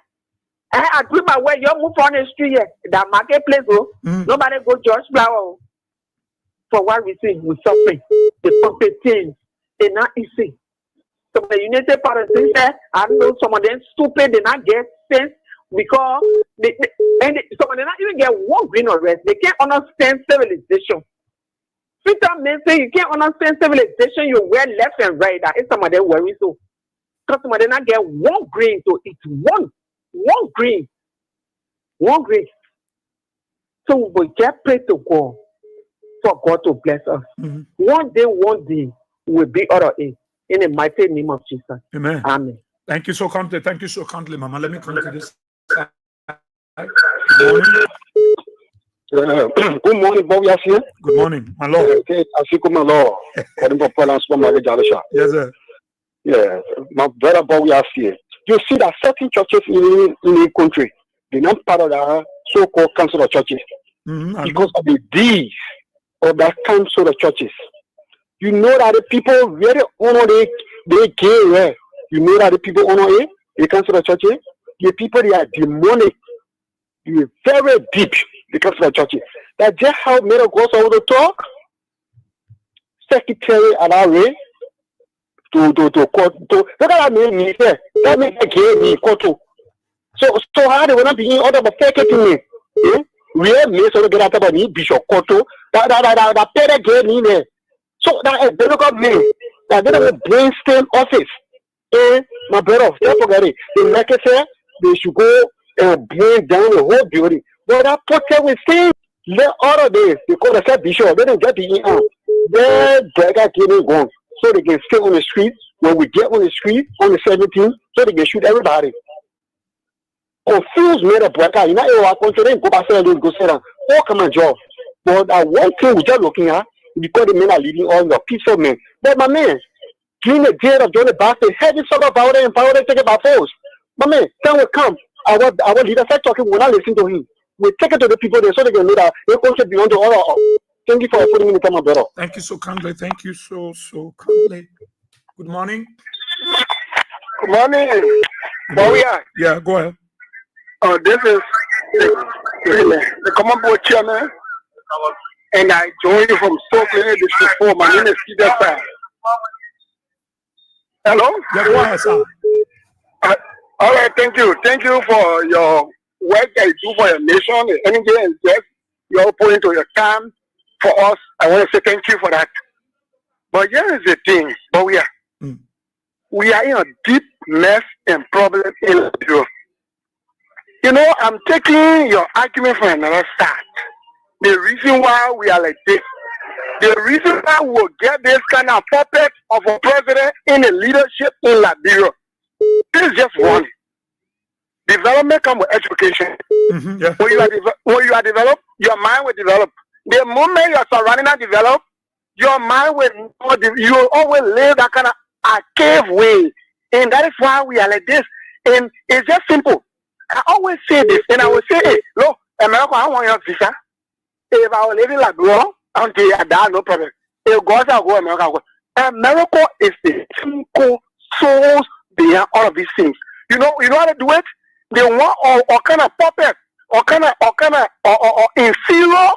I do my way. You move on the street here. That marketplace, oh. Nobody go George Flower. For what reason? We suffering. The puppet things. They're not easy. So the United Parents say, I know some of them stupid, they not get sense because some of them not even get one green or red. They can't understand civilization. Peter men say you can't understand civilization, you wear left and right. That is some of them worry so. Because some of them not get one green, so it's one green. One green. So we just pray to God for God to bless us. One day we'll be out of it. In the mighty name of Jesus. Amen. Amen. Thank you so kindly. Thank you so kindly, Mama. Let me come to this side. Good morning, Bob Yassir. Good morning, my Lord. Okay, my Lord. Yes, sir. Yeah, my brother Bob Yassir. You see that certain churches in the country, they're not part of the so-called council of churches. Because of the deeds of that council of churches. You know that the people very honor they gay, yeah. You know that the people honor it, the council of churches. The people they are demonic. They are very deep, the council of churches. That's just how many goes over the talk. Secretary allowed to court to look at that me there. That means gay me court to. So how they wanna be in order to fake it to me? We have me so get out of me bishop court to that pay gay me there. So that is the government. That they have a brainstem office. My brother, don't forget it. The like I said, they should go and bring down the whole building. But that protest will stay. Let all of this because they said bishop, they don't get the in. They got getting gone. So they can stay on the street. When we get on the street on the 17th, so they can shoot everybody. Confused made a breaker. You know, our country then go back and go say that. Oh, come on, job. But that one thing we're just looking at. Because the men are leading all the peaceful men. But my man, during the day of John the Baptist, heavy sort of power and power take it by force. My man, time will come. Our leaders start talking, we're not listening to him. We take it to the people there so they can know that they can beyond the order. Thank you for putting me in the time, my brother. Thank you so kindly. Thank you so kindly. Good morning. Good morning. Yeah, go ahead. This is the common board chairman. And I join you from Stockholm District 4. My name is Peter. Hello? Yeah, go ahead, sir. All right, thank you. Thank you for your work that you do for your nation. Any day and just you're putting to your time for us. I want to say thank you for that. But here is the thing, but we are in a deep mess and problem in Liberia. You know, I'm taking your argument from another side. The reason why we are like this, the reason why we will get this kind of puppet of a president in the leadership in Liberia, this is just one. Development comes with education. Yeah. When you are developed, your mind will develop. The moment you are surrounding and develop, your mind will you will always live that kind of archaic way. And that is why we are like this. And it's just simple. I always say this, and I will say, hey, look, America, I want your visa. If I was living like bro, until I die, no problem. If God shall go, America will go. America is the simple souls behind all of these things. You know how to do it? They want or kind of puppet or inferior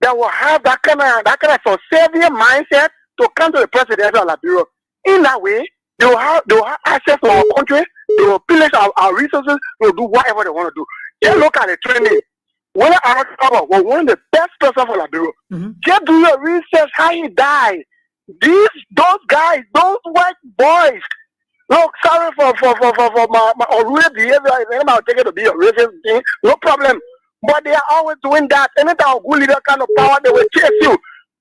that will have that kind of subservient mindset to come to the presidential Liberia. In that way, they will have access to our country. They will pillage our resources. They will do whatever they want to do. Just look at the training. When I was one of the best person for Liberia, just do your research how he died. Those guys, those white boys. Look, sorry for my unruly behavior. If anybody take it to be a racist thing, no problem. But they are always doing that. Anytime a good leader kind of power, they will chase you.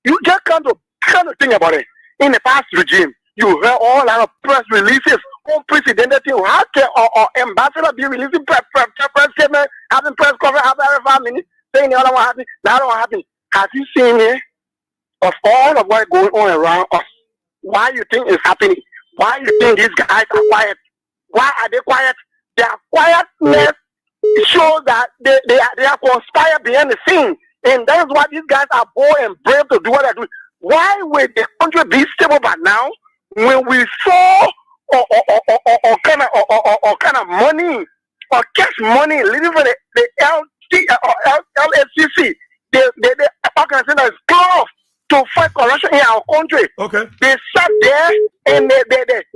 You just kind of think about it. In the past regime, you heard all our press releases, unprecedented thing. How can our ambassador be releasing press statement, having press conference every 5 minutes, saying the other one happened, the other one happened? Have you seen it? Of all of what's going on around us, why you think it's happening? Why you think these guys are quiet? Why are they quiet? Their quietness shows that they are conspired behind the scene. And that is why these guys are bold and brave to do what they do. Why would the country be stable by now when we saw or kind of money or cash money leaving for the LSCC, the organization that is closed to fight corruption in our country. Okay. They sat there and they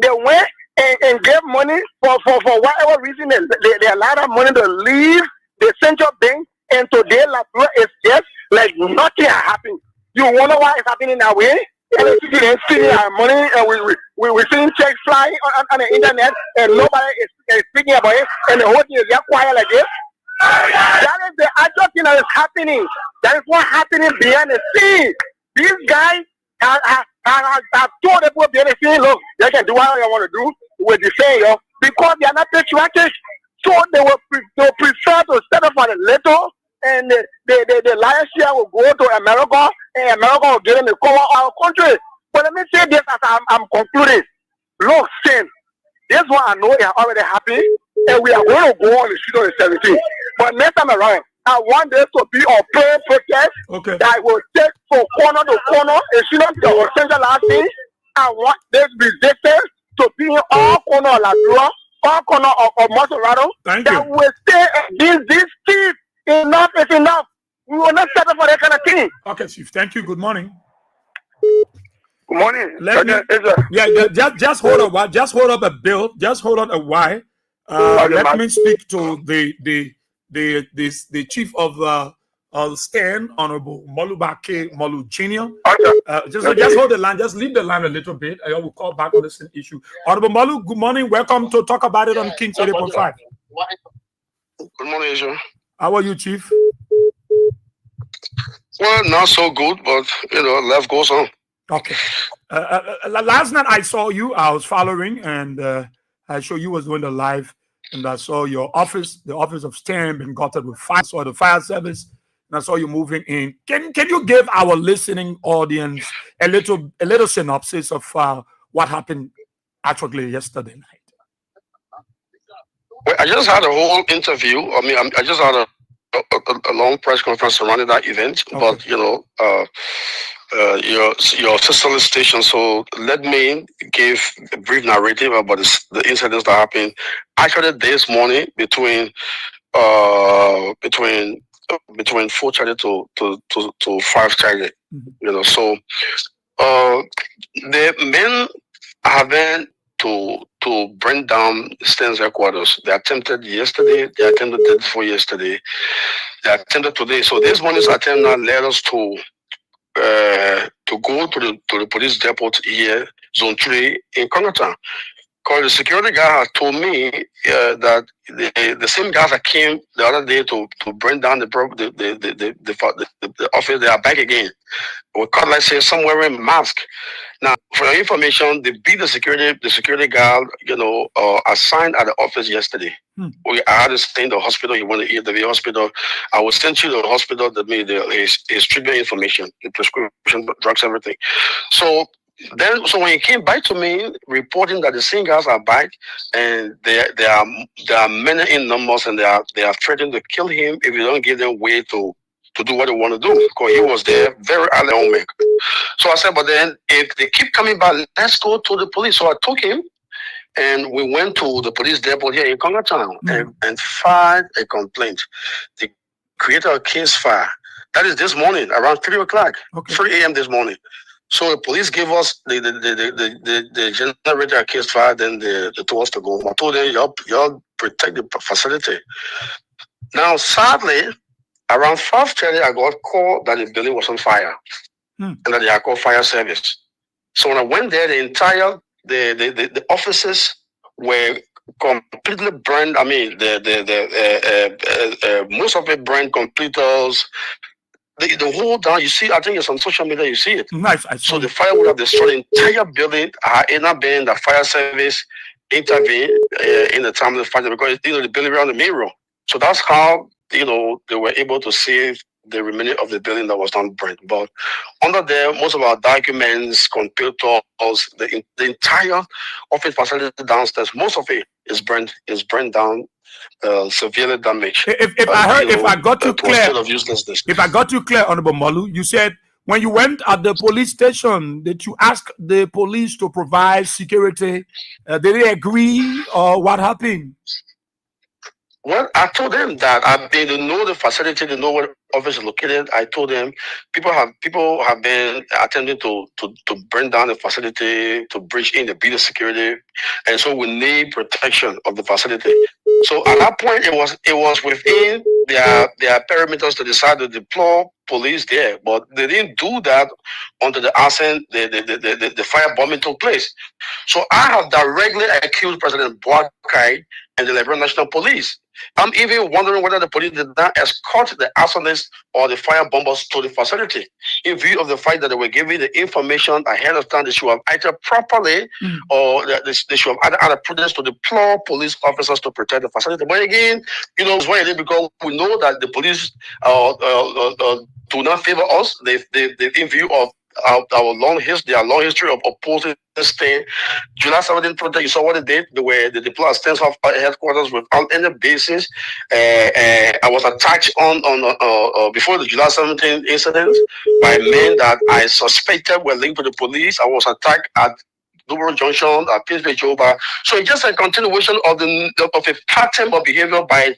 went and gave money for whatever reason they allowed that money to leave the central bank, and today Liberia is just like nothing happened. You wonder why it's happening that way? And they're stealing our money, and we're seeing checks flying on the internet, and nobody is speaking about it, and the whole thing is just quiet like this. That is the actual thing that is happening. That is what's happening behind the scenes. These guys have told people behind the scenes, look, they can do whatever they want to do with the same, because they are not patriotic. So they will prefer to set up for the little, and the lion's share will go to America, and America will give them the cover of our country. But let me say this as I'm concluding. Look, sin, this one I know they are already happy, and we are going to go on the street on the 17th. But next time around, I want this to be a prayer protest that will take from corner to corner. It shouldn't be a centralized thing. I want this resistance to be in all corners of Liberia, all corners of Maserado, that will say against this thief. Enough is enough. We will not settle for that kind of thing. Okay, Chief. Thank you. Good morning. Good morning. Just hold on. Just hold up a bill. Just hold on a while. Let me speak to the chief of STAN, Honorable Molubake Molu Jr. Just hold the line. Just leave the line a little bit. I will call back on this issue. Honorable Molu, good morning. Welcome to talk about it on King's 8.5. Good morning, Israel. How are you, Chief? Well, not so good, but life goes on. Okay. Last night I saw you. I was following, and I saw you was doing the live, and I saw your office, the office of STAN, been gutted with fire. I saw the fire service, and I saw you moving in. Can you give our listening audience a little synopsis of what happened actually yesterday night? Well, I just had a whole interview. I mean, I just had a long press conference surrounding that event. But your sister station. So let me give a brief narrative about the incidents that happened actually this morning between 4:30 to 5:30. So the men having to bring down STAN's headquarters. They attempted yesterday. They attempted the day before yesterday. They attempted today. So this morning's attempt now led us to go to the police depot here, Zone 3 in Congertown. Because the security guy had told me that the same guys that came the other day to bring down the office, they are back again. We caught, let's say, some wearing mask. Now, for your information, they beat the security guard, assigned at the office yesterday. I had to stay in the hospital. He wanted to eat the hospital. I will send you to the hospital that made his treatment information, the prescription, drugs, everything. So when he came back to me reporting that the same guys are back and there are many in numbers and they are threatening to kill him if you don't give them way to do what they want to do, because he was there very early on. So I said, but then if they keep coming back, let's go to the police. So I took him And we went to the police depot here in Congotown and filed a complaint. They created a case file. That is this morning, around 3 o'clock, 3 a.m. this morning. So the police gave us the generator case file, then they told us to go. I told them, y'all protect the facility. Now, sadly, around 5:30, I got called that the building was on fire and that they had called fire service. So when I went there, the entire the offices were completely burned. I mean, most of it burned, computers. The whole down, you see, I think it's on social media, you see it. Nice. So the fire would have destroyed the entire building. Had it not been the fire service intervened in the time of the fire, because the building around the main road. So that's how they were able to save the remaining of the building that was not burnt. But under there, most of our documents, computers, the entire office facility downstairs, most of it is burned down. Severely damaged. If I got you clear, of uselessness. If I got you clear, Honorable Malu, you said when you went at the police station, did you ask the police to provide security? Did they agree, or what happened? Well, I told them that they know the facility, they know where the office is located. I told them people have been attempting to burn down the facility, to breach in the building security, and so we need protection of the facility. So at that point, it was within their perimeters to decide to deploy police there, but they didn't do that until the firebombing took place. So I have directly accused President Boakai and the Liberian National Police. I'm even wondering whether the police did not escort the arsonists or the firebombers to the facility in view of the fact that they were giving the information ahead of time. They should have acted properly, or they should have had a prudence to deploy police officers to protect the facility. But again, it's why it is, because we know that the police do not favor us. They in view of our long history of opposing this thing. July 17th protest, you saw what they did. They deployed stands off headquarters without any basis. I was attacked on before the July 17th incident by men that I suspected were linked to the police. I was attacked at Dubro Junction, at Pittsburgh, Joba. So it's just a continuation of a pattern of behavior by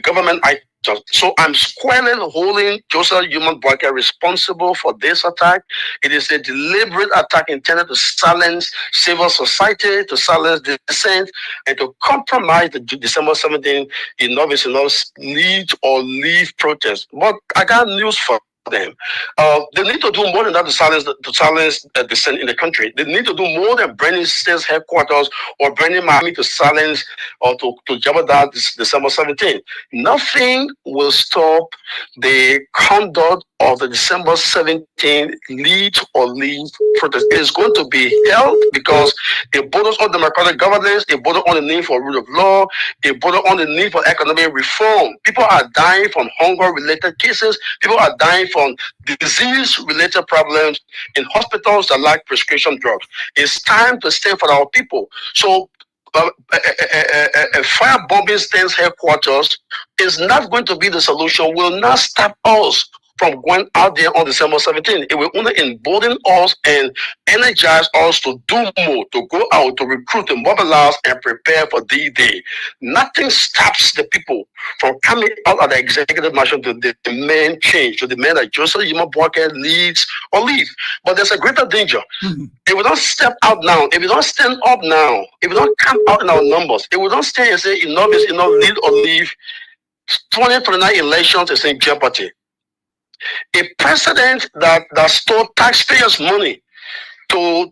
government actors. So I'm squarely holding Joseph Human Boakai responsible for this attack. It is a deliberate attack intended to silence civil society, to silence dissent, and to compromise the December 17th enough leave protest. But I got news for them. They need to do more than that to silence dissent in the country. They need to do more than burning state headquarters or burning Miami to silence or to jeopardize December 17th. Nothing will stop the conduct of the December 17th lead protest. It is going to be held because it borders on democratic governance, it borders on the need for rule of law, it borders on the need for economic reform. People are dying from hunger-related cases. People are dying from disease-related problems in hospitals that lack prescription drugs. It's time to stand for our people. So a firebombing stands headquarters is not going to be the solution, will not stop us from going out there on December 17th. It will only embolden us and energize us to do more, to go out, to recruit, to mobilize, and prepare for D-Day. Nothing stops the people from coming out of the executive mansion to demand change, to demand that Joseph Human Boakai leads or leave. But there's a greater danger. If we don't step out now, if we don't stand up now, if we don't come out in our numbers, if we don't stand and say enough is enough, lead or leave, 2029 elections is in jeopardy. A president that stole taxpayers' money to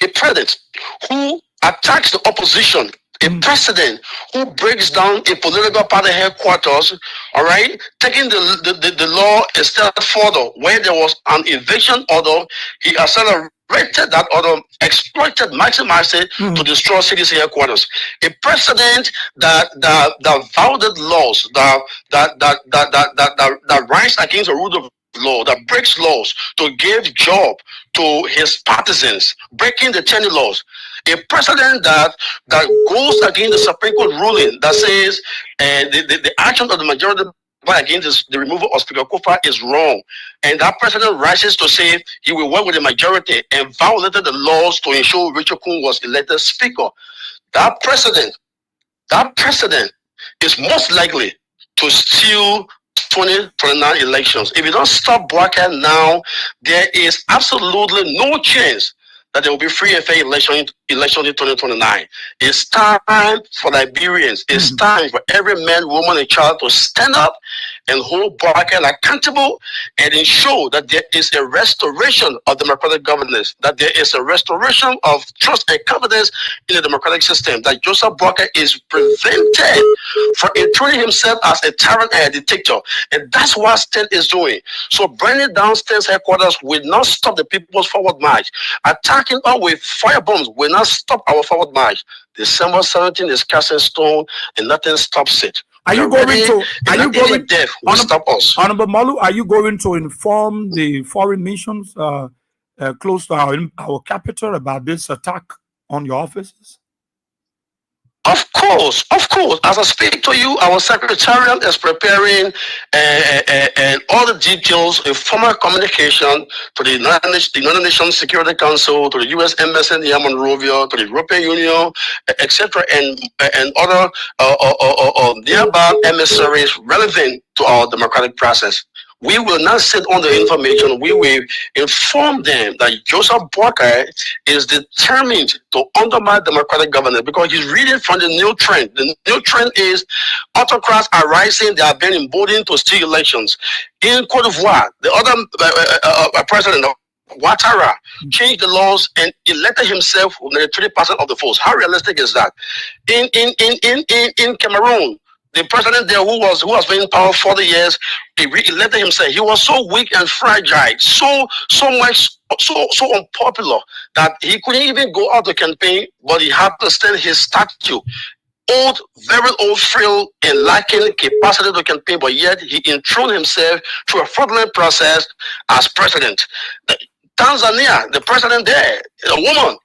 a president who attacks the opposition, a president who breaks down a political party headquarters, all right, taking the law a step further. Where there was an eviction order, he accelerated that order, exploited, maximized it to destroy city's headquarters. A president that violated laws, that rise against the rule of law, that breaks laws to give job to his partisans, breaking the 10 laws. A president that goes against the Supreme Court ruling that says the action of the majority against the removal of Speaker Kufuor is wrong. And that president rises to say he will work with the majority and violated the laws to ensure Rachel Kuhn was elected Speaker. That president is most likely to steal 2029 elections. If you don't stop Buaka now, there is absolutely no chance that there will be free and fair election in 2029. It's time for Liberians. It's time for every man, woman, and child to stand up and hold Buaka accountable and ensure that there is a restoration of democratic governance, that there is a restoration of trust and confidence in the democratic system, that Joseph Buaka is prevented from intruding himself as a tyrant and a dictator. And that's what Stent is doing. So burning down Stent's headquarters will not stop the people's forward march. Attacking us with firebombs will not stop our forward march. December 17th is cast in stone and nothing stops it. Are you going to death will stop us? Honorable Malu, are you going to inform the foreign nations close to our capital about this attack on your offices? Of course. As I speak to you, our secretariat is preparing all the details, a formal communication to the United Nations Security Council, to the U.S. Embassy in Monrovia, to the European Union, etc., and other nearby emissaries relevant to our democratic process. We will not sit on the information. We will inform them that Joseph Buaka is determined to undermine democratic governance because he's reading from the new trend. The new trend is autocrats are rising. They are being emboldened to steal elections. In Cote d'Ivoire, the other president, Ouattara, changed the laws and elected himself with 30% of the votes. How realistic is that? In Cameroon, the president there who has been in power 40 years, he re-elected himself. He was so weak and fragile, so unpopular that he couldn't even go out to campaign, but he had to stand his statue. Old, very old, frail, and lacking capacity to campaign, but yet he enthroned himself through a fraudulent process as president. Tanzania, the president there, a woman,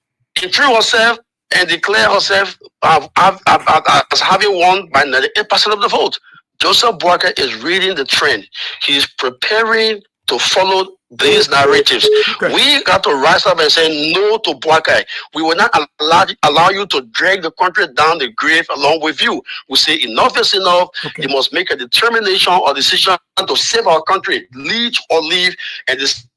enthroned herself and declare herself as having won by 98% of the vote. Joseph Buaka is reading the trend. He's preparing to follow these narratives. Okay. We got to rise up and say no to Buaka. We will not allow you to drag the country down the grave along with you. We say enough is enough. Okay. You must make a determination or decision to save our country, lead or leave, and this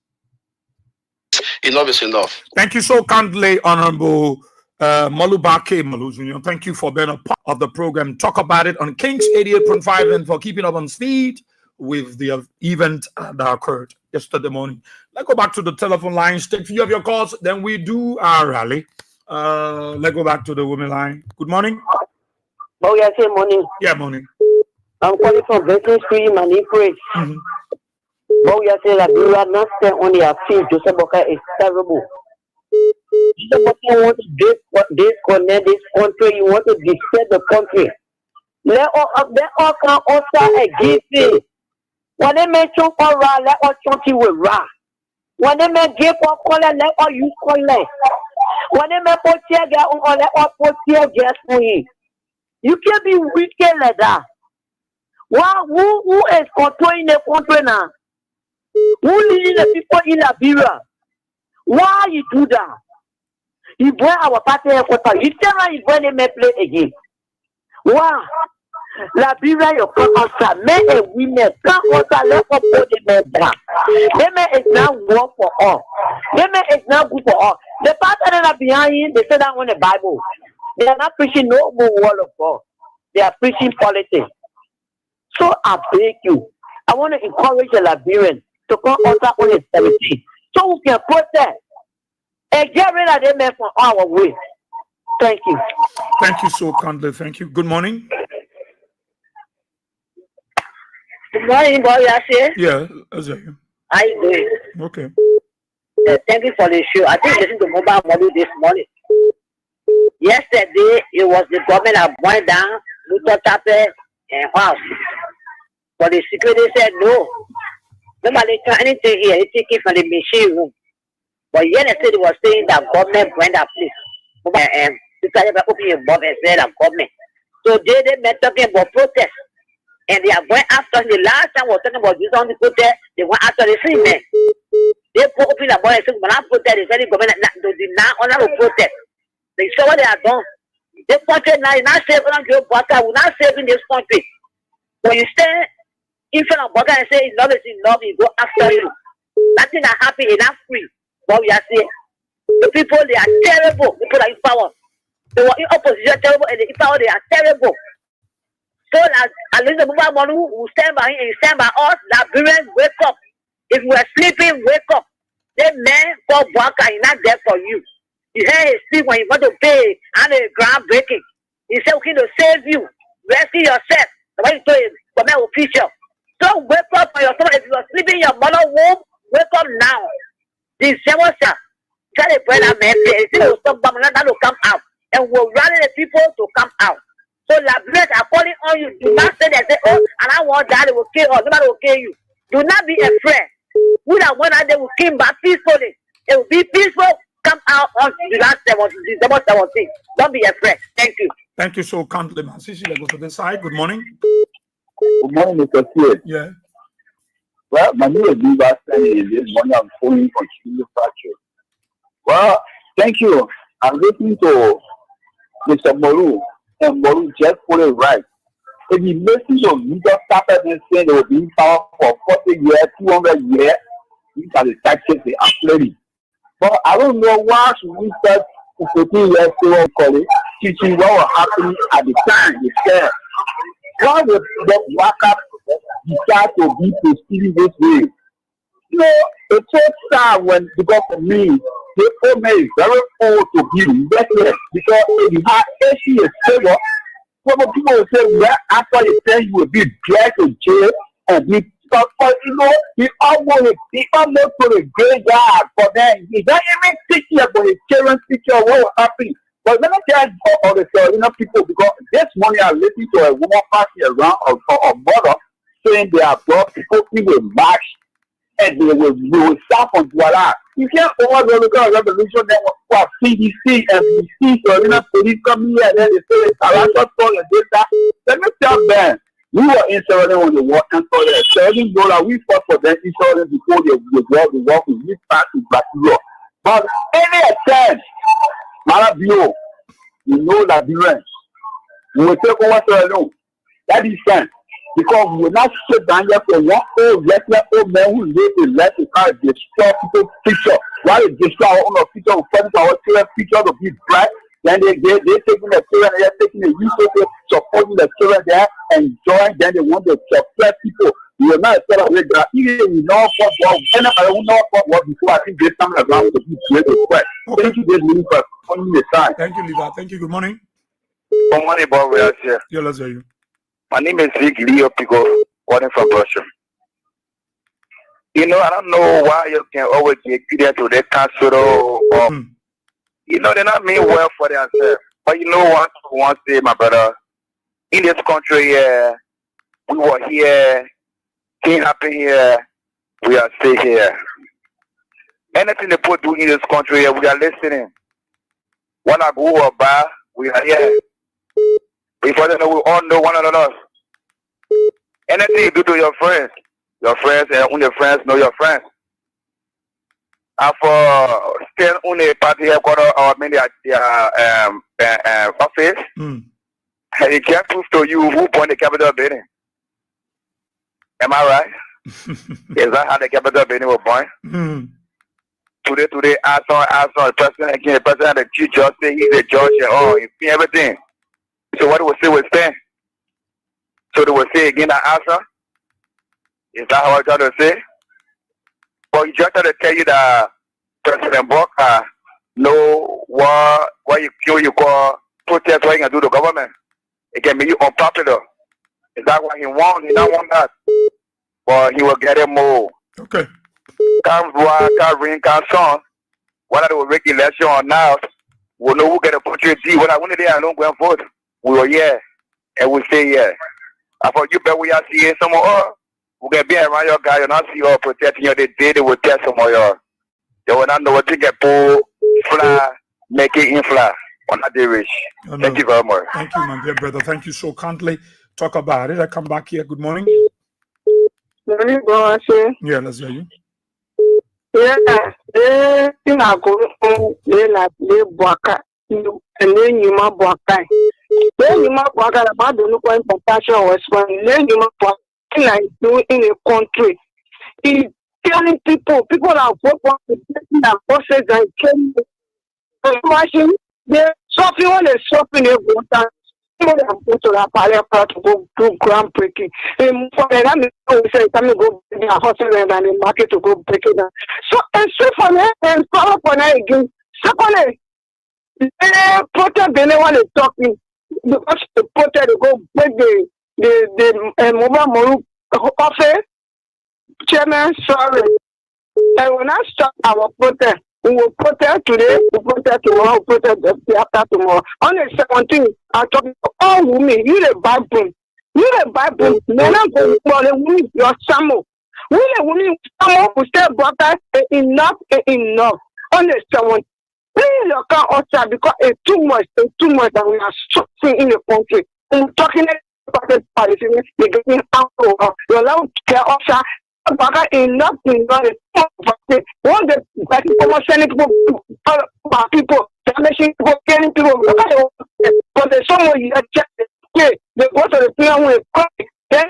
enough is enough. Thank you so kindly, Honorable Malu Junior. Thank you for being a part of the program. Talk about it on Kings 88.5 and for keeping up on speed with the event that occurred yesterday morning. Let's go back to the telephone lines. Take a few of your calls. Then we do our rally. Let's go back to the women line. Good morning. Oh, yes, morning. Yeah, morning. I'm calling from Basin Street, Manipur. Oh, yes, you are not on your feet. Joseph Buaka is terrible. You want to disconnect this country. You want to destroy the country. Let all come also against it. When they make you for ra, let all chunky with ra. When they make give for color, let all you collect. When they make put tear gas on, let all put tear gas for you. You can't be wicked like that. Wow, who is controlling the country now? Who leading the people in Liberia? Why you do that? You bring our party headquarters. You tell me when they may play again. Wow. Liberia, you come outside. Men and women come outside. Let us put the men down. The men is not work for all. The men is not good for all. The pastor that are behind you, they say that on the Bible. They are not preaching no more word of God. They are preaching politics. So I beg you. I want to encourage the Liberians to come outside on the 17th. So we can protest and get rid of them men from our way. Thank you. Thank you so kindly. Thank you. Good morning. Good morning, boy. Yeah, that's it. How you doing? Okay. Thank you for the show. I think listening to mobile model this morning. Yesterday, it was the government that went down, Luther Chapel and house. But the security said no. Nobody can anything here. They take it from the machine room. But yesterday they was saying that government went that place. And because they open your bomb and said that government. So they met talking about protest. And they are going after the last time we were talking about this on the protest, they went after the free men. They put up in the boy and said, when I protest, they said the government did not honor the protest. They saw what they have done. This country now is not saving on Joe Baka, we're not saving this country. When you stand in front of Baka and say enough is enough, he go after you. Nothing that happy enough free. But we are saying the people, they are terrible. People are in power. They were in opposition terrible and in power they are terrible. So at least the movement who stand by him and stand by us, Liberians wake up. If we are sleeping, wake up. That man called Baka is not there for you. You hear his speak when you want to pay and the ground breaking. He said, okay, to save you, rescue yourself. The way you told him, but man will feature. So wake up for yourself. If you are sleeping in your mother's womb, wake up now. This December, tell the brother man, he will stop bombing, that will come out. And we'll rally the people to come out. So Liberians are calling on you. Do not say that, say, oh, and I want that, they will kill us. Nobody will kill you. Do not be afraid. We are one that they will kill back peacefully. It will be peaceful. Come out on December 17th. Don't be afraid. Thank you. Thank you so kindly, man. Sisi, let's go to the side. Good morning. Good morning, Mr. Pierre. Yeah. Well, my name is Viva standing this morning. I'm calling from Studio Factory. Well, thank you. I'm listening to Mr. Moru, and Moru just put it right. If you listen to leaders started and saying they will be in power for 40 years, 200 years, these are the taxes they are plenty. But I don't know why should we start 14 years old college teaching what was happening at the time they said. Why would the workers decide to be proceeding this way? You know, it's so sad when, because for me, the old man is very old to be reckless because if you have 80 years old, some people will say, well, after you 10 you will be dragged to jail and be, but you know, he almost to the graveyard for them. He doesn't even teach about his children's picture of what will happen. But let me tell you all the Carolina people, because this morning I listened to a woman passing around a mother saying they have brought people in a march and they will start on Douala. You can't overlook the revolution network for CDC and BC Carolina police come here and then they say it's a lot of this that. Let me tell them. We were in Sierra Leone on the war and for the $7, we fought for them in Sierra Leone before they walk with this party back to law. But any attempt, Malabio, you know Liberians, we will take over Sierra Leone. That is sense. Because we will not sit down here for one old man who lives in less to try to destroy people's future. While they destroy our own future, we fight for our children's future to be bright. Then they're taking the children, they're taking the resources, supporting the children there, enjoying, then they want to suppress people. We will not celebrate that. Even we know football, I don't know football before I think this time around to be great request. Thank you, this morning for calling the time. Thank you, Lisa. Thank you. Good morning. Good morning, Bob. We are here. Yeah, let's hear you. My name is Vic Leo Pico, calling from Russia. You know, I don't know why you can always get credit to the council or you know, they not mean well for themselves. But you know what I want to say, my brother? In this country here, we were here, things happen here, we are still here. Anything they put do in this country here, we are listening. When I go or buy, we are here. Before they know, we all know one another. Anything you do to your friends and when your friends know your friends. For staying on a party headquarters or maybe at their office, he can't prove to you who won the Capitol building. Am I right? Is that how the Capitol building was born? Today, I saw the president again, the president of the chief judge say he's a judge and he's seen everything. So what do we say with stand? So do we say again that answer? Is that how I got to say? But you just have to tell you that President Booker know what you call protest, what you can do to government. It can make you unpopular. Is that what he wants? He don't want that. But he will get it more. Okay. Can't ring, can't song. Whether they will make election or not, we'll know who get a country D. When I went there, I don't go and vote. We were here. And we say yeah. I thought you bet we are seeing some more. We can be around your guy, you not see you protecting you. The day they will test some of you. They will not know what to get pull, fly, make it in fly. On that day rich. Thank you very much. Thank you, my dear brother. Thank you so kindly Talk about it. I come back here. Good morning. Morning, boss. Yeah, let's hear you. Yeah, you know, go le boaka, and then you ma boaka. Then you ma boaka about the local importation was when then you ma boaka like do in a country. It's telling people are what to that process and killing machine. They shopping on the shopping a water. People that go to the parliament to go do groundbreaking. For the I say, come go in the hospital and the market to go break it down. So and so for that and follow for that again. Secondly, the protest they want to talking because the protest to go break the mobile office. Chairman, sorry. And when I start our protest, we will protest today, we will protest tomorrow, we will protest the day after tomorrow. On the 17th, I'm talking to all women. You the Bible. You the Bible. Men are going for the women, your Samuel. We the women, Samuel, we say, brother, enough, enough. On the 17th, please look at us because it's too much, and we are suffering in the country. I'm talking about the Palestinians, they're getting out of your allowed to care also. But enough in the one that people damaging people, killing people. But there's someone you check the go to the plan with then.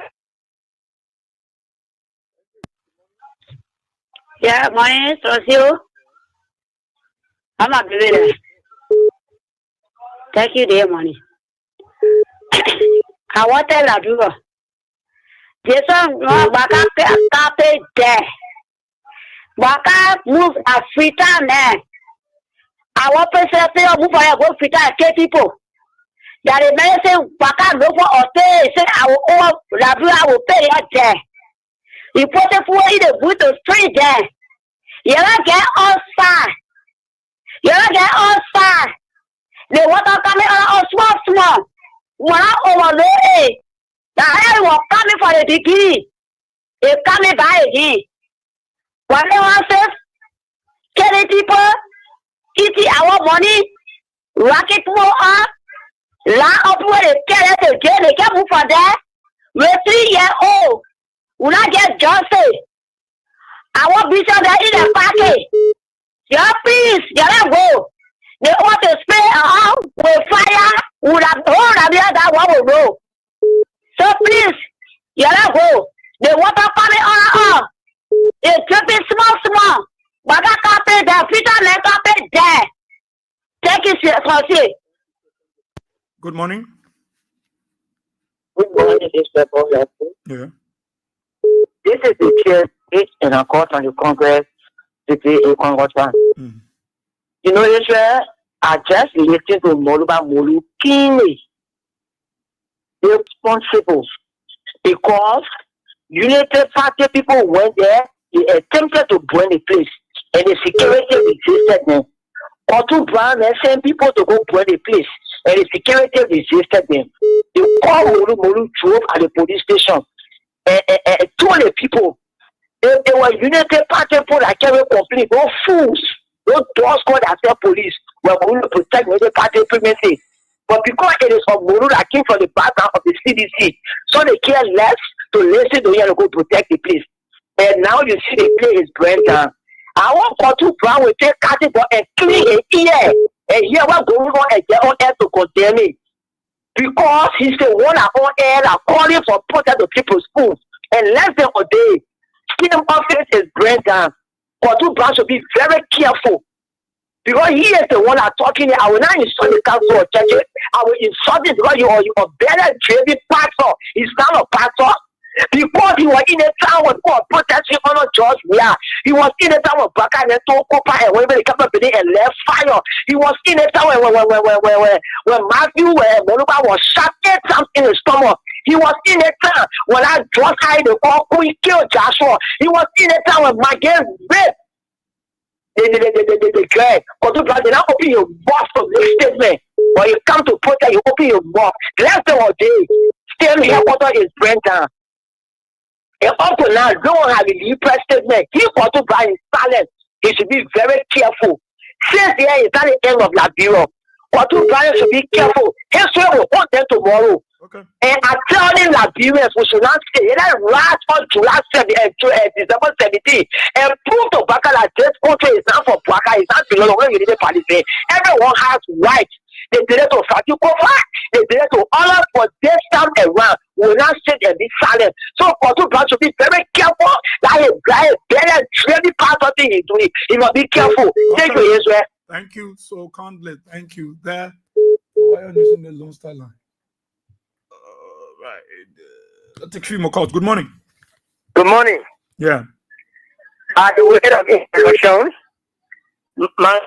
Yeah, morning, Rosio. I'm a baby. Thank you, dear money. I want to tell you. Jason, no, Baka carpet there. Baka move Africa, man. Our president move for a go Africa, people. That the man say, Baka go for hotel, say, I will pay your there. You put it for the boot to street there. You don't get all far. You don't get all far. The water coming on small. When I overload the air was coming for the degree. It's coming by again. When they want to killing people, eating our money, rocket more up, land up where they carry it again, they can't move for that. We're 3 years old. We not get justice. Our bishop that in the party. Your peace, you let go. They want to spray around with fire, with a whole of the other one will go. So please, you let go. The water coming on. It's dripping small. But that carpet there, Peter let carpet there. Take it seriously. Good morning. Good morning, this people. Yeah. This is the chair in a court on the Congress, the Congressman. You know, Israel, I just listened to Molu keenly. They're responsible because United Party people went there, they attempted to burn the place, and the security resisted them. Otu Brown and sent people to go burn the place, and the security resisted them. They called Molu drove at the police station and told the people they were United Party people that carry complaint, no fools, no doors called themselves police. We're going to protect United Party people. But because it is a Molu that came from the background of the CDC, so they care less to listen to you to go protect the place. And now you see the place is burnt down. I want Otu Brown will take category and clean it here. And hear what going on and get on air to condemn it. Because he's the one that on air that calling for protect the people's schools. And less than a day, same office is burnt down. Otu Brown should be very careful. Because he is the one that talking here. I will not insult the council or church. I will insult it because you are better trading pastor. He's not a pastor. Because he was in a town with God protecting on George. Yeah. He was in a town with Baka and Tokopa and when they come up and left fire. He was in a town when Matthew Moluba was shot 8 times in the stomach. He was in a town when I just hide the all who killed Joshua. He was in a town when Magain raped. They declare, but you now open your mouth for this statement. When you come to protest, you open your mouth. Less than a day, still here, water is burnt down. And up to now, no one has a press statement. He got to buy his silence. He should be very careful. Since there is at the end of that bureau, Otu Brown should be careful. History will hold them tomorrow. Okay. And I tell them Liberians, we should not stay. That right on July December 17 and prove to Baka that this country is not for Baka, it's not belong to the policy. Everyone has rights. They did it to Fatu Kofa. They did it to honor for this time around. We will not sit and be silent. So for two branch to be very careful. That is very really part of thing he's doing. He must be careful. Thank you, Israel. Thank you so kindly. Thank you. There. Why are you using the Lone Star line? Right. Let's take a few more calls. Good morning. Good morning. Yeah. At the way of introduction, my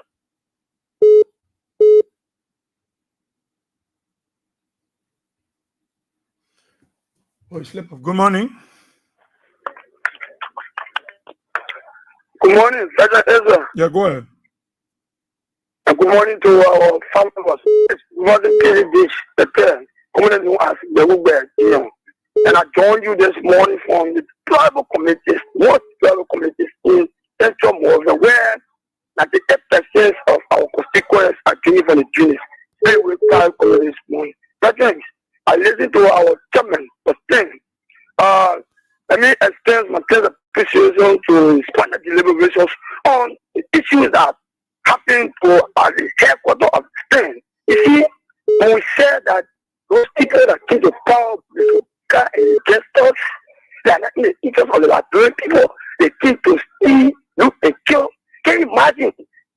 Oh, slip of. Good morning. Good morning, Brother Ezra. Yeah, go ahead. And good morning to our family. It's Morning Dish, the community as the and I joined you this morning from the tribal committees, most tribal committees in Central Moravia, where 98% of our constituents are doing for the juniors. Very well, tribal committees this morning. Brethren, I listened to our chairman, but then, let me extend my thanks appreciation to Spanish deliberations on the issues that happen to the headquarters of the state. You see, when we said that those people that came to power and against us, they are not in the interest of the Liberian people. They came to steal, loot, and kill. Can you imagine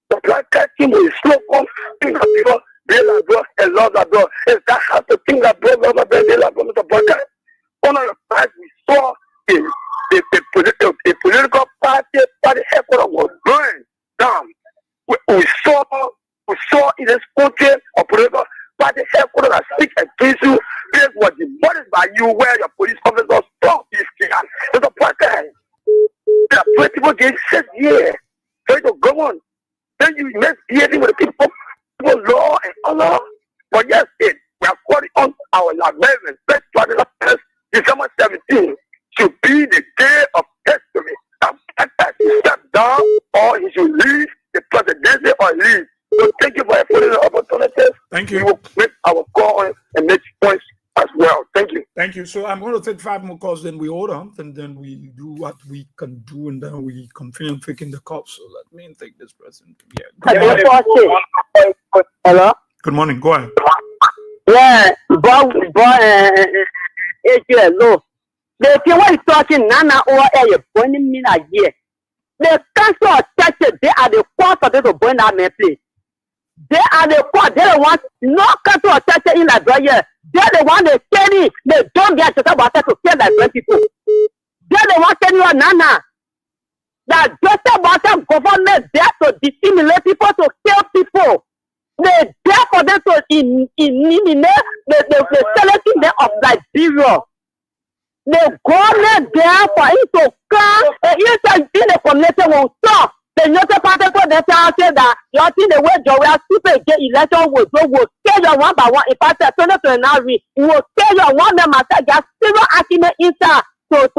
the black cat team with a slow pump, think of people, they love us and love our brother. Is that how to think that brother, they love the black cat? One of the times we saw a political party headquarters was burned down. We saw in this country a political party headquarters that speak against you. This was demolished by you where your police officers stop this thing. It's a party. There are 20 people getting 6 years. Trying to go on. Then you misbehaving with the people law and honor. But yes, we are calling on our Liberians. Let's try to December 17 should be the day of history. That he step down or he should leave the presidency or leave. So thank you for affording the opportunities. Thank you. We will make our call and make points as well. Thank you. Thank you. So I'm going to take 5 more calls, then we hold on, and then we do what we can do, and then we continue taking the calls. So let me take this person. Yeah. Hello? Good morning. Go ahead. Yeah, hello. The thing what is talking Nana or a burning me a year. The council of churches, they are the cause of the burn that may place. They are the cause, they don't want no council of churches in Liberia. They're the one they carry, they don't get to about to kill Liberian people. They're the one telling you Nana that just about government there to dissimulate people, to kill people. They there for them to eliminate the selecting them of Liberia. The government there for it to come and inside in the community will stop. The United Party for the town say that you think the way Joel super get election will kill your one by one. In fact, 2029 will kill your one member. Just zero argument inside to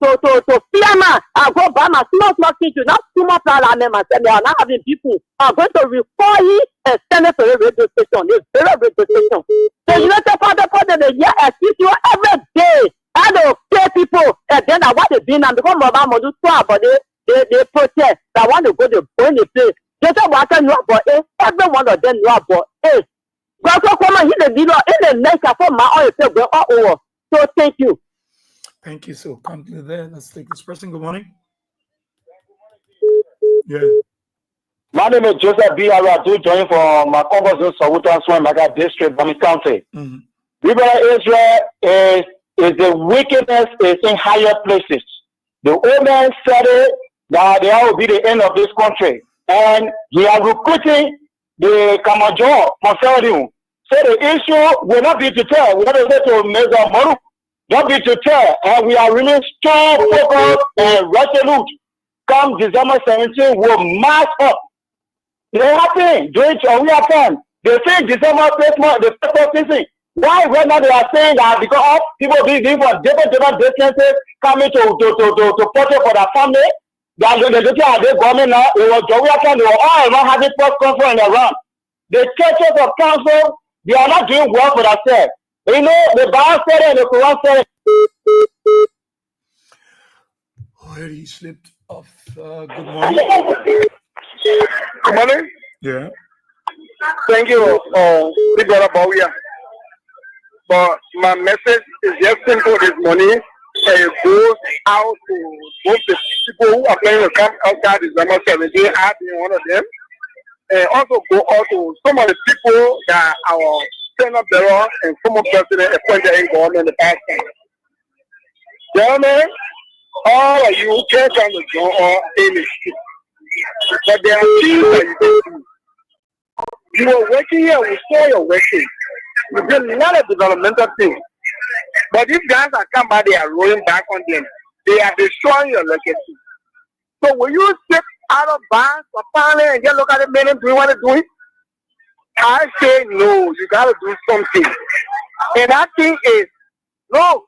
Fiama. I go by my small things, not too much members, and they are not having people are going to refer you and send it to the radio station. It's very radio station. The United Party for the year assist you every day. I don't pay people, and then I want to be now because my mom do try, but they protest. I want to go to burn the place. Just about to know about it. Every one of them know about it. God so come and hit the dealer in the next for my oil to all over. So thank you. Thank you. So kindly there. Let's take this person. Good morning. Yeah. My name is Joseph B. Aradu, joining from my Congo Southern Swamaga District, Bami County. Liberal Israel is the wickedness is in higher places. The old man said it that there will be the end of this country, and he is recruiting the Kamajo Conservative. So the issue will not be to tell. We have to say to Meza Moru, not be to tell, and we are really strong, focused, and resolute. Come December 17, we'll march up. They happen, do it on real time. They say December the first season. Why right now they are saying that because people being for different distances coming to portray for their family, they are the government now, it was Joey they were all around having press conference around. The churches of council They are not doing well for themselves. You know, the Bible said it and the Quran said it. Where he slipped off. Good morning. Good morning. Yeah. Thank you, big brother Bowia. But my message is just simple this morning. It goes out to both the people who are planning to come outside December 17. I being one of them. And also go out to some of the people that our Senate bearer and former president appointed in government in the past time. Gentlemen, all of you can come to join or any. But there are things that you can do. You are working here, we saw your working. You did a lot of developmental things. But if guys are come back, they are rolling back on them. They are destroying your legacy. So will you sit out of bounds or finally and just look at the men and do what they're doing? I say no, you gotta do something. And that thing is, no.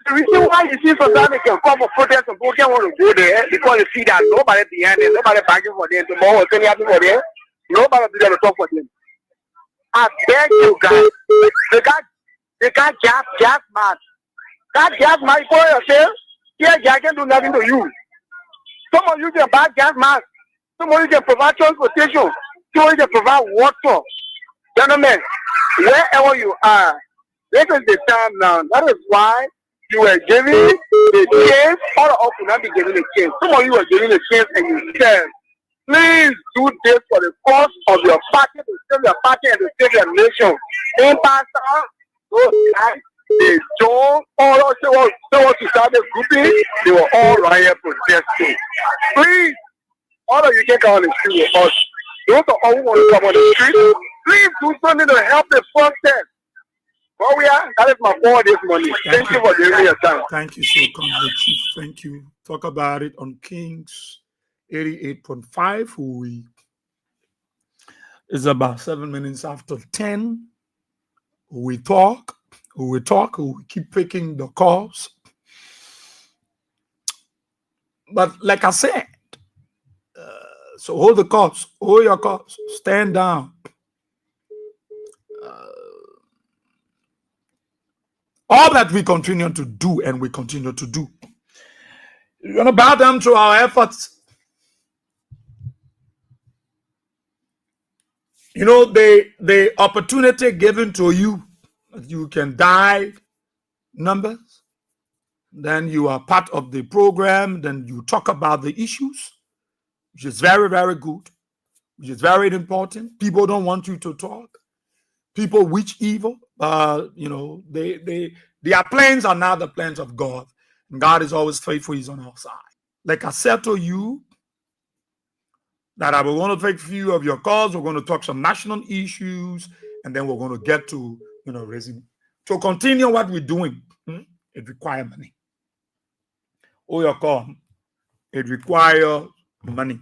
The reason why you see sometimes they can come for protest and people can't want to go there because they see that nobody behind them, nobody backing for them, tomorrow is anything for them, nobody will be there to talk for them. I beg you guys, they got gas mask. That gas mask for yourself, yeah, gas can do nothing to you. Some of you can buy gas mask, some of you can provide transportation, some of you can provide water. Gentlemen, wherever you are, this is the time now. That is why you were giving the chance, all of us will not be giving the chance. Some of you are giving the chance and you said, please do this for the cause of your party, to save your party and to save your nation. In Pastor, those guys, they don't all say what to start this grouping, they were all right here protesting. Please, all of you can come on the street with us. Those are all who want to come on the street. Please do something to help the protest. Well, that is my call this morning. Thank you for giving me your time. Thank you so much, Chief. Thank you. Talk about it on Kings 88.5. It's about 7 minutes after 10. We talk. We keep picking the calls. But like I said, so hold the calls. Hold your calls. Stand down. All that we continue to do and we continue to do. You're going to bow down to our efforts. You know, the opportunity given to you, you can dial numbers, then you are part of the program, then you talk about the issues, which is very, very good, which is very important. People don't want you to talk. People wish evil. You know, their plans are not the plans of God. And God is always faithful. He's on our side. Like I said to you, that I will want to take a few of your calls. We're going to talk some national issues, and then we're going to get to, you know, resume. To continue what we're doing, it requires money. Oh, your call, it requires money.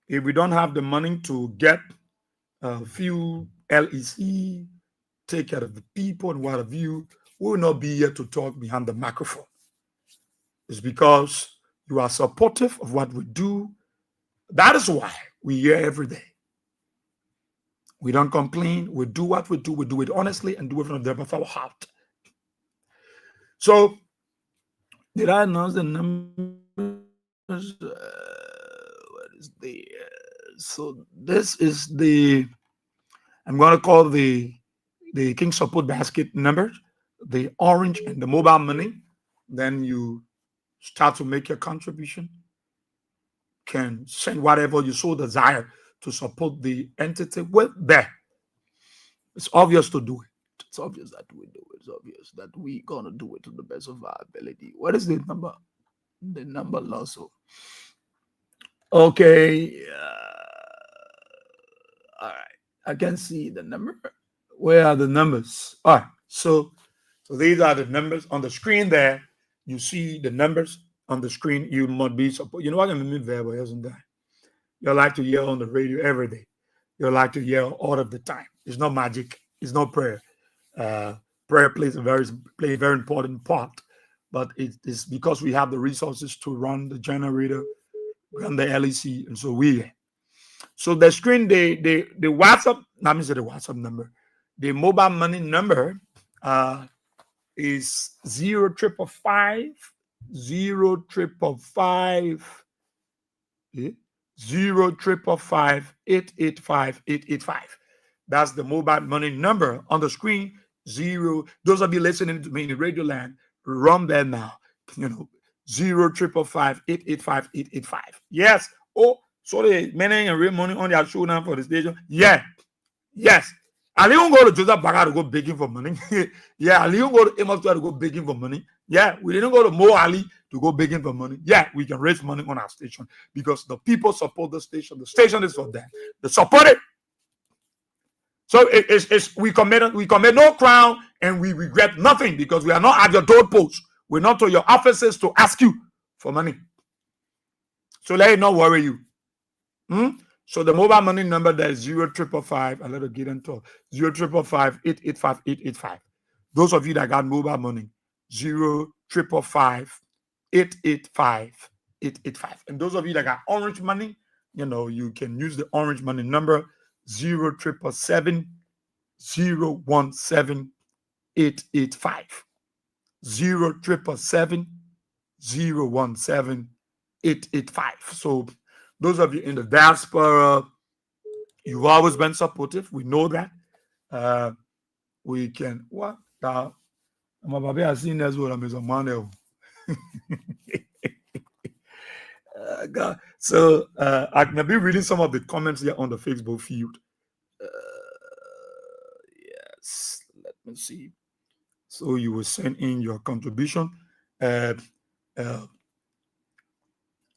If we don't have the money to get a few LEC, take care of the people and what have you, we will not be here to talk behind the microphone. It's because you are supportive of what we do. That is why we're here every day. We don't complain. We do what we do. We do it honestly and do it from the depth of our heart. So, did I announce the numbers? What is the... so this is the... I'm going to call the King Support Basket numbers, the orange and the mobile money. Then you start to make your contribution. Can send whatever you so desire to support the entity with there. It's obvious to do it. It's obvious that we do it. It's obvious that we're going to do it to the best of our ability. What is the number? The number also. Okay. All right. I can see the number. Where are the numbers? All right. So these are the numbers on the screen there. You see the numbers on the screen. You must be support. You know what I mean? Verbal, isn't that? You like to yell on the radio every day. You like to yell all of the time. It's not magic. It's not prayer. Prayer plays a very important part, but it's because we have the resources to run the generator, run the LEC, and so So the screen, the WhatsApp, let me say the WhatsApp number. The mobile money number is 0555 0555 0555 885 885. That's the mobile money number on the screen. Those of you listening to me in Radio Land, run there now. 0555 885 885. Yes. Oh, sorry, many and real money on their show now for the station. Yeah. Yes. I didn't go to Joseph Baga to go begging for money. Yeah, I didn't go to Amos to go begging for money. Yeah, we didn't go to Mo Ali to go begging for money. Yeah, we can raise money on our station because the people support the station. The station is for them. They support it. So we commit no crime and we regret nothing because we are not at your doorpost. We're not to your offices to ask you for money. So let it not worry you. So the mobile money number there is 0555. I let it get into 0555 885 885. Those of you that got mobile money, 0555 885 885. And those of you that got orange money, you can use the orange money number 0777 017 885. 0777 017 885. So those of you in the diaspora, you've always been supportive. We know that. We can what now? I'm about to see as well. I'm a money. God. So I can be reading some of the comments here on the Facebook feed. Yes, let me see. So you will send in your contribution.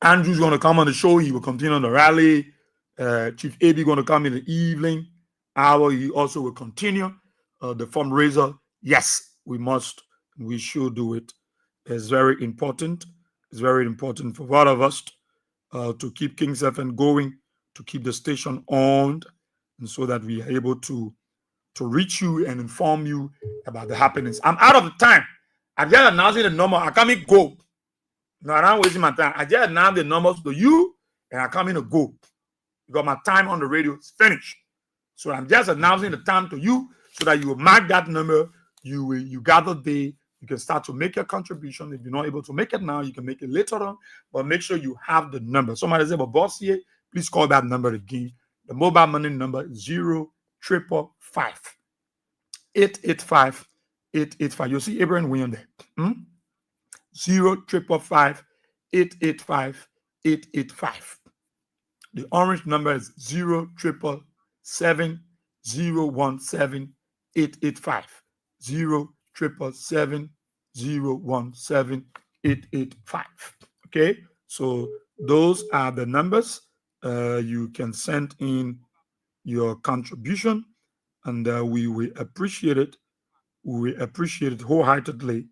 Andrew's going to come on the show. He will continue on the rally. Chief AB going to come in the evening hour. He also will continue the fundraiser. Yes, we must. We should do it. It's very important. It's very important for all of us to keep King's FM going, to keep the station on, and so that we are able to reach you and inform you about the happenings. I'm out of time. I'm just announcing the number. I can't go. No, I'm not wasting my time. I just announced the numbers to you, and I come in to go. Because my time on the radio is finished. So I'm just announcing the time to you so that you will mark that number. You gather the. You can start to make your contribution. If you're not able to make it now, you can make it later on. But make sure you have the number. Somebody said, but boss here, please call that number again. The mobile money number is 0555 885 885. You see Abraham William there. 0555 885 885. The orange number is 0777 017 885. 0777 017 885. Okay, so those are the numbers. You can send in your contribution, and we will appreciate it. We appreciate it wholeheartedly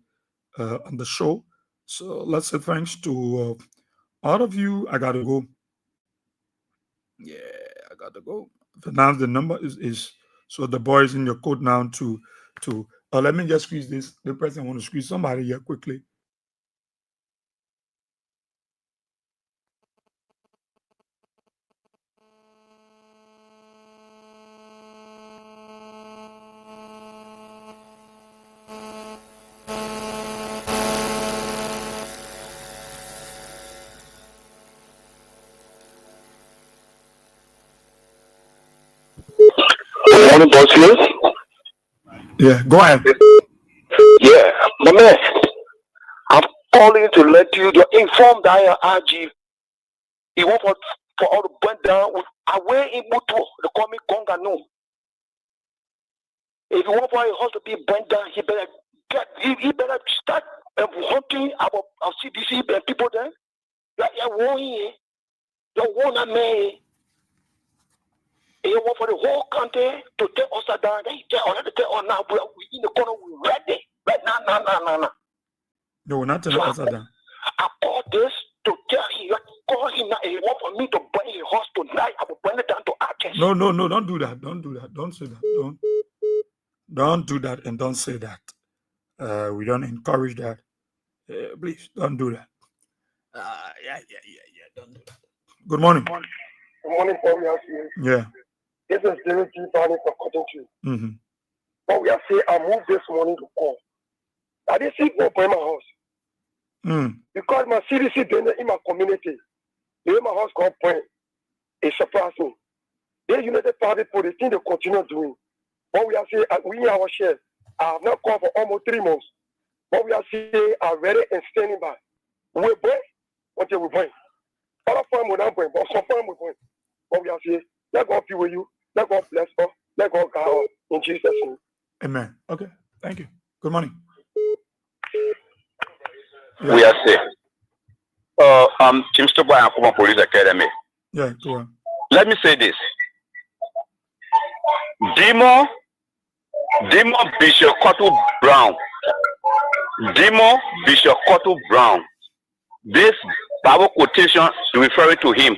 on the show. So let's say thanks to all of you. I gotta go. Yeah, I gotta go. For now, the number is so the boys in your code now to let me just squeeze this. The president want to squeeze somebody here quickly. Morning, boss here. Yeah, go ahead. Yeah, my man. I'm calling to let you to inform that RG. He want for all the burn down with away in Mutu, the comic Conga no. If you want for a house to be burnt down, he better start hunting about CDC people there. You're warning, you're warning me. You want for the whole country to take us down. They already tell us now, we in the corner, we're ready. Right now, no. No, we're not telling us down. I call this to tell you, call him now. He want for me to burn his house tonight. I will burn it down to ashes. No, don't do that. Don't do that. Don't say that. Don't do that and don't say that. We don't encourage that. Please, don't do that. Yeah. Don't do that. Good morning. morning for we are here. Yeah. This is David G. Barney from Cotton Tree. Mm-hmm. But we are saying I moved this morning to call. I didn't see for my house. Because my CDC been in my community. The way my house got point, it surprised me. The United Party for the thing they continue doing. But we are saying we in our share. I have not called for almost 3 months. But we are saying are ready and standing by. We boy until we boy. Other form will not boy, but some form we boy. But we are saying, let God be with you, let God bless us, let God guide us in Jesus' name. Amen. Okay. Thank you. Good morning. Yeah. We are safe. Team Stop by Akuma Police Academy. Yeah, go on. Let me say this. Demo Bishop Cottle Brown. Demo Bishop Cottle Brown. This Bible quotation referring to him.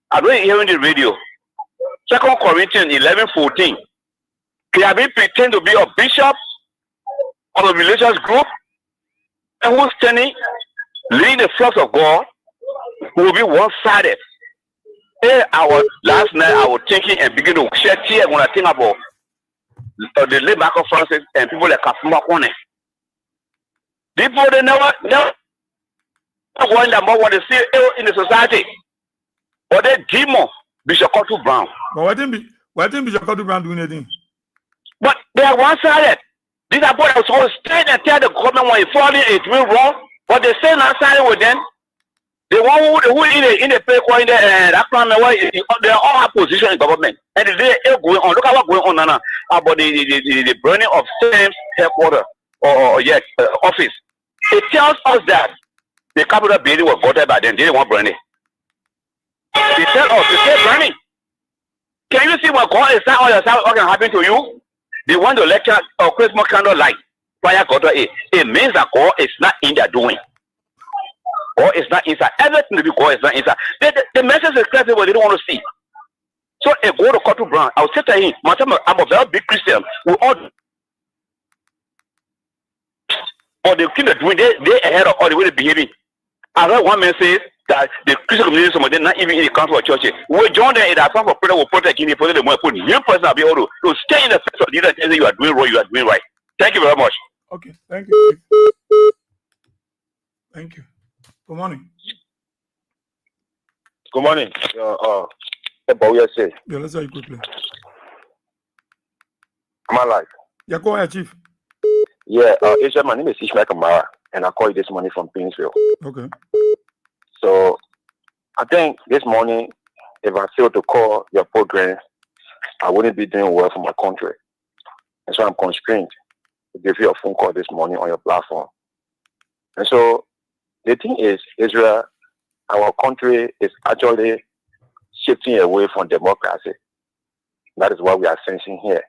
I don't hear in the radio. 2 Corinthians 11:14. He have been pretend to be a bishop of a religious group and who's standing leading the flocks of God who will be one-sided. Last night I was thinking and begin to shed tears when I think about the late Michael Francis and people like Kafuma Kone. People they never wonder more what they see in the society. But they demon Bishop Cottle Brown. But why didn't Bishop Cottle Brown do anything? But they are one-sided. These are boys who stand and tell the government when it's falling, it's real wrong. But they stay one-sided with them. The one who in the pay coin there, they all have position in government. And they are going on. Look at what's going on now about the burning of Sam's headquarters or office. It tells us that the Capitol building was voted by them. They didn't want burning. They tell us it's still burning. Can you see what God is saying on your side? What can happen to you? They want to lecture or Christmas candle light. Fire God. It means that God is not in their doing. God is not inside. Everything to be God is not inside. The message is clear, but they don't want to see. So if go to Cottle Brown, I will say to him, I'm a very big Christian. We all, but the thing they're doing, they ahead of all the way they're behaving. I heard one man say that the Christian community, some of them not even in the council of churches. We join them in the plan for prayer, will protect you, for the more put new person will be able to stay in the face of leader and tell you are doing wrong, you are doing right. Thank you very much. Okay, thank you. Thank you. Good morning. Good morning. Yeah, let's say quickly. Am I live? Yeah, go ahead, Chief. Yeah, my name is Ishmael Kamara, and I call you this morning from Painesville. Okay. So, I think this morning, if I fail to call your program, I wouldn't be doing well for my country. And so I'm constrained to give you a phone call this morning on your platform. And so, the thing is, Israel, our country is actually shifting away from democracy. That is what we are sensing here.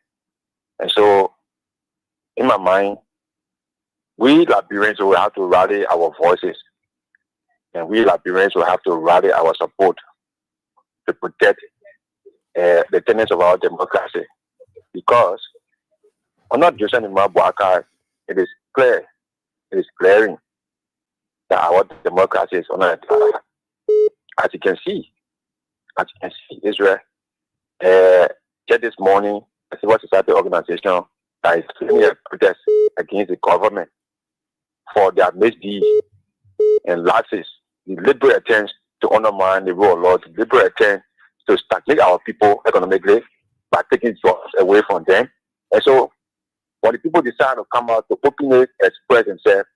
And so, in my mind, we Liberians will have to rally our voices. And we Liberians will have to rally our support to protect the tenets of our democracy. Because, I'm not just in my Buaka, it is clear, it is glaring that our democracy is under attack. As you can see, Israel, just this morning, a civil society organization that is claiming a protest against the government for their misdeeds and lapses, the deliberate attempts to undermine the rule of law, the deliberate attempt to stagnate our people economically by taking jobs away from them. And so, when the people decide to come out to openly express themselves,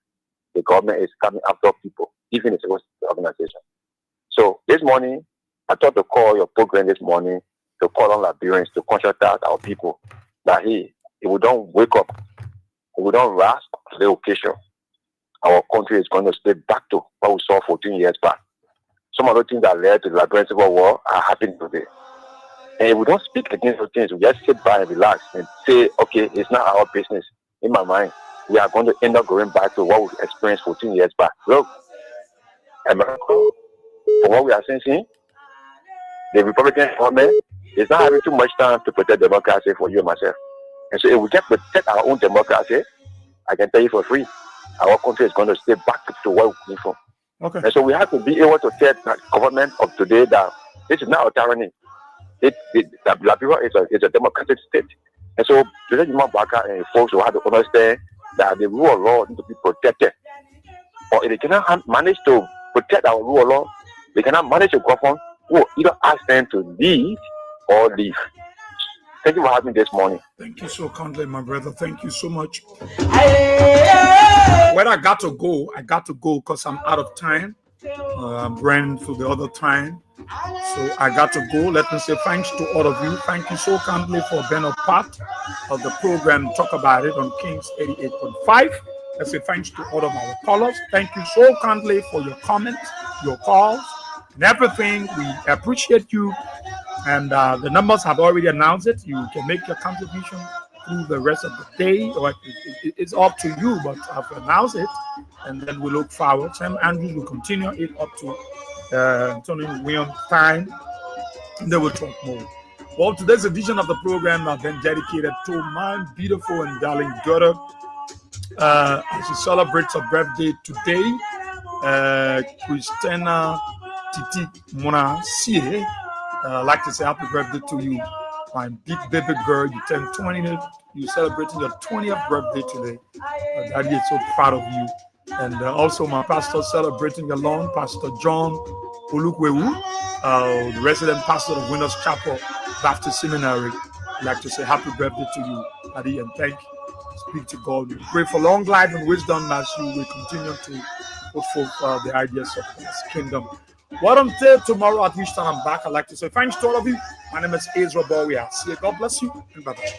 the government is coming after people, even if it was the organization. So this morning, I thought to call your program this morning to call on Liberians to conscientize our people that hey, if we don't wake up, if we don't rise to the occasion, our country is going to stay back to what we saw 14 years back. Some of the things that led to the Liberian Civil War are happening today. And if we don't speak against those things, we just sit by and relax and say, okay, it's not our business. In my mind, we are going to end up going back to what we experienced 14 years back. Look, America, for what we are sensing, the Republican government is not having too much time to protect democracy for you and myself. And so if we can protect our own democracy, I can tell you for free, our country is going to stay back to where we came from. Okay. And so we have to be able to tell the government of today that this is not a tyranny. Liberia is a democratic state. And so President Mabaka and folks will have to understand that the rule of law needs to be protected. Or if they cannot manage to protect our rule of law, they cannot manage to govern, who will either ask them to leave or leave. Thank you for having me this morning. Thank you so kindly, my brother. Thank you so much. Where I got to go because I'm out of time. I'm running to the other time. So I got to go. Let me say thanks to all of you. Thank you so kindly for being a part of the program. Talk about it on Kings 88.5. Let's say thanks to all of our callers. Thank you so kindly for your comments, your calls, and everything. We appreciate you. And the numbers have already announced it. You can make your contribution through the rest of the day, or it's up to you, but I've announced it. And then we look forward. Sam Andrews will continue it up to Tony Williams' time. And then we'll talk more. Well, today's edition of the program has been dedicated to my beautiful and darling daughter. She celebrates her birthday today. Christina Titi Mona Sie. I'd like to say happy birthday to you, my big baby girl. You turned 20. You're celebrating your 20th birthday today. Daddy is so proud of you. And also my pastor celebrating along, Pastor John Olukwewu, the resident pastor of Winners Chapel Baptist Seminary. I'd like to say happy birthday to you, Daddy, and thank you. Speak to God. We pray for long life and wisdom as you will continue to put forth the ideas of His kingdom. What until tomorrow, at which time I'm back, I'd like to say thanks to all of you. My name is Ezra Bowie. See you. God bless you. And bye-bye.